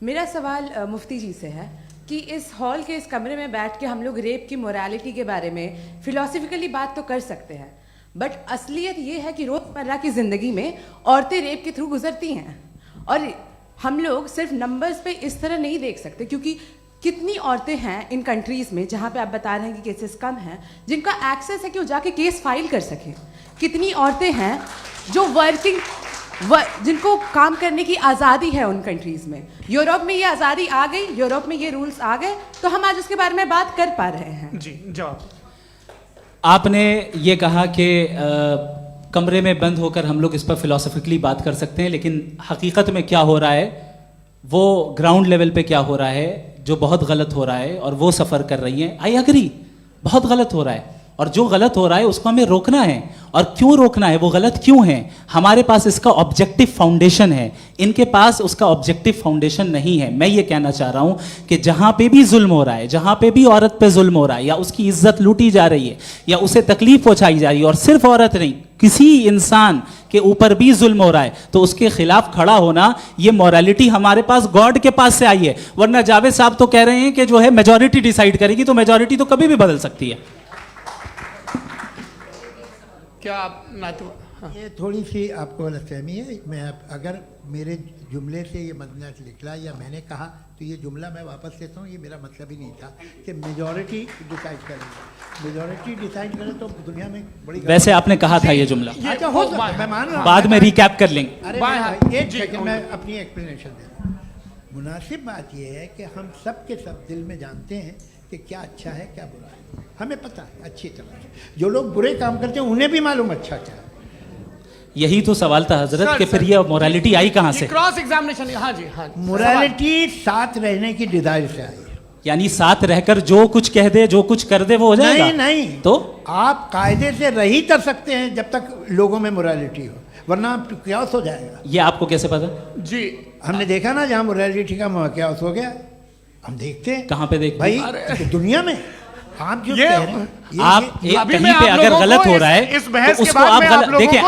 मेरा सवाल मुफ्ती जी से है कि इस हॉल के इस कमरे में बैठ के हम लोग रेप की मोरालिटी के बारे में फिलोसफिकली बात तो कर सकते हैं, बट असलियत ये है कि रोज़मर्रा की ज़िंदगी में औरतें रेप के थ्रू गुजरती हैं और हम लोग सिर्फ नंबर्स पे इस तरह नहीं देख सकते, क्योंकि कितनी औरतें हैं इन कंट्रीज़ में जहाँ पे आप बता रहे हैं कि केसेस कम हैं, जिनका एक्सेस है कि वो जाके केस फाइल कर सकें। कितनी औरतें हैं जो जिनको काम करने की आज़ादी है उन कंट्रीज़ में। यूरोप में ये आज़ादी आ गई, यूरोप में ये रूल्स आ गए, तो हम आज उसके बारे में बात कर पा रहे हैं। जी, जवाब। आपने ये कहा कि कमरे में बंद होकर हम लोग इस पर फिलोसफिकली बात कर सकते हैं, लेकिन हकीकत में क्या हो रहा है, वो ग्राउंड लेवल पे क्या हो रहा है जो बहुत गलत हो रहा है और वो सफ़र कर रही हैं। आई एग्री, बहुत गलत हो रहा है और जो गलत हो रहा है उसको हमें रोकना है। और क्यों रोकना है, वो गलत क्यों है, हमारे पास इसका ऑब्जेक्टिव फाउंडेशन है, इनके पास उसका ऑब्जेक्टिव फाउंडेशन नहीं है। मैं ये कहना चाह रहा हूँ कि जहाँ पे भी जुल्म हो रहा है, जहाँ पे भी औरत पे जुल्म हो रहा है या उसकी इज्जत लूटी जा रही है या उसे तकलीफ पहुँचाई जा रही है, और सिर्फ औरत नहीं, किसी इंसान के ऊपर भी जुल्म हो रहा है, तो उसके खिलाफ खड़ा होना, ये मॉरलिटी हमारे पास गॉड के पास से आई है। वरना जावेद साहब तो कह रहे हैं कि जो है मेजॉरिटी डिसाइड करेगी, तो मेजॉरिटी तो कभी भी बदल सकती है। क्या आप हाँ। ये थोड़ी सी आपको गलतफहमी है। मैं अगर मेरे जुमले से ये मदना निकला या मैंने कहा तो ये जुमला मैं वापस लेता हूँ, ये मेरा मतलब ही नहीं था कि मेजॉरिटी डिसाइड करेगी। मेजॉरिटी डिसाइड करे तो दुनिया में बड़ी, वैसे आपने कहा था ये जुमला। अच्छा, हो मैं मान रहा हूँ, बाद में रिकैप कर लेंगे। अरे एक सेकंड, मैं अपनी एक्सप्लेनेशन देता हूँ। मुनासिब बात यह है कि हम सब के सब दिल में जानते हैं कि क्या अच्छा है क्या बुरा है, हमें पता है अच्छी तरह से। जो लोग बुरे काम करते हैं उन्हें भी मालूम अच्छा क्या है। यही तो सवाल था हजरत, कि फिर ये मोरालिटी आई कहाँ से? Cross examination. हाँ जी, हाँ। मोरालिटी साथ रहने की डिजायर से आई, यानी साथ रहकर जो कुछ कह दे, जो कुछ कर दे, वो हो जाएगा। नहीं नहीं, तो आप कायदे से रह ही कर सकते हैं जब तक लोगों में मोरालिटी हो, वरना क्यास हो जाएगा। ये आपको कैसे पता? जी, हमने देखा ना, जहाँ मोरालिटी का क्यास हो गया, हम देखते हैं। कहाँ पे देखते भाई? दुनिया में। आप जो कह रहे हैं, आप कहीं पे अगर गलत हो रहा है तो उसको आप गलत देखिए।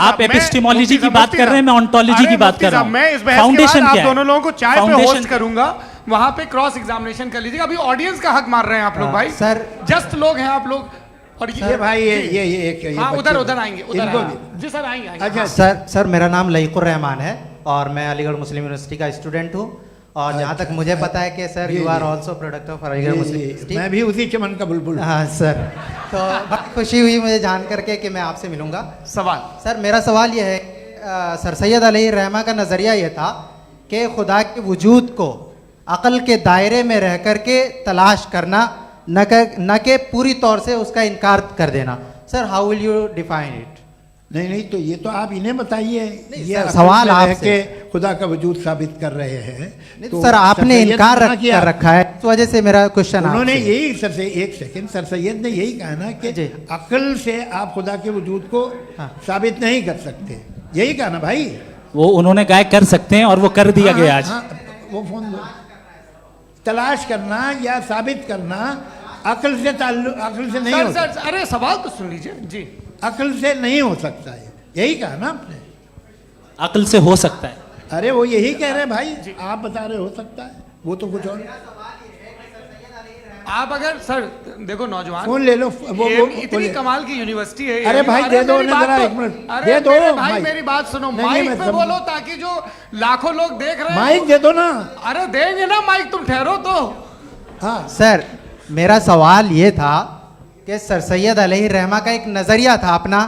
आप एपिस्टेमोलॉजी की बात कर रहे हैं, मैं ऑन्टोलॉजी की बात कर रहा हूँ। मैं इस बहस के बाद आप दोनों लोगों को चाय पे होस्ट करूंगा, वहां पे क्रॉस एग्जामिनेशन कर लीजिएगा। अभी ऑडियंस का हक मार रहे हैं आप लोग भाई, सर जस्ट लोग हैं आप लोग। और ये भाई ये हाँ, उधर आएंगे, जी सर आएंगे। अच्छा सर, मेरा नाम लईकुर रहमान है और मैं अलीगढ़ मुस्लिम यूनिवर्सिटी का स्टूडेंट हूँ। और जहाँ तक मुझे पता है कि sir you are also product of Aligarh Muslim University. मैं भी उसी चमन का बुलबुल। हाँ सर, तो बहुत खुशी हुई मुझे जान करके कि मैं आपसे मिलूंगा। सवाल सर, मेरा सवाल यह है, सर सैयद अलैहि रहमा का नज़रिया ये था कि खुदा के वजूद को अक़ल के दायरे में रह कर के तलाश करना, न कि पूरी तौर से उसका इनकार कर देना। Sir, how will you define it? नहीं, तो ये तो आप इन्हें बताइए। ये सवाल आपसे खुदा का वजूद साबित कर रहे हैं। तो सर, आपने इनकार कर रखा है, इस वजह से मेरा क्वेश्चन उन्होंने यही एक सेकंड सर सैयद ने यही कहा ना कि अक्ल से आप खुदा के वजूद को साबित नहीं कर सकते, यही कहा ना भाई। वो उन्होंने कहा कर सकते हैं और वो कर दिया गया आज। वो फोन दो। तलाश करना या साबित करना अक्ल से नहीं हो सकता। अरे सवाल तो सुन लीजिए जी। अक्ल से नहीं हो सकता है, यही कहा ना आपने। अक्ल से हो सकता है, अरे वो यही कह रहे हैं भाई, आप बता रहे हो सकता है, वो तो कुछ और। आप अगर सर देखो नौजवान फोन ले लो, वो इतनी कमाल की यूनिवर्सिटी है। अरे भाई दे दो जरा, एक मिनट दे दो भाई, मेरी बात सुनो, माइक पे बोलो ताकि जो लाखों लोग देख रहे हैं। माइक दे दो ना। अरे देंगे ना माइक, तुम ठहरो तो। हाँ सर, मेरा सवाल ये था कि सर सैयद अलैहि रहमा का एक नज़रिया था अपना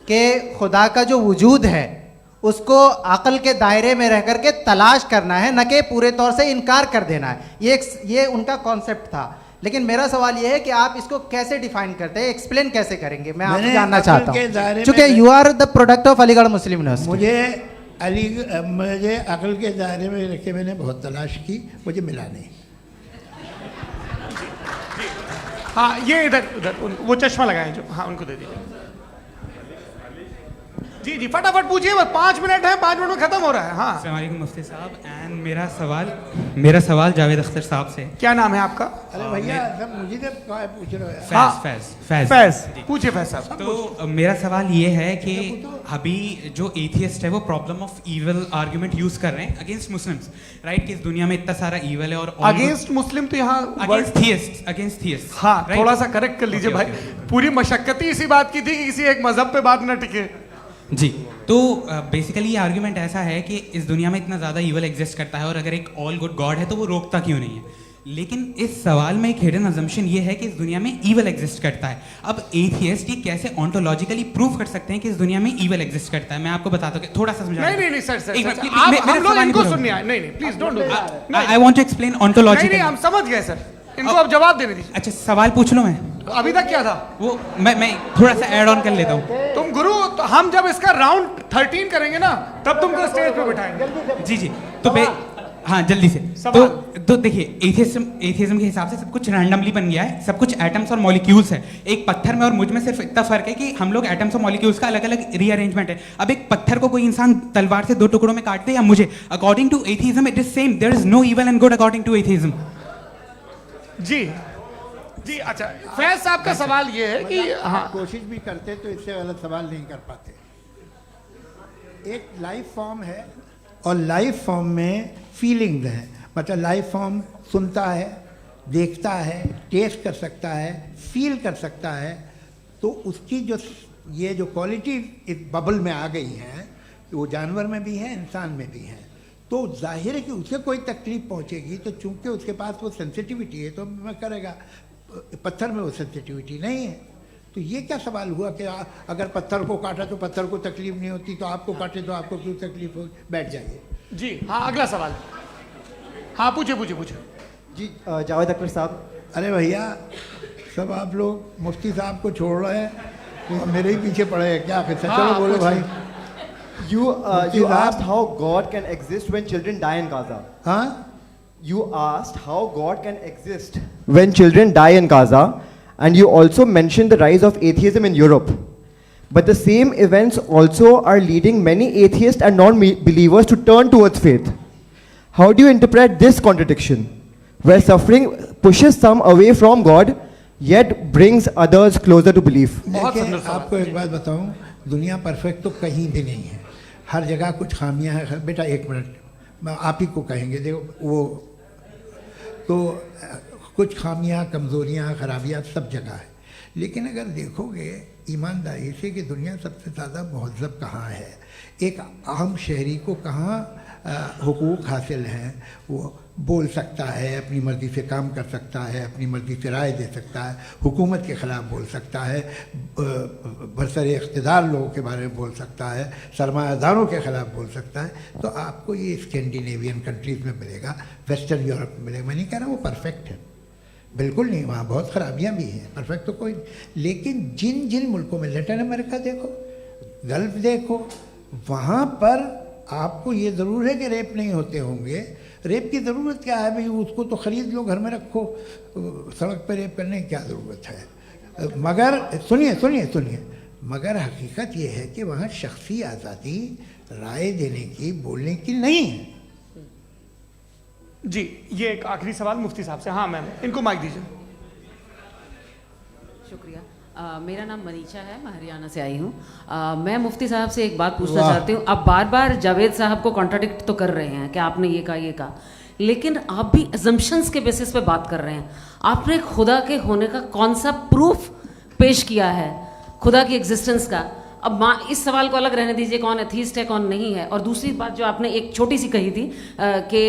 कि खुदा का जो वजूद है उसको अक़ल के दायरे में रह करके तलाश करना है, न कि पूरे तौर से इनकार कर देना है। ये उनका कॉन्सेप्ट था। लेकिन मेरा सवाल ये है कि आप इसको कैसे डिफाइन करते हैं, एक्सप्लेन कैसे करेंगे? मैं आपसे जानना चाहता हूँ, क्योंकि you are the product of Aligarh Muslim University. मुझे अक़ल के दायरे में रखे मैंने बहुत तलाश की, मुझे मिला नहीं। हाँ, ये इधर वो चश्मा लगाए जो, हाँ उनको दे दीजिए। जी जी फटाफट पूछिए, बस 5 मिनट है, 5 मिनट में खत्म हो रहा है। हाँ अस्सलाम वालेकुम मुफ्ती साहब। एंड मेरा सवाल जावेद अख्तर साहब से। क्या नाम है आपका? अरे भैया सब मुझे तो पूछ रहे हो यार। हाँ, फैज पूछिए फैज साहब। तो मेरा सवाल ये है कि अभी जो एथियस्ट है वो problem of evil argument use कर रहे हैं अगेंस्ट मुस्लिम्स, राइट? कि इस दुनिया में इतना सारा इविल है और अगेंस्ट मुस्लिम तो यहाँ अगेंस्ट थियस्ट। हाँ थोड़ा सा करेक्ट कर लीजिए भाई, पूरी मशक्कत इसी बात की थी कि किसी एक मजहब पे बात न टिके। जी, तो बेसिकली ये आर्ग्यूमेंट ऐसा है कि इस दुनिया में इतना ज़्यादा ईवल एग्जिस्ट करता है और अगर एक ऑल गुड गॉड है तो वो रोकता क्यों नहीं है? लेकिन इस सवाल में एक हिडन अजम्पशन ये है कि इस दुनिया में ईवल एग्जिस्ट करता है। अब एथियस्ट ये कैसे ऑन्टोलॉजिकली प्रूव कर सकते हैं कि इस दुनिया में ईवल एग्जिस्ट करता है? मैं आपको बताता हूँ, थोड़ा सा समझा। नहीं सर, हम लोग इनको सुनिए। नहीं please don't do that. I want to explain ontologically. नहीं हम समझ गए सर, इनको अब जवाब देने दीजिए। अच्छा सवाल पूछ लो। मैं अभी तक क्या था वो मैं थोड़ा सा ऐड ऑन कर लेता हूँ। तुम गुरु, तो हम जब इसका राउंड 13 करेंगे ना तब तुमको स्टेज पे बिठाएंगे। जी तो हाँ जल्दी से। तो देखिए एथियज्म के हिसाब से सब कुछ रैंडमली बन गया है, सब कुछ एटम्स और मॉलिक्यूल्स है। एक पत्थर में और मुझ में सिर्फ इतना फर्क है कि हम लोग एटम्स और मॉलिक्यूल्स का अलग अलग रीअरेंजमेंट है। अब एक पत्थर को कोई इंसान तलवार से 2 टुकड़ों में काट दे या मुझे, according to atheism it is same. There is no evil and good according to atheism. जी अच्छा, फैज साहब का सवाल ये है कि हाँ कोशिश भी करते तो इससे गलत सवाल नहीं कर पाते। एक लाइफ फॉर्म है और लाइफ फॉर्म में फीलिंग्स हैं, मतलब लाइफ फॉर्म सुनता है, देखता है, टेस्ट कर सकता है, फील कर सकता है। तो उसकी ये जो क्वालिटी इस बबल में आ गई हैं वो जानवर में भी है, इंसान में भी है। तो जाहिर है कि उसे कोई तकलीफ पहुंचेगी, तो चूंकि उसके पास वो सेंसिटिविटी है तो मैं करेगा। पत्थर में वो सेंसिटिविटी नहीं है। तो ये क्या सवाल हुआ कि अगर पत्थर को काटा तो पत्थर को तकलीफ नहीं होती, तो आपको काटे तो आपको क्यों तकलीफ हो? बैठ जाइए। जी हाँ, अगला सवाल। हाँ पूछे जी जावेद अख्तर साहब। अरे भैया सब आप लोग मुफ्ती साहब को छोड़ रहे हैं, मेरे ही पीछे पड़े हैं क्या? चलो बोलो भाई। You asked how God can exist when children die in Gaza. हाँ? You asked how God can exist when children die in Gaza, and you also mentioned the rise of atheism in Europe. But the same events also are leading many atheists and non-believers to turn towards faith. How do you interpret this contradiction, where suffering pushes some away from God, yet brings others closer to belief? देखिए, आपको एक बात बताऊं, दुनिया perfect तो कहीं भी नहीं है, हर जगह कुछ खामियां हैं। बेटा एक मिनट, मैं आप ही को कहेंगे, देखो वो तो कुछ खामियां, कमज़ोरियां, खराबियां सब जगह है। लेकिन अगर देखोगे ईमानदारी से कि दुनिया सबसे ज़्यादा महज़ब कहाँ है, एक आम शहरी को कहाँ हुकूक हासिल हैं, वो बोल सकता है, अपनी मर्ज़ी से काम कर सकता है, अपनी मर्ज़ी से राय दे सकता है, हुकूमत के ख़िलाफ़ बोल सकता है, बरसरे इक़्तिदार लोगों के बारे में बोल सकता है, सरमायादारों के ख़िलाफ़ बोल सकता है। तो आपको ये स्कैंडिनेवियन कंट्रीज़ में मिलेगा, वेस्टर्न यूरोप में मिलेगा। मैं नहीं कह रहा वो परफेक्ट है, बिल्कुल नहीं, वहाँ बहुत ख़राबियाँ भी हैं, परफेक्ट तो कोई नहीं। लेकिन जिन जिन मुल्कों में, लैटिन अमेरिका देखो, गल्फ़ देखो, वहाँ पर आपको ये ज़रूर है कि रेप नहीं होते होंगे। रेप की ज़रूरत क्या है भाई? उसको तो ख़रीद लो, घर में रखो, सड़क पर रेप करने की क्या ज़रूरत है? मगर सुनिए, मगर हकीकत ये है कि वहाँ शख्सी आज़ादी राय देने की, बोलने की नहीं है। जी ये एक आखिरी सवाल मुफ्ती साहब से। हाँ मैम, इनको माइक दीजिए। शुक्रिया। मेरा नाम मनीषा है, मैं हरियाणा से आई हूँ। मैं मुफ्ती साहब से एक बात पूछना चाहती हूँ। आप बार बार जावेद साहब को कॉन्ट्राडिक्ट तो कर रहे हैं कि आपने ये कहा, लेकिन आप भी अजम्पशंस के बेसिस पे बात कर रहे हैं। आपने खुदा के होने का कौन सा प्रूफ पेश किया है, खुदा की एग्जिस्टेंस का? अब इस सवाल को अलग रहने दीजिए, कौन एथीस्ट है कौन नहीं है। और दूसरी बात जो आपने एक छोटी सी कही थी कि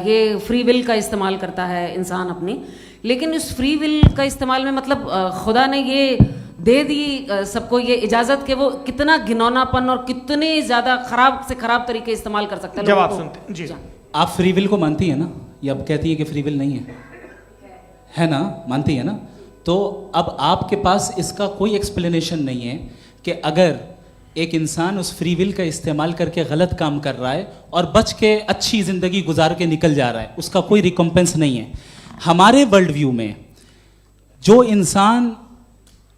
ये फ्री विल का इस्तेमाल करता है इंसान अपनी, लेकिन उस फ्री विल का इस्तेमाल में मतलब खुदा ने ये दे दी सबको ये इजाज़त कि वो कितना घिनौनापन और कितने ज़्यादा ख़राब से ख़राब तरीके इस्तेमाल कर सकते हैं। जवाब सुनते जी। आप फ्री विल को मानती है ना, या अब कहती है कि फ्री विल नहीं है ना? मानती है ना? तो अब आपके पास इसका कोई एक्सप्लेनेशन नहीं है कि अगर एक इंसान उस फ्री विल का इस्तेमाल करके गलत काम कर रहा है और बच के अच्छी ज़िंदगी गुजार के निकल जा रहा है, उसका कोई रिकम्पेंस नहीं है। हमारे वर्ल्ड व्यू में जो इंसान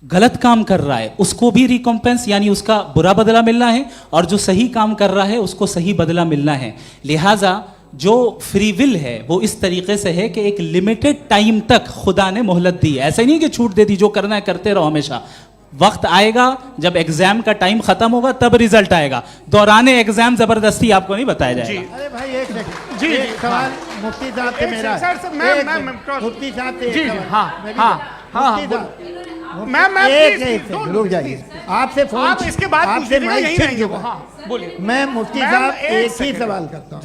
गलत काम कर रहा है उसको भी रिकॉम्पेंस यानी उसका बुरा बदला मिलना है, और जो सही काम कर रहा है उसको सही बदला मिलना है। लिहाजा जो फ्री विल है वो इस तरीके से है कि एक लिमिटेड टाइम तक खुदा ने मोहलत दी है। ऐसा नहीं कि छूट दे दी, जो करना है करते रहो हमेशा। वक्त आएगा जब एग्जाम का टाइम खत्म होगा तब रिजल्ट आएगा, दौराने एग्जाम जबरदस्ती आपको नहीं बताया जाएगा। अरे भाई एक सेकंड, जी, एक सवाल मुफ्ती साहब से मेरा, सर, मुफ्ती साहब से जी, एक सवाल। हाँ, रुक जाइए, आपसे फोन, आप इसके बाद पूछ आपसे लीजिएगा, माइक यहीं छीन रहेंगे चुका। वो, हाँ, बोलिए। मैं मुफ्ती मैम, साहब एक एक ही सेकंड। सवाल करता हूँ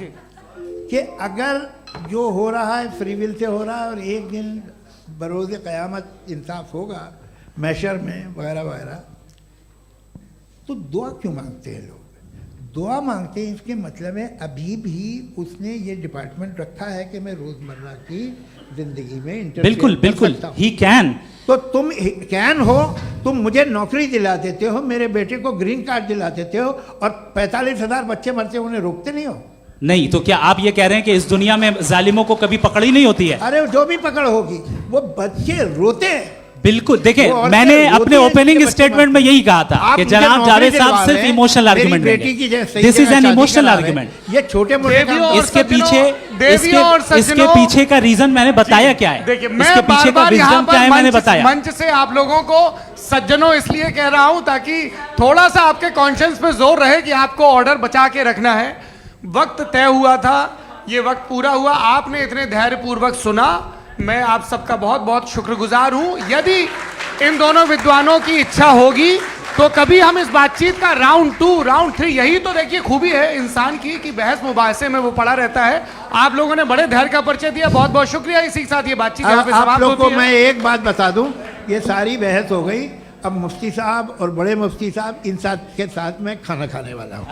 कि अगर जो हो रहा है फ्री विल से हो रहा है और एक दिन बरोज़ क़यामत इंसाफ होगा मैशर में वगैरह वगैरह, तो दुआ क्यों मांगते हैं लोग? दुआ मांगते हैं इसके मतलब है अभी भी उसने ये डिपार्टमेंट रखा है कि मैं रोज़मर्रा की ज़िंदगी में इंटरफेयर बिल्कुल कर बिल्कुल सकता हूं। He can. तो तुम कैन हो, तुम मुझे नौकरी दिला देते हो, मेरे बेटे को ग्रीन कार्ड दिला देते हो, और 45,000 बच्चे मरते उन्हें रोकते नहीं हो। नहीं तो क्या आप ये कह रहे हैं कि इस दुनिया में जालिमों को कभी पकड़ ही नहीं होती है? अरे जो भी पकड़ होगी वो बच्चे रोते हैं। बिल्कुल, देखिए वो मैंने औरतें अपने रोती हैं ओपनिंग जिनके स्टेटमेंट में यही कहा था आप कि मुझे जनाब नौकरी जावेद दिलवा साहब सिर्फ रहे हैं, इमोशनल मेरी आर्गुमेंट बेटी की जगह सही दिस इज जगह एन शादी इमोशनल करा रहे हैं। आर्गुमेंट। ये छोटे मोटे काम इसके पीछे देवियों और इसके सज्जनों, पीछे का रीजन मैंने बताया क्या है, देखिए इसके मैं पीछे का बार-बार यहाँ विजडम क्या है पर मैंने बताया। मंच से आप लोगों को सज्जनों इसलिए कह रहा हूं ताकि थोड़ा सा आपके कॉन्शियंस पे जोर रहे कि आपको ऑर्डर बचा के रखना है। वक्त तय हुआ था, ये वक्त पूरा हुआ, आपने इतने धैर्यपूर्वक सुना, मैं आप सबका बहुत बहुत शुक्रगुजार हूं। यदि इन दोनों विद्वानों की इच्छा होगी तो कभी हम इस बातचीत का राउंड 2, राउंड 3, यही तो देखिए खूबी है इंसान की कि बहस मुबाहसे में वो पड़ा रहता है। आप लोगों ने बड़े धैर्य का परिचय दिया, बहुत बहुत शुक्रिया। इसी के साथ ये बातचीत यहाँ पे आप समाप्त लोग को होती है। मैं एक बात बता दूं, ये सारी बहस हो गई, अब मुफ्ती साहब और बड़े मुफ्ती साहब इन साथ के साथ मैं खाना खाने वाला हूँ।